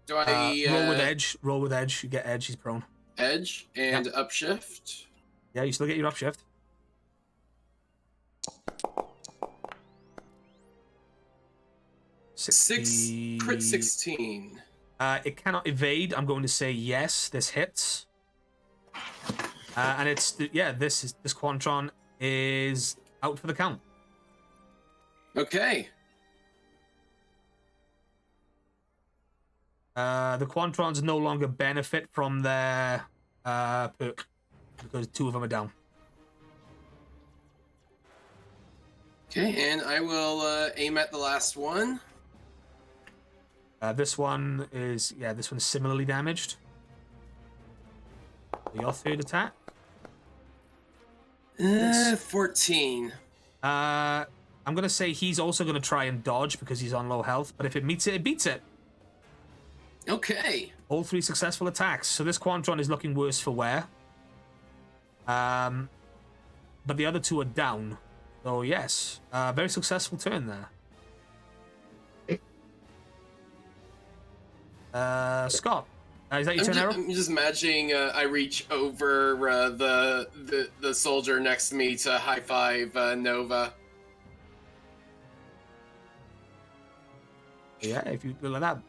Do I roll with edge? Roll with edge. You get edge. He's prone. Edge and upshift. Yeah, you still get your upshift. Crit 16. It cannot evade. I'm going to say yes. This hits. And it's this Quantron is out for the count. Okay. The Quantrons no longer benefit from their perk because 2 of them are down. Okay, and I will aim at the last one. This one is similarly damaged. Your third attack. 14. I'm gonna say he's also gonna try and dodge because he's on low health, but if it meets it, it beats it. Okay. All 3 successful attacks. So this Quantron is looking worse for wear. But the other 2 are down. So yes, very successful turn there. Scott, is that your turn, Arrow? I'm just imagining I reach over the soldier next to me to high five Nova. Yeah, if you do like that.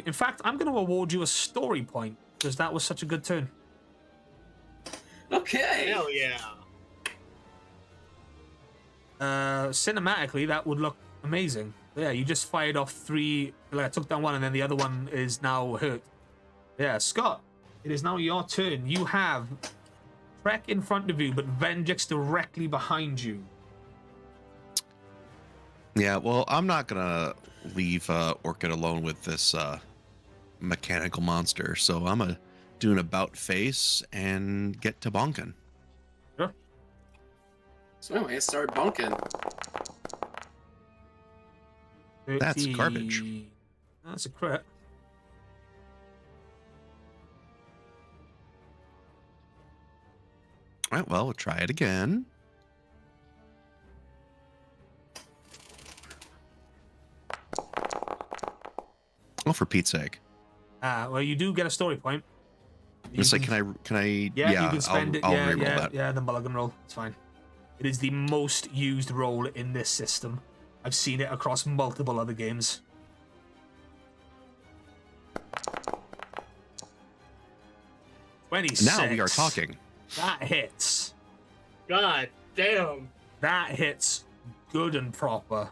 In fact, I'm going to award you a story point because that was such a good turn. Okay. Hell yeah. Cinematically, that would look amazing. Yeah, you just fired off 3. Like I took down 1, and then the other one is now hurt. Yeah, Scott, it is now your turn. You have Trek in front of you, but Venjix directly behind you. Yeah, well, I'm not gonna leave Orchid alone with this mechanical monster, so I'm gonna do an about face and get to bonking. Sure. So I start bonking. That's garbage. That's a crit. All right, well, we'll try it again. Oh, for Pete's sake! Well, you do get a story point. It's like, can I? Yeah, you can spend it. I'll Yeah, reroll yeah, that. yeah. The mulligan roll. It's fine. It is the most used roll in this system. I've seen it across multiple other games. Now we are talking. That hits. God damn. That hits good and proper.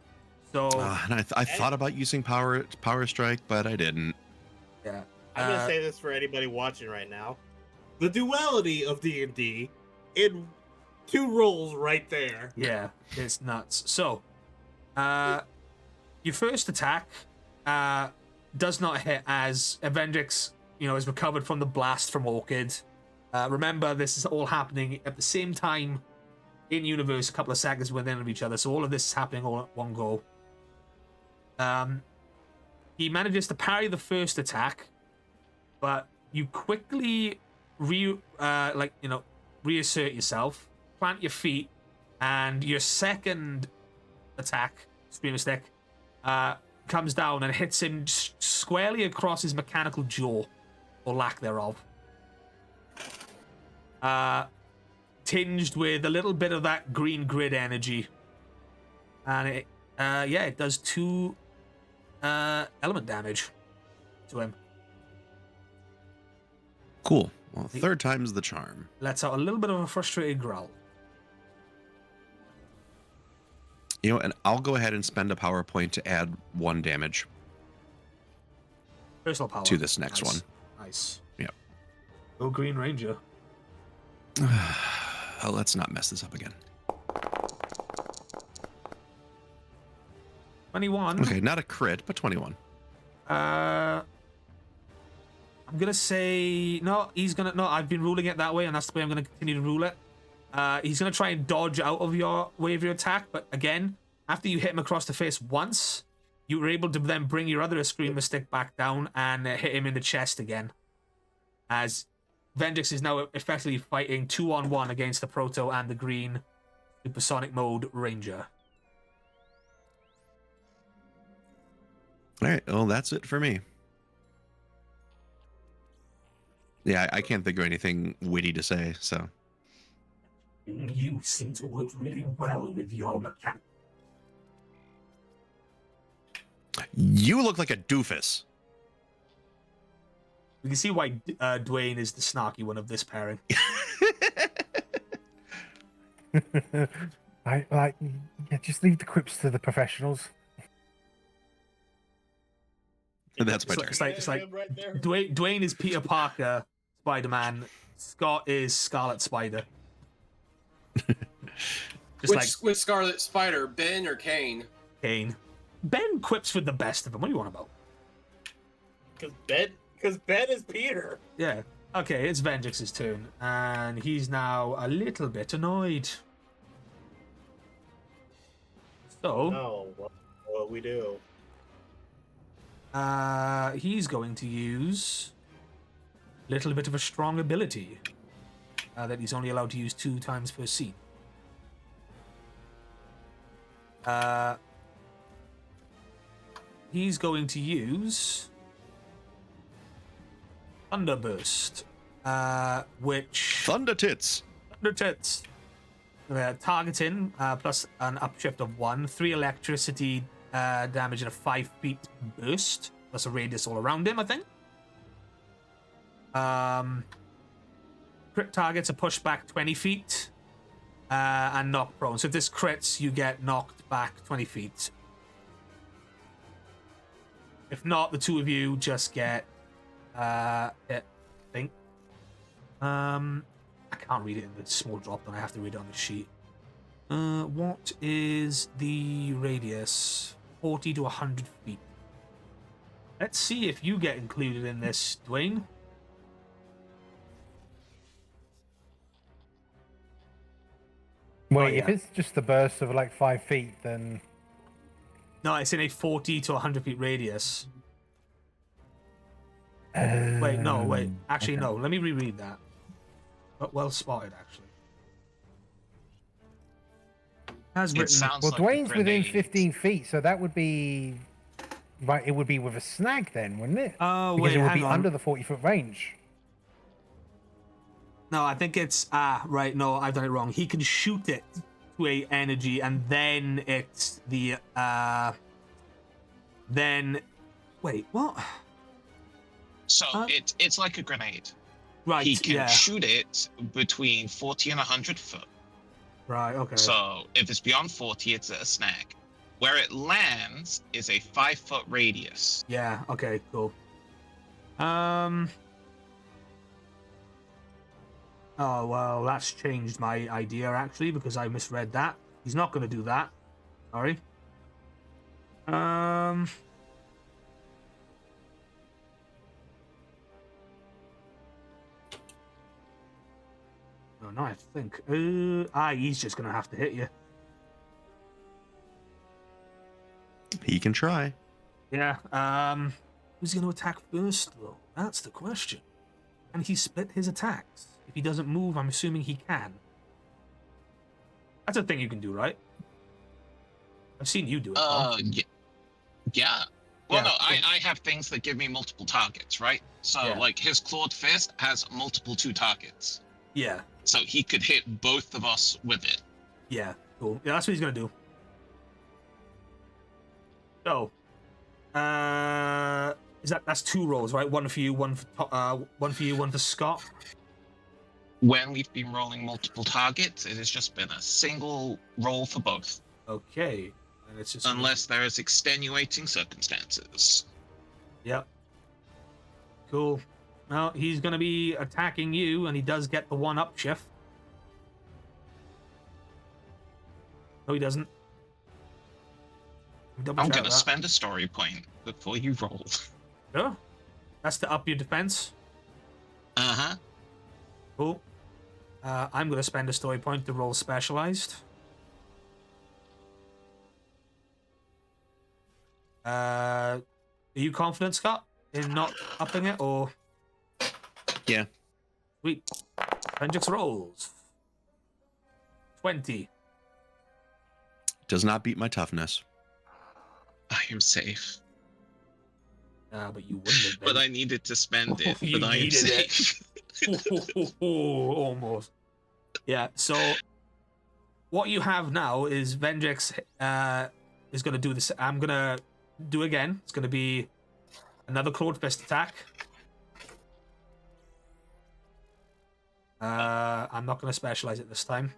So And I thought about using power strike, but I didn't. yeah. I'm gonna say this for anybody watching right now. The duality of D&D in 2 rolls right there. Yeah, it's nuts. So, your first attack does not hit as Avengix, is recovered from the blast from Orchid. Remember, this is all happening at the same time in universe, a couple of seconds within of each other. So all of this is happening all at one go. He manages to parry the first attack, but you quickly reassert yourself, plant your feet, and your second attack, Screamer Stick, comes down and hits him squarely across his mechanical jaw, or lack thereof. Tinged with a little bit of that green grid energy. And it does 2 element damage to him. Cool. Well, 3rd time's the charm. Lets out a little bit of a frustrated growl. And I'll go ahead and spend a power point to add 1 damage Personal power. to this next one. Nice. Yep. Go Green Ranger. Oh, let's not mess this up again. 21. Okay, not a crit, but 21. I'm gonna say no. I've been ruling it that way, and that's the way I'm gonna continue to rule it. He's gonna try and dodge out of your way of your attack, but again, after you hit him across the face once, you were able to then bring your other Screamer Stick back down and hit him in the chest again. As Venjix is now effectively fighting 2-on-1 against the Proto and the Green Supersonic Mode Ranger. All right, well, that's it for me. Yeah, I can't think of anything witty to say, so. You seem to work really well with your mechanic. You look like a doofus. You can see why Dwayne is the snarky one of this pairing. Just leave the quips to the professionals. That's my turn. It's like right there. Dwayne is Peter Parker, Spider-Man. Scott is Scarlet Spider. Which Scarlet Spider, Ben or Kane? Kane. Ben quips with the best of them. What do you want about? Because Ben is Peter. Yeah. Okay, it's Venjix's turn, and he's now a little bit annoyed. So, No, what we do? he's going to use a little bit of a strong ability that he's only allowed to use 2 times per scene. He's going to use Thunderburst, which Thunder tits. Targeting plus an upshift of 1, 3 electricity damage and a 5 feet burst, plus a radius all around him, I think. Crit targets are pushed back 20 feet and knocked prone. So if this crits, you get knocked back 20 feet. If not, the two of you just get hit, I think. I can't read it in the small drop down. I have to read it on the sheet. What is the radius? 40 to 100 feet. Let's see if you get included in this, Dwayne. Wait, yeah. if it's just the burst of like 5 feet, then No, it's in a 40 to 100 feet radius. Wait. Actually, okay. no. Let me reread that. But well spotted, actually. As It written. sounds Well, like a Dwayne's within grenade. 15 feet, so that would be right. It would be with a snag then, wouldn't it? Oh, Because wait, it would hang be on. under the 40-foot range. No, I think it's right. No, I've done it wrong. He can shoot it to a energy, and then it's the Then, wait, what? So it's like a grenade. Right. He can yeah. shoot it between 40 and 100 foot. Right. Okay. So if it's beyond 40, it's a snag. Where it lands is a 5-foot radius. Yeah. Okay. Cool. Oh well, that's changed my idea actually because I misread that. He's not going to do that. Sorry. Oh, no, I have to think. He's just going to have to hit you. He can try. Yeah. Who's going to attack first though? That's the question. Can he split his attacks? If he doesn't move, I'm assuming he can. That's a thing you can do, right? I've seen you do it. Tom. Yeah. Well, Yeah, no, I have things that give me multiple targets, right? So, Yeah. like, his clawed fist has multiple 2 targets. Yeah. So he could hit both of us with it. Yeah. Cool. Yeah, that's what he's gonna do. So, that's 2 rolls, right? One for you, one for Scott. When we've been rolling multiple targets, it has just been a single roll for both. Okay. And it's just Unless there is extenuating circumstances. Yep. Cool. Well, he's gonna be attacking you, and he does get the 1-up shift. No, he doesn't. Double I'm check gonna that. spend a story point before you roll. Sure. That's to up your defense. Uh-huh. Cool. I'm going to spend a story point to roll specialized. Are you confident, Scott, in not upping it, or? Yeah. Sweet. Venjix rolls. 20. Does not beat my toughness. I am safe. But you wouldn't have been. But I needed to spend it. You But I am needed it. safe. Almost. Yeah, so what you have now is Venjix is going to do this. I'm going to do again. It's going to be another Clawed Fist attack. I'm not going to specialize it this time.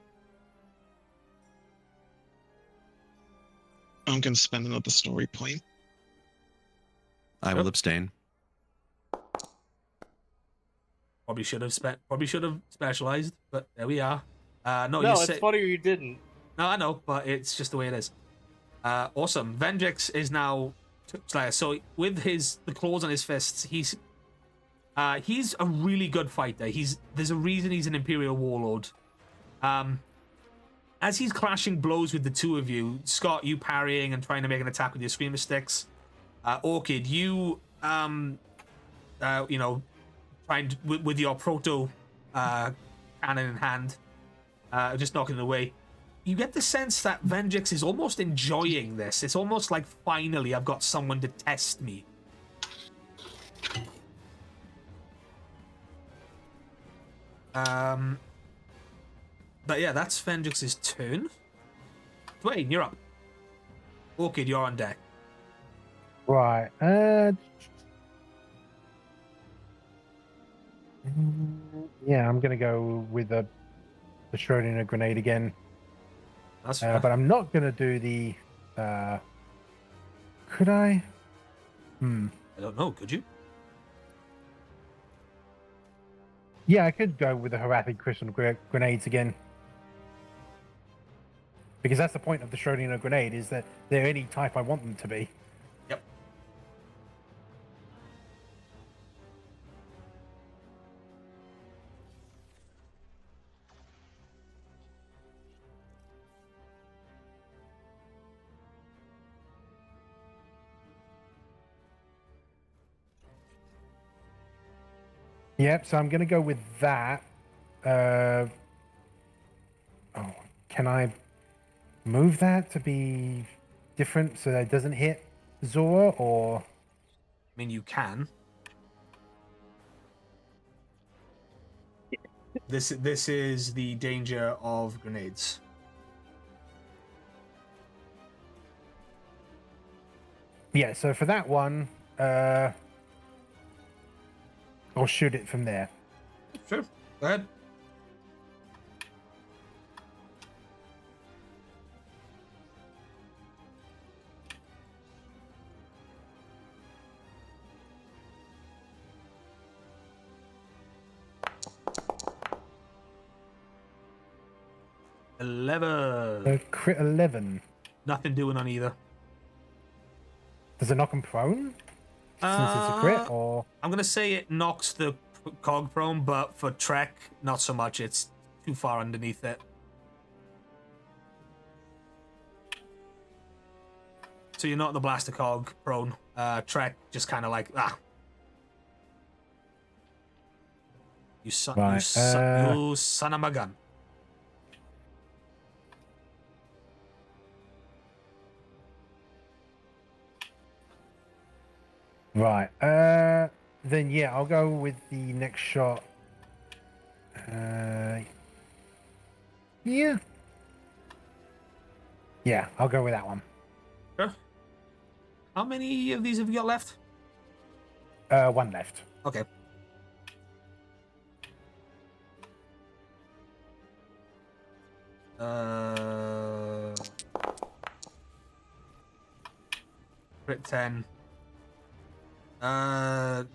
I'm gonna spend another story point. I will abstain. Probably should have specialized, but there we are. No, it's funny you didn't. No, I know, but it's just the way it is. Awesome. Vendrix is now Slayer. So with the claws on his fists, he's a really good fighter. There's a reason he's an Imperial Warlord. As he's clashing blows with the two of you, Scott, you parrying and trying to make an attack with your Screamer Sticks. Orchid, you trying with your proto cannon in hand, just knocking it away. You get the sense that Vendrix is almost enjoying this. It's almost like, finally, I've got someone to test me. But yeah, that's Vendrix's turn. Dwayne, you're up. Orchid, you're on deck. Right. Yeah, I'm gonna go with the Schrodinger grenade again. That's fair. But I'm not gonna do the. Could I? I don't know. Could you? Yeah, I could go with the Harathi crystal grenades again. Because that's the point of the Schrodinger grenade, is that they're any type I want them to be. Yep. Yep, so I'm going to go with that. Can I move that to be different so that it doesn't hit Zora, or? I mean, you can. This is the danger of grenades. Yeah, so for that one, I'll shoot it from there. Sure. Go ahead. Crit 11. Nothing doing on either. Does it knock him prone? Since it's a crit, or? I'm going to say it knocks the cog prone, but for Trek, not so much. It's too far underneath it. So you're not the blaster cog prone. Trek just kind of like, You son, Right, you son of a gun. Right. Then yeah, I'll go with the next shot. Yeah. Yeah, I'll go with that one. Sure. How many of these have you got left? One left. Okay. Crit 10.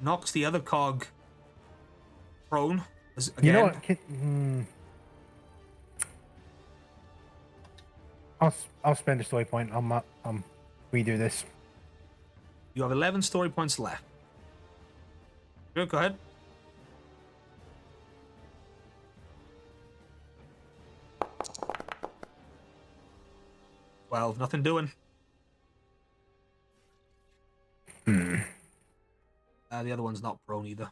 Knocks the other cog prone. Again. You know what? I'll spend a story point. I'll redo this. You have 11 story points left. Good, go ahead. Well, nothing doing. The other one's not prone either.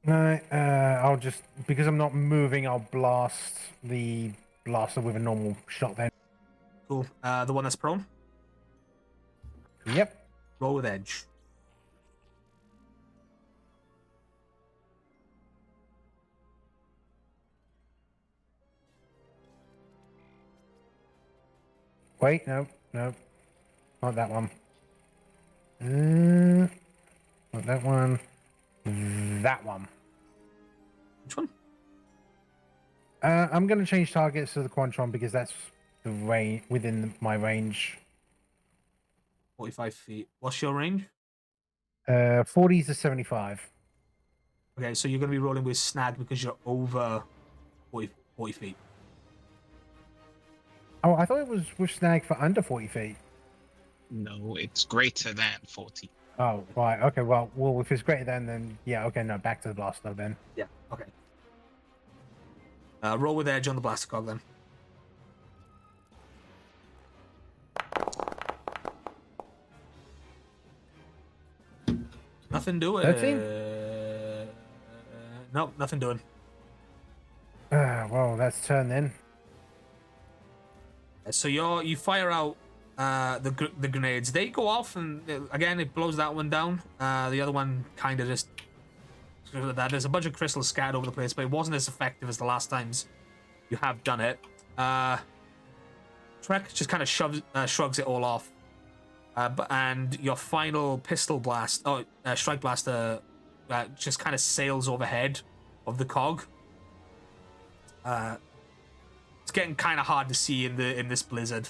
No, I'll just, because I'm not moving, I'll blast the blaster with a normal shot then. Cool. The one that's prone? Yep. Roll with edge. Wait, no, not that one. Not that one. That one. Which one? I'm going to change targets to the Quantron because that's the range within my range. 45 feet. What's your range? 40 to 75. Okay, so you're going to be rolling with snag because you're over 40 feet. Oh, I thought it was with snag for under 40 feet. No, it's greater than 40. Oh, right. Okay, well, if it's greater than, then yeah, okay, no, back to the blaster then. Yeah, okay. Roll with edge on the blaster cog then. Nothing doing. 13? Nope, nothing doing. Well, that's turn then. So you fire out the grenades. They go off, and again it blows that one down. The other one kind of just there's a bunch of crystals scattered over the place, but it wasn't as effective as the last times you have done it. Trek just kind of shrugs it all off. And your final pistol blast, strike blaster, just kind of sails overhead of the cog. It's getting kind of hard to see in this blizzard.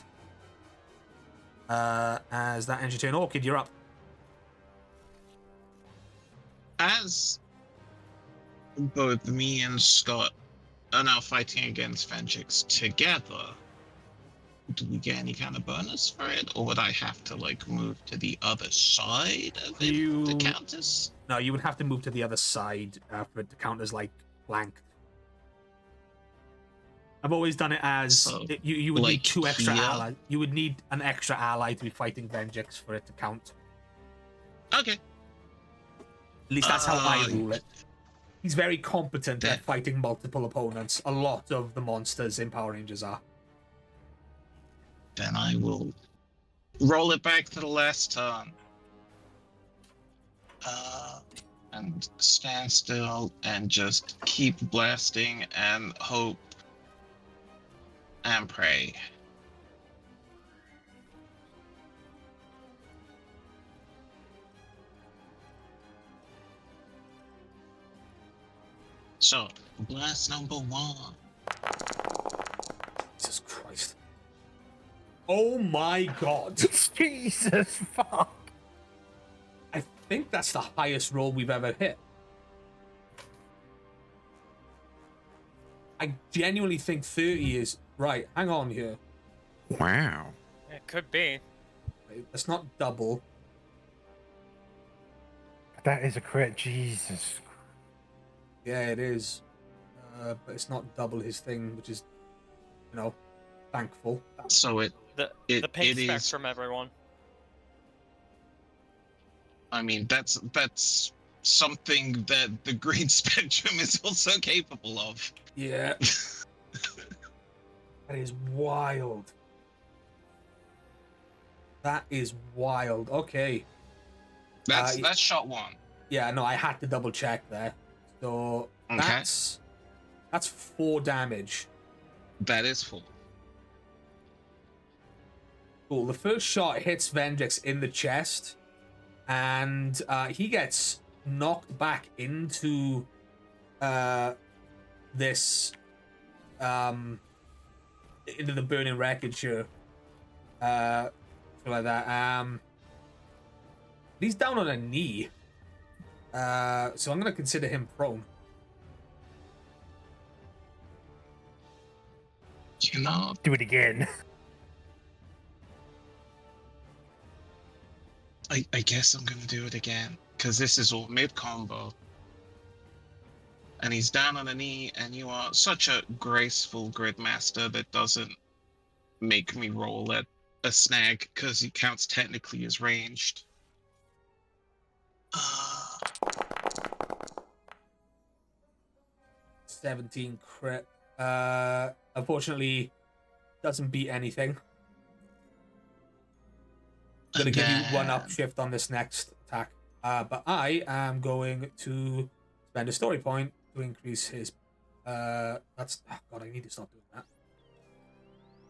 As that ends your turn. Orchid, you're up. As both me and Scott are now fighting against Vengix together, do we get any kind of bonus for it, or would I have to like move to the other side of it to count as? No, you would have to move to the other side for it to count as like flanked. I've always done it as So, you would like need 2 extra here? allies. You would need an extra ally to be fighting Vengix for it to count. Okay. At least that's how I rule it. He's very competent at fighting multiple opponents. A lot of the monsters in Power Rangers are. Then I will roll it back to the last turn. And stand still and just keep blasting and hope and pray. So, blast number 1. Jesus Christ. Oh my god. Jesus fuck. I think that's the highest roll we've ever hit. I genuinely think 30 is... Right, hang on here. Wow. It could be. It's not double. That is a crit. Jesus. Yeah, it is. But it's not double his thing, which is, thankful. So The it pink is. spectrum, everyone. I mean, that's something that the green spectrum is also capable of. Yeah. That is wild. That is wild. Okay. That's shot 1. Yeah, no, I had to double check there. So Okay. that's 4 damage. That is full. Cool. The first shot hits Vengix in the chest, and he gets knocked back into this into the burning wreckage here. Something like that. He's down on a knee. So I'm gonna consider him prone. You know, Do it again. I guess I'm gonna do it again, because this is all mid-combo. And he's down on a knee, and you are such a graceful gridmaster that doesn't make me roll at a snag, because he counts technically as ranged. 17 crit. Unfortunately, doesn't beat anything. I'm gonna give you 1 upshift on this next attack. But I am going to spend a story point to increase his. That's. Oh God, I need to stop doing that.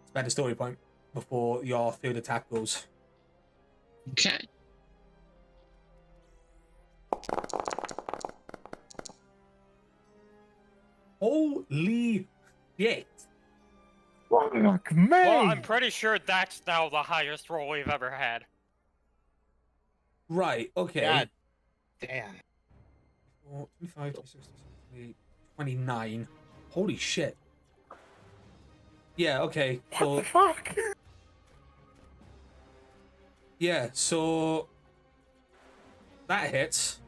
Spend a story point before your 3rd attack goes. Okay. Holy shit! Fuck me. Well, I'm pretty sure that's now the highest roll we've ever had. Right, okay. God damn. 25, 26, 28, 29. Holy shit. Yeah, okay. What the fuck? Yeah, so that hits.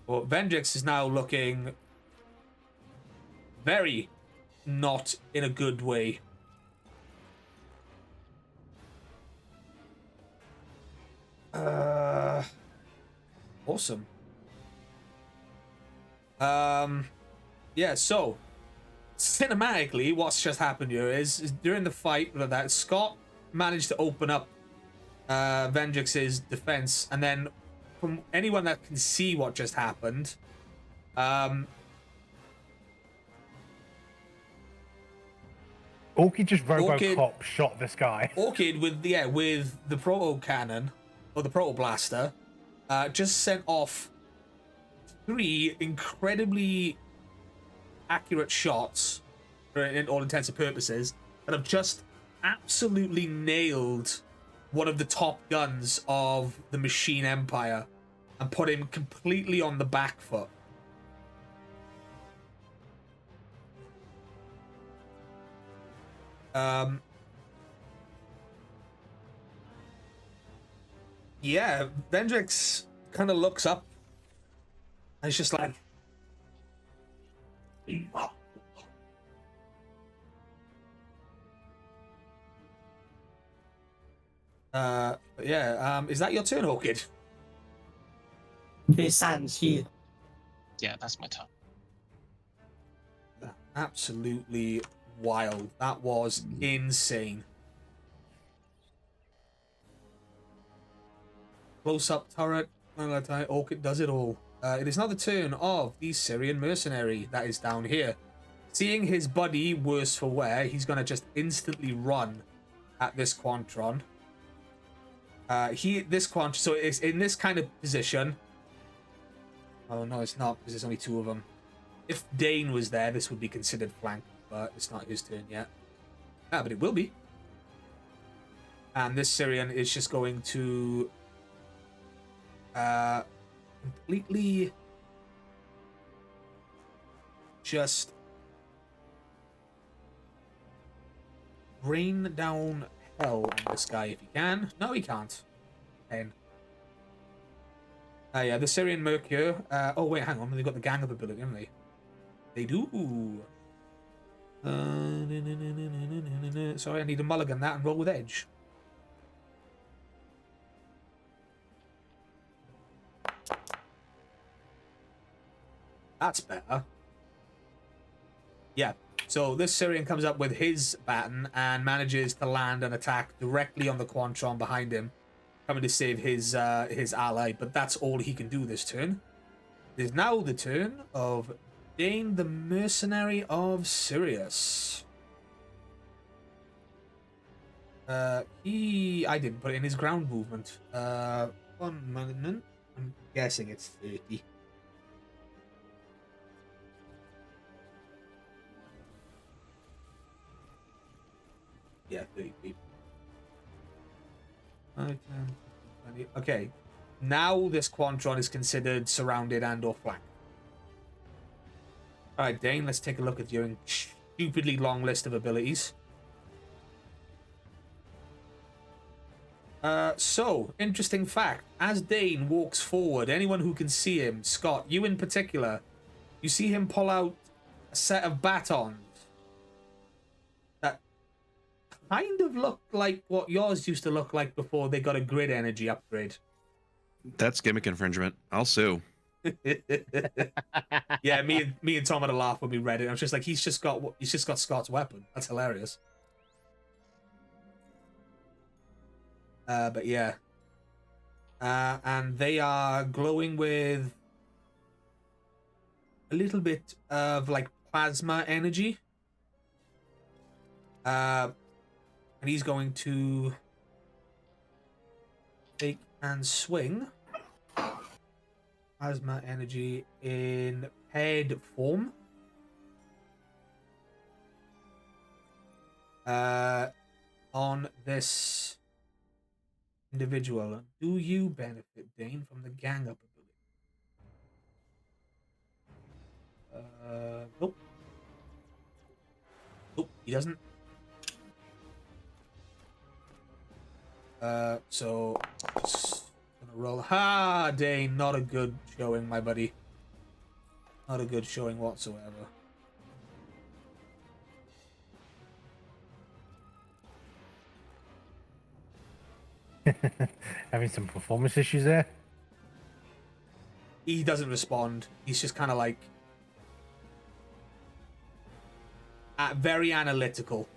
But Vendrix is now looking very not in a good way. Awesome. Yeah, so cinematically, what's just happened here is during the fight that Scott managed to open up Vendrix's defense, and then from anyone that can see what just happened, Orchid just Orchid- Robocop shot this guy. Orchid with the proto cannon or the proto blaster, just sent off 3 incredibly accurate shots, in all intents and purposes, that have just absolutely nailed one of the top guns of the Machine Empire and put him completely on the back foot. Yeah, Vendrix kind of looks up and it's just like, is that your turn, Orchid? The sands here. Yeah, that's my turn. Absolutely wild. That was insane. Close-up turret. Orchid does it all. It is now the turn of the Syrian mercenary that is down here. Seeing his buddy worse for wear, he's going to just instantly run at this Quantron. So it's in this kind of position. Oh, no, it's not, because there's only 2 of them. If Dane was there, this would be considered flank, but it's not his turn yet. But it will be. And this Syrian is just going to completely just rain down hell on this guy if he can. No, he can't. And yeah, the Syrian Mercure. Oh wait, hang on. They've got the gang up ability, haven't they? They do. Sorry, I need to mulligan that and roll with edge. That's better. Yeah. So this Syrian comes up with his baton and manages to land an attack directly on the Quantron behind him, coming to save his ally. But that's all he can do this turn. It is now the turn of Dane, the mercenary of Sirius. I didn't put it in his ground movement. 1 moment. I'm guessing it's 30. Yeah, 30 feet. 5, 10, 20. Okay. Now this Quantron is considered surrounded and or flanked. Alright, Dane, let's take a look at your stupidly long list of abilities. So, interesting fact. As Dane walks forward, anyone who can see him, Scott, you in particular, you see him pull out a set of batons that kind of look like what yours used to look like before they got a grid energy upgrade. That's gimmick infringement. I'll sue. Yeah, me and Tom had a laugh when we read it. I was just like, he's just got Scott's weapon. That's hilarious. But yeah. And they are glowing with a little bit of like plasma energy. And he's going to take and swing plasma energy in paired form. On this individual. Do you benefit, Dane, from the gang up ability? Nope. Nope, he doesn't. So just gonna roll. Ha, Dane, not a good showing, my buddy. Not a good showing whatsoever. Having some performance issues there. He doesn't respond. He's just kind of like very analytical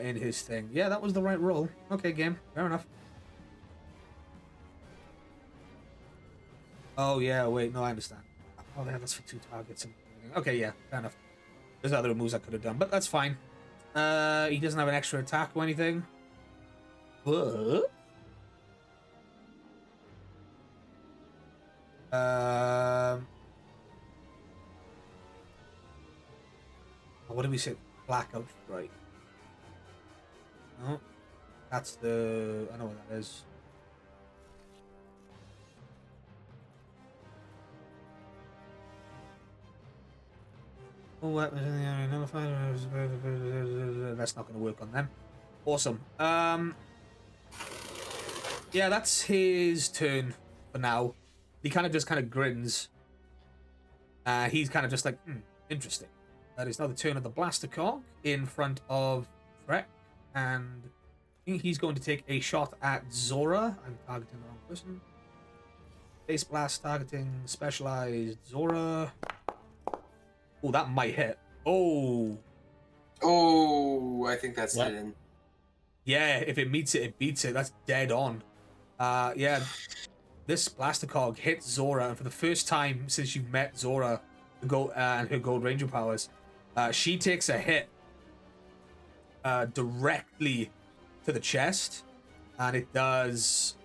in his thing. Yeah, that was the right roll. Okay, game. Fair enough. Oh, yeah, wait. No, I understand. Oh, yeah, that's for 2 targets. Okay, yeah, fair enough. There's other moves I could have done, but that's fine. He doesn't have an extra attack or anything. But... what did we say? Blackout Strike. No, that's the... I know what that is. All weapons in the area nullified. That's not going to work on them. Awesome. Yeah, that's his turn for now. He kind of grins. He's kind of just like, interesting. That is now the turn of the Blaster Cog in front of Freck, and I think he's going to take a shot at Zora. I'm targeting the wrong person. Base Blast targeting Specialized Zora. Oh, that might hit. Oh, I think that's What? hidden. yeah. If it meets it, it beats it. That's dead on. Yeah. This Blaster Cog hits Zora, and for the first time since you've met Zora, and her Gold Ranger powers, she takes a hit directly to the chest, and it does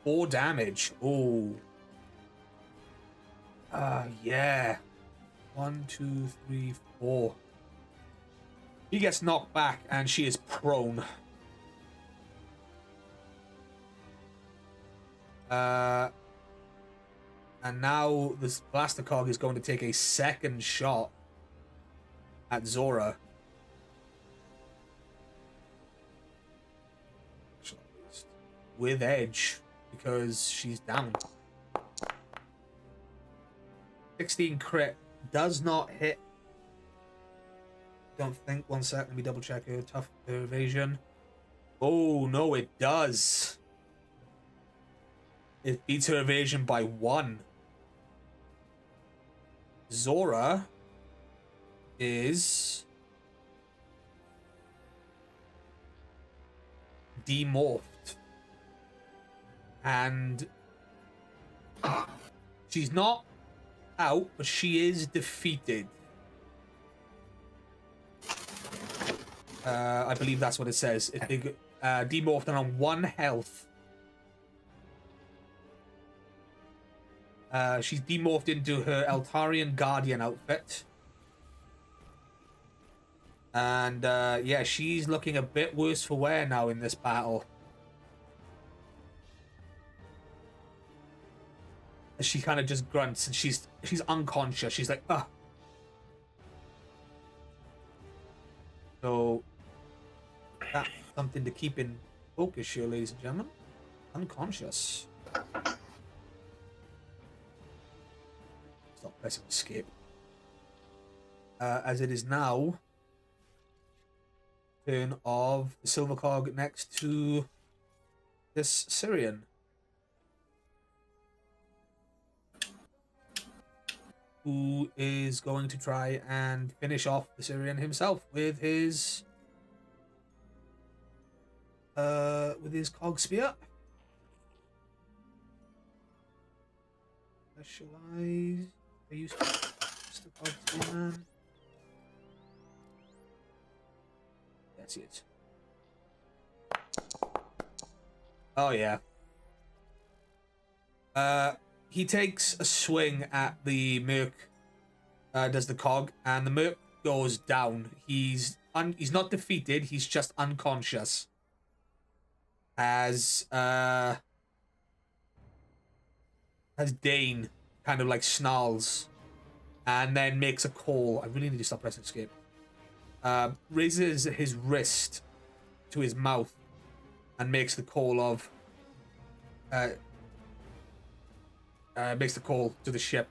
4 damage. Oh. Yeah. 1, 2, 3, 4. She gets knocked back, and she is prone. And now this Blaster Cog is going to take a second shot at Zora. With edge, because she's down. 16 crit does not hit. Don't think. 1 sec. Let me double check her tough evasion. Oh no, it does. It beats her evasion by 1. Zora is demorphed. And she's not out, but she is defeated. I believe that's what it says. Demorphed and on 1 health. She's demorphed into her Eltarian Guardian outfit. And yeah, she's looking a bit worse for wear now in this battle. She kind of just grunts, and she's unconscious. She's like, ugh. So that's something to keep in focus here, ladies and gentlemen. Unconscious. Stop pressing escape. As it is now turn of the Silver Cog next to this Syrian, who is going to try and finish off the Syrian himself with his Cog Spear. Specialized. I used to the Cog Spear, man. That's it. Oh yeah. He takes a swing at the Merc, does the Cog, and the Merc goes down. He's not defeated, he's just unconscious. as Dane kind of like snarls and then makes a call. I really need to stop pressing escape. Raises his wrist to his mouth and makes the call of makes the call to the ship.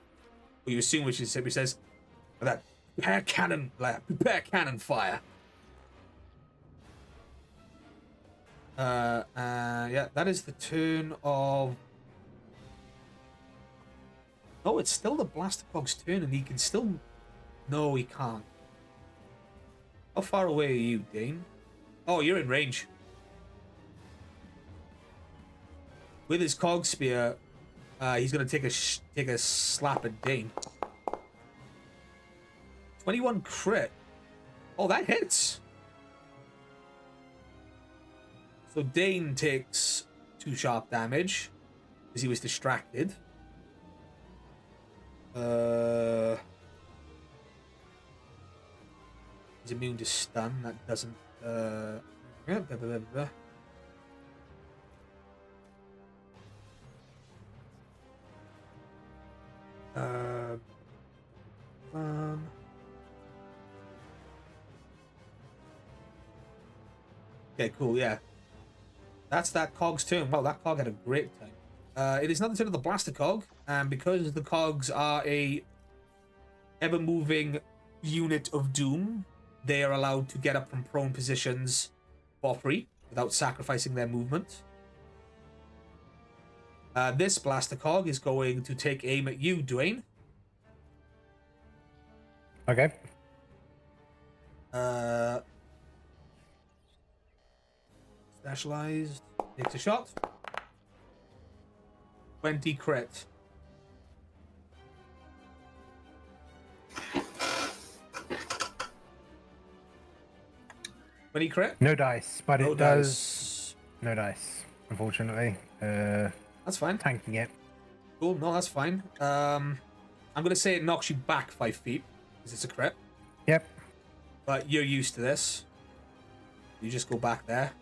Well, you assume which is ship. He says that prepare cannon fire. Yeah, that is the turn of. Oh, it's still the Blaster Cog's turn, and he can still. No, he can't. How far away are you, Dane? Oh, you're in range. With his Cog Spear, he's gonna take a slap at Dane. 21 crit. Oh, that hits. So Dane takes 2 sharp damage because he was distracted. He's immune to stun. That doesn't. Okay, cool. Yeah, that's that Cog's turn. Wow, that Cog had a great time. It is not the turn of the Blaster Cog, and because the Cogs are a ever-moving unit of doom, they are allowed to get up from prone positions for free without sacrificing their movement. This Blaster Cog is going to take aim at you, Dwayne. Okay. Specialized. Takes a shot. 20 crit. When he crit? No dice, but No it does. dice. No dice, unfortunately. That's fine. Tanking it. Cool. No, that's fine. I'm gonna say it knocks you back 5 feet because it's a crit. Yep. But you're used to this. You just go back there.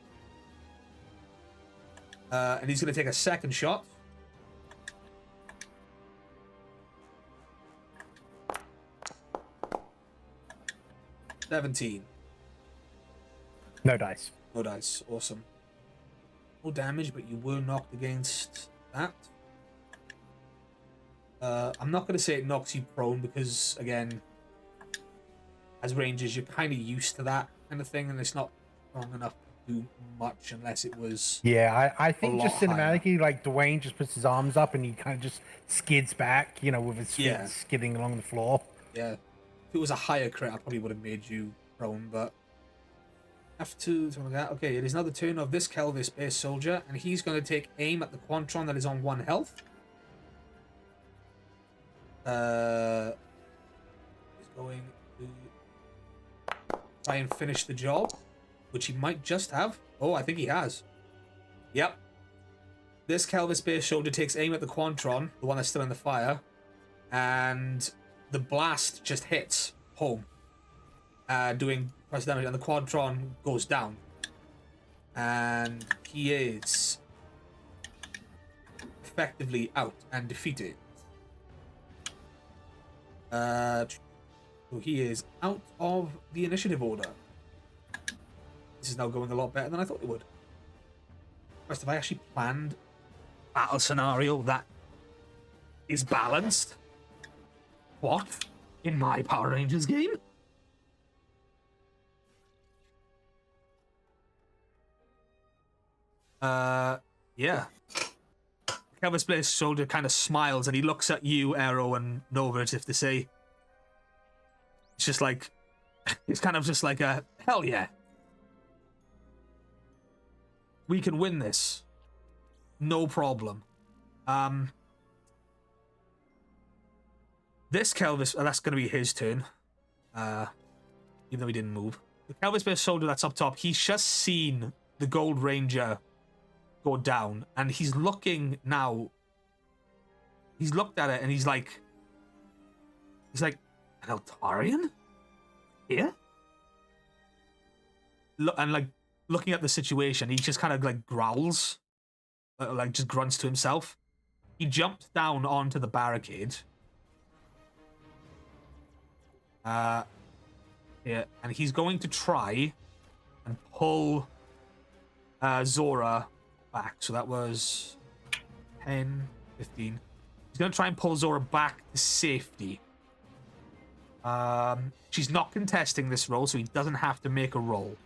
And he's gonna take a second shot. $17. No dice. No dice. Awesome. No damage, but you were knocked against that. I'm not going to say it knocks you prone because, again, as rangers, you're kind of used to that kind of thing, and it's not strong enough to do much unless it was. Yeah, I think lot just higher. cinematically, like Dwayne just puts his arms up and he kind of just skids back, with his feet Yeah. skidding along the floor. Yeah. If it was a higher crit, I probably would have made you prone, but. F2, something like that. Okay, it is now the turn of this Kelvis base soldier, and he's going to take aim at the Quantron that is on 1 health. He's going to try and finish the job, which he might just have. Oh, I think he has. Yep. This Kelvis base soldier takes aim at the Quantron, the one that's still in the fire, and the blast just hits home, doing press damage, and the Quantron goes down. And he is effectively out and defeated. So he is out of the initiative order. This is now going a lot better than I thought it would. First, have I actually planned a battle scenario that is balanced? What? In my Power Rangers game? Yeah. Kelvis Blaze soldier kind of smiles and he looks at you, Arrow, and Nova as if to say, it's just like, it's kind of just like a, hell yeah. We can win this. No problem. This Kelvis, that's going to be his turn. Even though he didn't move. The Kelvis Blaze soldier that's up top, he's just seen the Gold Ranger go down, and he's looking now. He's looked at it and he's like, an Eltarian? Yeah? Look, and like looking at the situation, he just kind of like growls, like just grunts to himself. He jumps down onto the barricade. Yeah, and he's going to try and pull Zora back. So that was 10, 15. He's going to try and pull Zora back to safety. She's not contesting this roll, so he doesn't have to make a roll.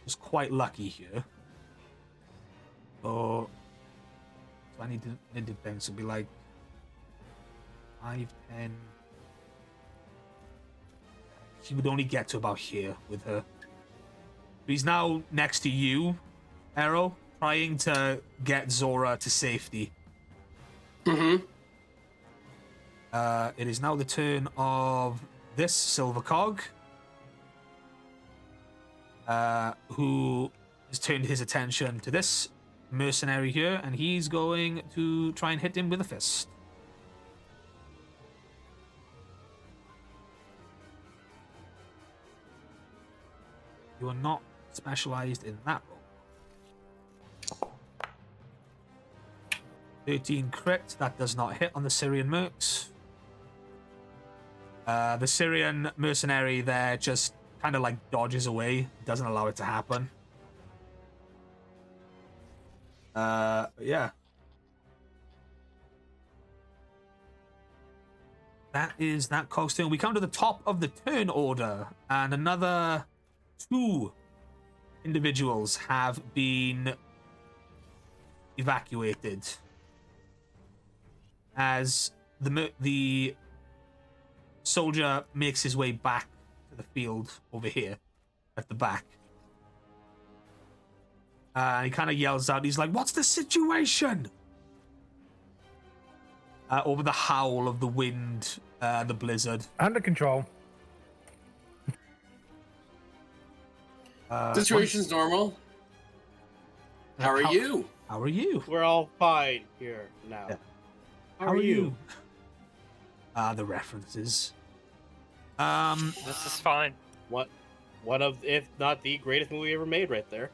He's quite lucky here. So I need to things to be like 5, 10. He would only get to about here with her. He's now next to you, Arrow, trying to get Zora to safety. Mm-hmm. It is now the turn of this silver cog, who has turned his attention to this mercenary here, and he's going to try and hit him with a fist. You are not specialized in that roll. 13 crit, that does not hit on the Syrian mercs. The Syrian mercenary there just kind of like dodges away, doesn't allow it to happen. Yeah. That is that cog's turn. We come to the top of the turn order, and another 2 individuals have been evacuated as the soldier makes his way back to the field over here at the back. He kind of yells out, he's like, "What's the situation?" Over the howl of the wind, the blizzard. Under control. Situation's normal. How are you? How are you? We're all fine here now. Yeah. How are you? The references. This is fine. One of, if not the greatest movie ever made, right there.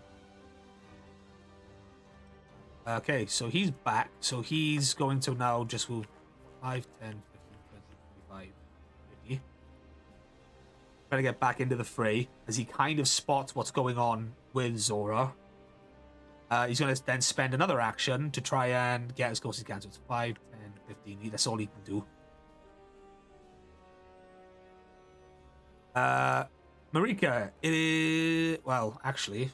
Okay, so he's back. So he's going to now just move 5, 10, 15, 20, 25, 30. Trying to get back into the fray as he kind of spots what's going on with Zora. He's going to then spend another action to try and get as close as he can. So it's 5, 10, 15. That's all he can do. Marika, it is... Well, actually,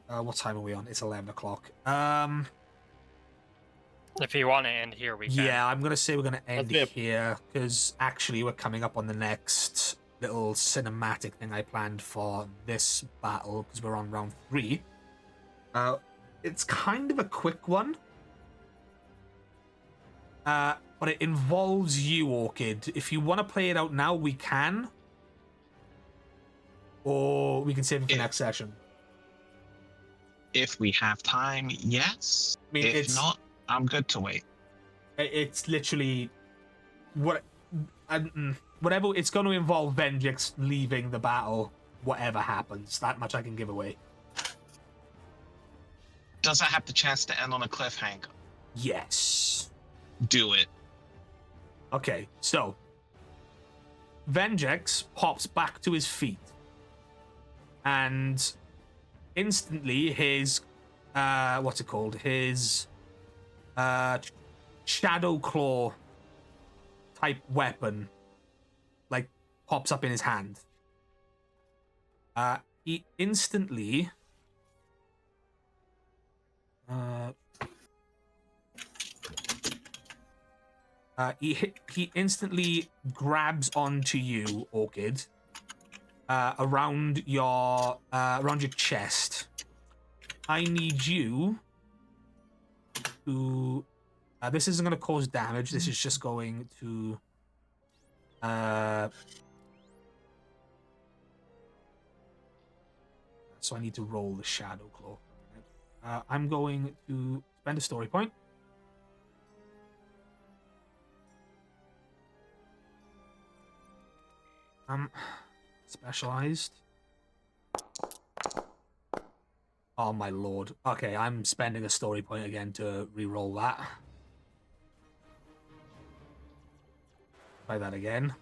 what time are we on? It's 11 o'clock. If you want to end here, we can. Yeah, I'm going to say we're going to end That's it. here, because actually we're coming up on the next little cinematic thing I planned for this battle, because we're on round 3. It's kind of a quick one. But it involves you, Orchid. If you want to play it out now, we can. Or we can save it for next session. If we have time, yes. I mean, If not, I'm good to wait. It's literally whatever. It's going to involve Venjix leaving the battle, whatever happens. That much I can give away. Does it have the chance to end on a cliffhanger? Yes. Do it. Okay, so Venjix pops back to his feet, and instantly his what's it called? His shadow claw type weapon like pops up in his hand. He instantly he instantly grabs onto you, Orchid, around your chest. I need you to. This isn't going to cause damage. This is just going to. So I need to roll the shadow claw. I'm going to spend a story point. Specialized. Oh my lord. Okay, I'm spending a story point again to re-roll that. Try that again.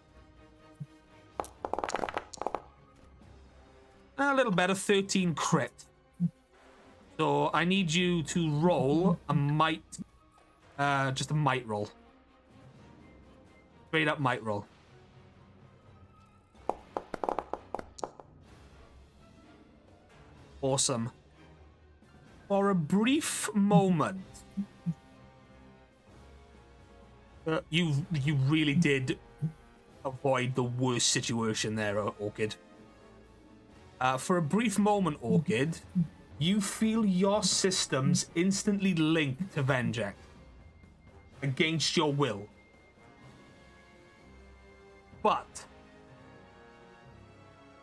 A little better, 13 crit. So I need you to roll a might, just a might roll. Straight up might roll. Awesome. For a brief moment, you really did avoid the worst situation there, Orchid. For a brief moment, Orchid, you feel your systems instantly linked to Venjek against your will. But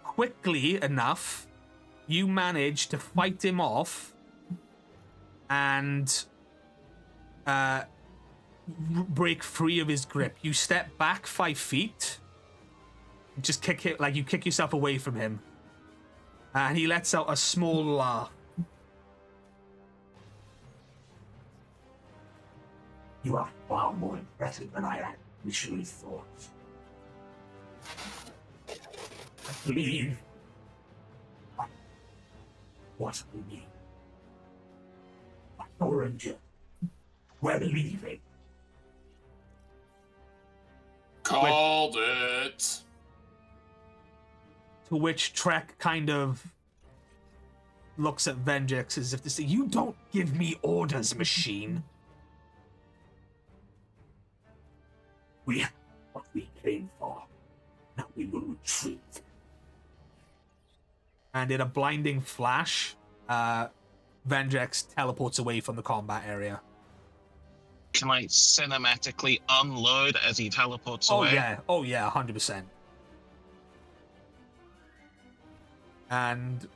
quickly enough, you manage to fight him off and break free of his grip. You step back 5 feet, just kick it, like you kick yourself away from him, and he lets out a small laugh. You are far more impressive than I had initially thought. I believe what we need. Power Ranger, we're leaving. Called it. To which Trek kind of looks at Venjix as if to say, "You don't give me orders, machine." We have what we came for. Now we will retreat. And in a blinding flash, Venjix teleports away from the combat area. Can I cinematically unload as he teleports away? Oh yeah, 100%. And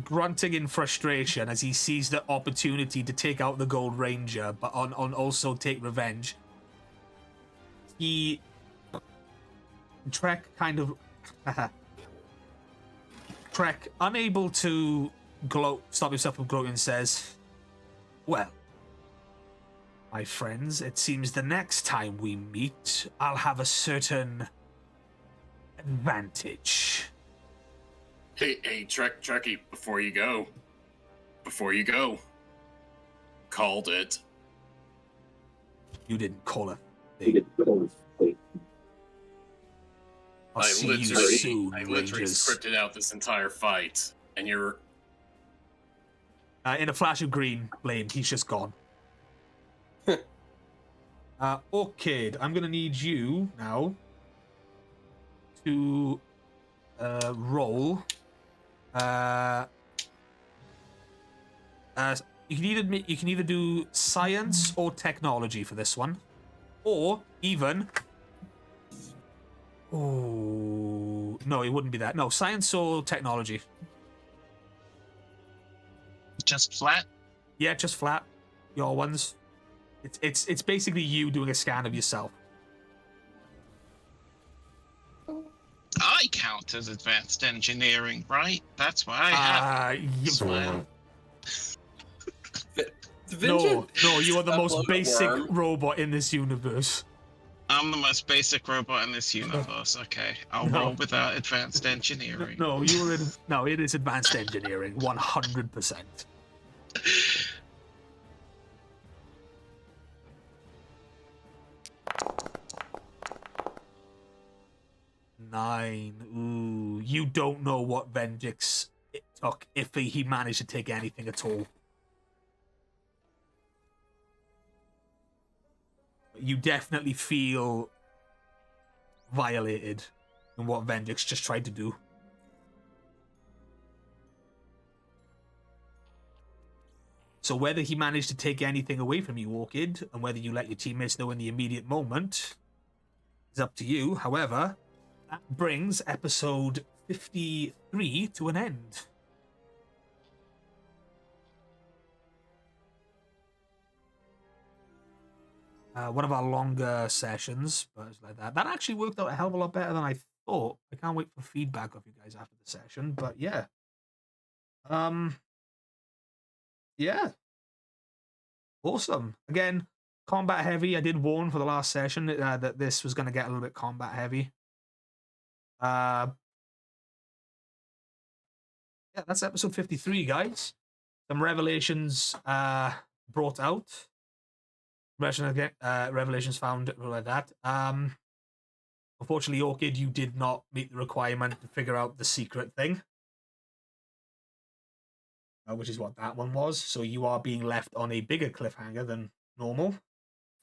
grunting in frustration as he sees the opportunity to take out the Gold Ranger, but on also take revenge, Trek kind of Trek, unable to stop himself from gloating, says, "Well, my friends, it seems the next time we meet, I'll have a certain advantage." Hey, Trekkie, before you go, called it. You didn't call it. I'll see you soon, I literally Rangers. scripted out this entire fight, and you're... In a flash of green, Blame, he's just gone. Orchid, I'm gonna need you now to roll. You can either do science or technology for this one, or even. Oh no, it wouldn't be that. No, science or technology. Just flat? Yeah, just flat. Your ones. It's basically you doing a scan of yourself. I count as advanced engineering, right? That's why I have. No, you are the most basic robot in this universe. I'm the most basic robot in this universe. Okay, I'll roll without advanced engineering. No, it is advanced engineering, 100%. Nine. Ooh, you don't know what Venjix took if he managed to take anything at all. You definitely feel violated in what Venjix just tried to do. So whether he managed to take anything away from you, Orchid, and whether you let your teammates know in the immediate moment is up to you. However, that brings episode 53 to an end. One of our longer sessions, but it's like that. That actually worked out a hell of a lot better than I thought. I can't wait for feedback of you guys after the session, but yeah. yeah. Awesome. Again, combat heavy. I did warn for the last session that this was going to get a little bit combat heavy. Yeah, that's episode 53, guys. Some revelations brought out. Revelations found like that. Unfortunately, Orchid, you did not meet the requirement to figure out the secret thing. Which is what that one was. So you are being left on a bigger cliffhanger than normal.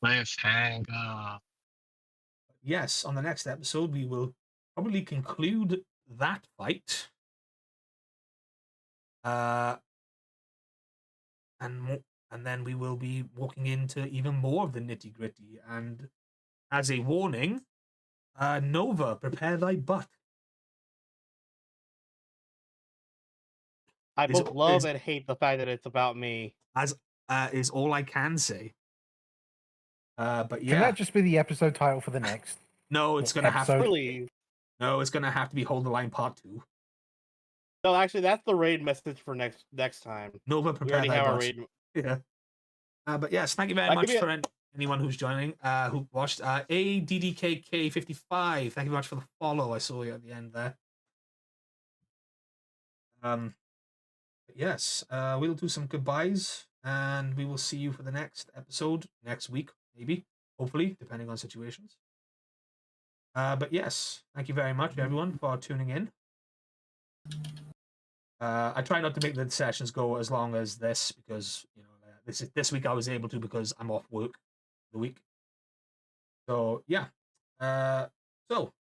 Cliffhanger. Yes, on the next episode, we will probably conclude that fight. And then we will be walking into even more of the nitty gritty. And as a warning, Nova, prepare thy butt. I Is- both love is- and hate the fact that it's about me. As is all I can say. But Can yeah, that just be the episode title for the next? no, it's gonna have episode? to. Really? No, it's gonna have to be Hold the Line Part 2. No, actually, that's the raid message for next time. Nova, We prepare already thy have our butt. raid. Yeah. But yes, thank you very That much could be for anyone who's joining, who watched. ADDKK55, thank you very much for the follow. I saw you at the end there. But yes, we'll do some goodbyes, and we will see you for the next episode next week, maybe, hopefully, depending on situations. But yes, thank you very much, everyone, for tuning in. I try not to make the sessions go as long as this because this week I was able to because I'm off work the week. So yeah, we'll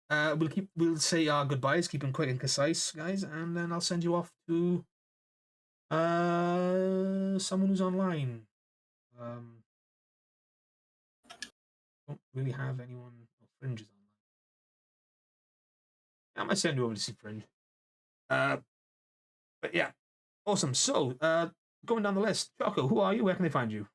say our goodbyes, keep them quick and concise, guys, and then I'll send you off to someone who's online. Don't really have anyone. Fringe is online. I might send you over to see Fringe. But yeah, awesome. So going down the list, Choco, who are you? Where can they find you?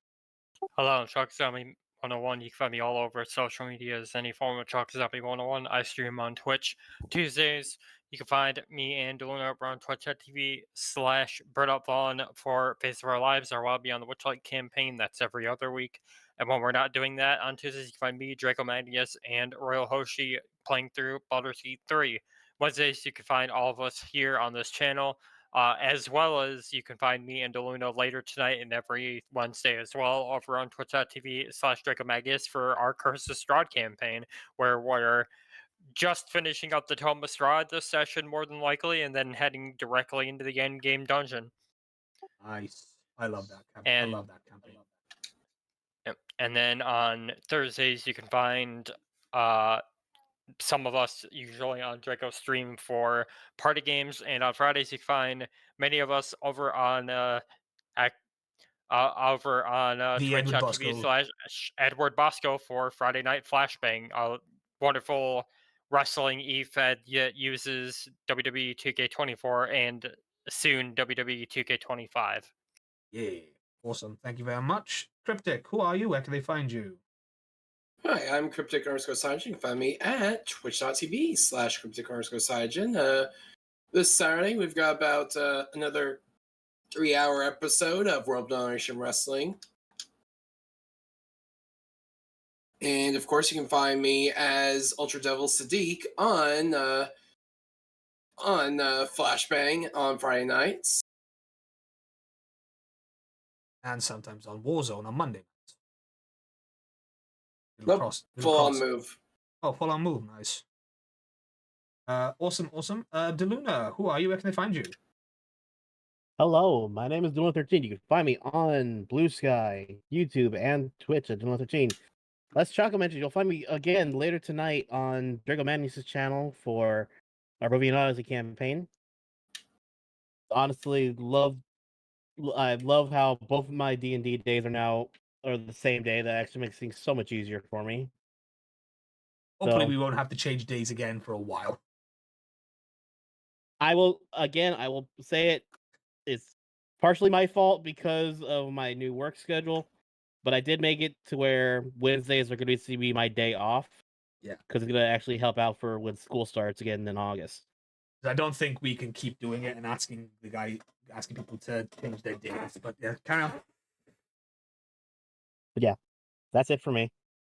Hello, I'm Chuck Zombie 101. You can find me all over social media as any form of Chuck Zombie 101. I stream on Twitch Tuesdays. You can find me and Deluna over on twitch.tv/BirdUpVaughn for Face of Our Lives, our Wild Beyond the Witchlight campaign. That's every other week. And when we're not doing that on Tuesdays, you can find me, Draco Magnus, and Royal Hoshi playing through Baldur's Gate 3. Wednesdays, you can find all of us here on this channel. As well as you can find me and Deluna later tonight and every Wednesday as well over on twitch.tv/DracoMagus for our Curse of Strahd campaign, where we're just finishing up the Tome of Strahd this session, more than likely, and then heading directly into the end game dungeon. Nice. I love that campaign. I love that campaign. Yep. And then on Thursdays, you can find some of us usually on Draco stream for party games, and on Fridays you can find many of us over on The Edward Bosco. twitch.tv/Edward Bosco for Friday Night Flashbang, a wonderful wrestling e-fed that uses WWE 2K24 and soon WWE 2K25. Yeah, awesome. Thank you very much. Cryptic, who are you? Where can they find you? Hi, I'm Cryptic_Cygen. You can find me at twitch.tv/Cryptic_Cygen. This Saturday, we've got about another 3-hour episode of World Domination Wrestling. And of course, you can find me as Ultra Devil Sadiq on Flashbang on Friday nights. And sometimes on Warzone on Monday nights. Nope, full on move. Oh, full on move. Nice. Awesome. Deluna, who are you? Where can they find you? Hello, my name is Dylan13. You can find me on Blue Sky, YouTube, and Twitch at Dylan13. As Chaka mentioned, you'll find me again later tonight on Draco Magnus' channel for our Bovine Odyssey campaign. Honestly, I love how both of my D&D days are the same day. That actually makes things so much easier for me. Hopefully, So- we won't have to change days again for a while. I will say it. It's partially my fault because of my new work schedule, but I did make it to where Wednesdays are going to be my day off. Yeah. Because it's going to actually help out for when school starts again in August. I don't think we can keep doing it and asking people to change their dates. But yeah, carry on. But yeah, that's it for me.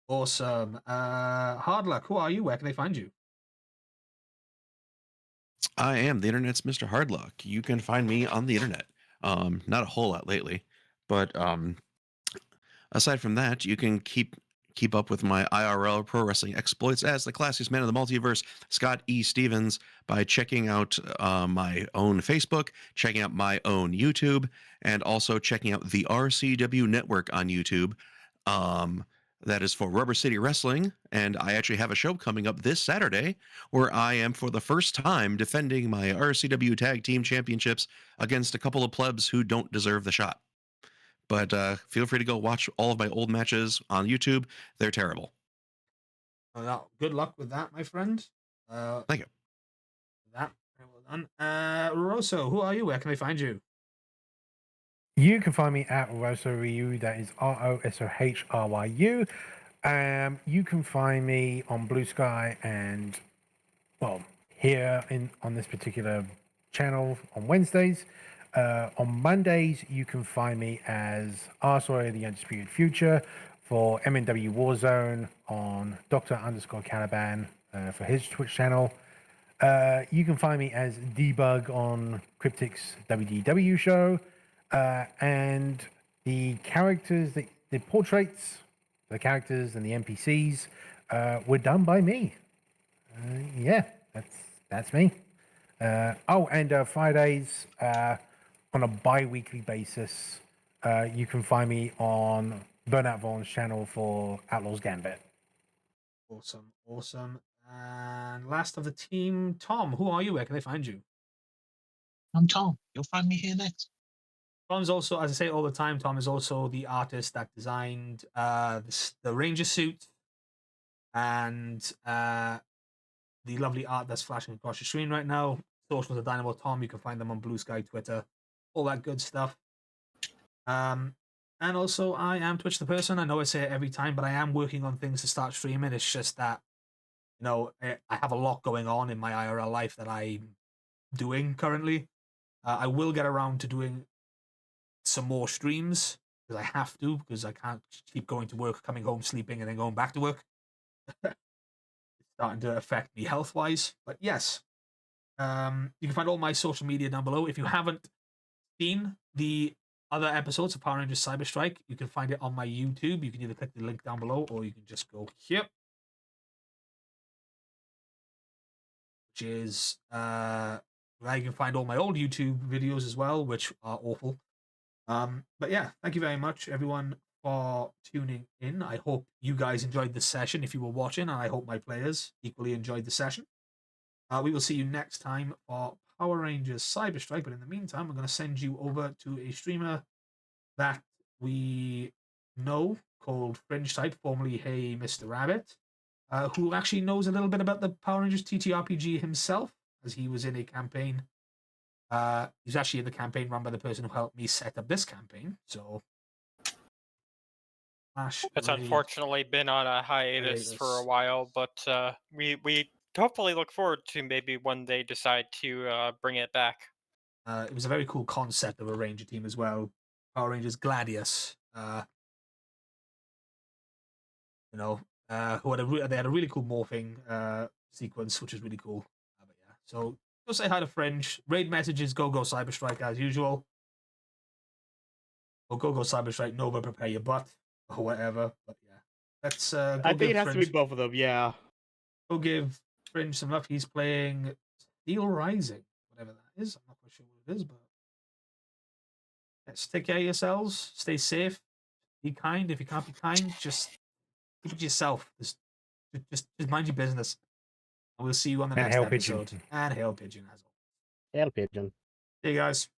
Awesome. Hard luck. Who are you? Where can they find you? I am the internet's Mr. Hardluck. You can find me on the internet. Not a whole lot lately, but aside from that, you can keep up with my IRL pro wrestling exploits as the classiest man of the multiverse, Scott E. Stevens, by checking out my own Facebook, checking out my own YouTube, and also checking out the RCW Network on YouTube. That is for Rubber City Wrestling, and I actually have a show coming up this Saturday where I am for the first time defending my RCW Tag Team Championships against a couple of plebs who don't deserve the shot. But feel free to go watch all of my old matches on YouTube. They're terrible. Well, good luck with that, my friend. Thank you. That very well done. Rosso, who are you? Where can they find you? You can find me at Rosso Ryu. That is ROSOHRYU. You can find me on Blue Sky and, well, here on this particular channel on Wednesdays. On Mondays, you can find me as Arsoy the Undisputed Future for MNW Warzone on Dr_Caliban for his Twitch channel. You can find me as Debug on Cryptic's WDW show. And the characters, the portraits, the characters and the NPCs were done by me. Yeah, that's me. And Fridays on a bi-weekly basis, you can find me on Burnout Vaughn's channel for Outlaws Gambit. Awesome. And last of the team, Tom, who are you? Where can they find you? I'm Tom. You'll find me here next. Tom's also, as I say all the time, Tom is also the artist that designed the Ranger suit and the lovely art that's flashing across your screen right now. Socials of Dynamo Tom. You can find them on Blue Sky, Twitter, all that good stuff. And also, I am Twitch the Person. I know I say it every time, but I am working on things to start streaming. It's just that, I have a lot going on in my IRL life that I'm doing currently. I will get around to doing some more streams because I have to, because I can't keep going to work, coming home, sleeping, and then going back to work. It's starting to affect me health-wise. But yes, you can find all my social media down below. If you haven't seen the other episodes of Power Rangers CyberStrike, you can find it on my YouTube. You can either click the link down below or you can just go here, which is where you can find all my old YouTube videos as well, which are awful. But yeah, thank you very much, everyone, for tuning in. I hope you guys enjoyed the session if you were watching, and I hope my players equally enjoyed the session. We will see you next time for Power Rangers CyberStrike, but in the meantime, I'm going to send you over to a streamer that we know called Fringe Type, formerly Hey Mr. Rabbit, who actually knows a little bit about the Power Rangers TTRPG himself, as he was in a campaign. He's actually in the campaign run by the person who helped me set up this campaign. So, It's unfortunately been on a hiatus for a while, but we hopefully look forward to maybe one day decide to bring it back. It was a very cool concept of a Ranger team as well. Power Rangers Gladius. Who had they had a really cool morphing sequence, which is really cool. But yeah, so go say hi to Fringe. Raid messages, go CyberStrike as usual. Or go CyberStrike Nova, prepare your butt or whatever. But yeah, let's. I think it has to be both of them. Yeah. Go give Fringe some love. He's playing Steel Rising, whatever that is. I'm not quite sure what it is, but let's take care of yourselves. Stay safe. Be kind. If you can't be kind, just keep it to yourself. Just mind your business. And we'll see you on the next episode. Pigeon. And Hail Pigeon as well. Hail Pigeon. Hey guys.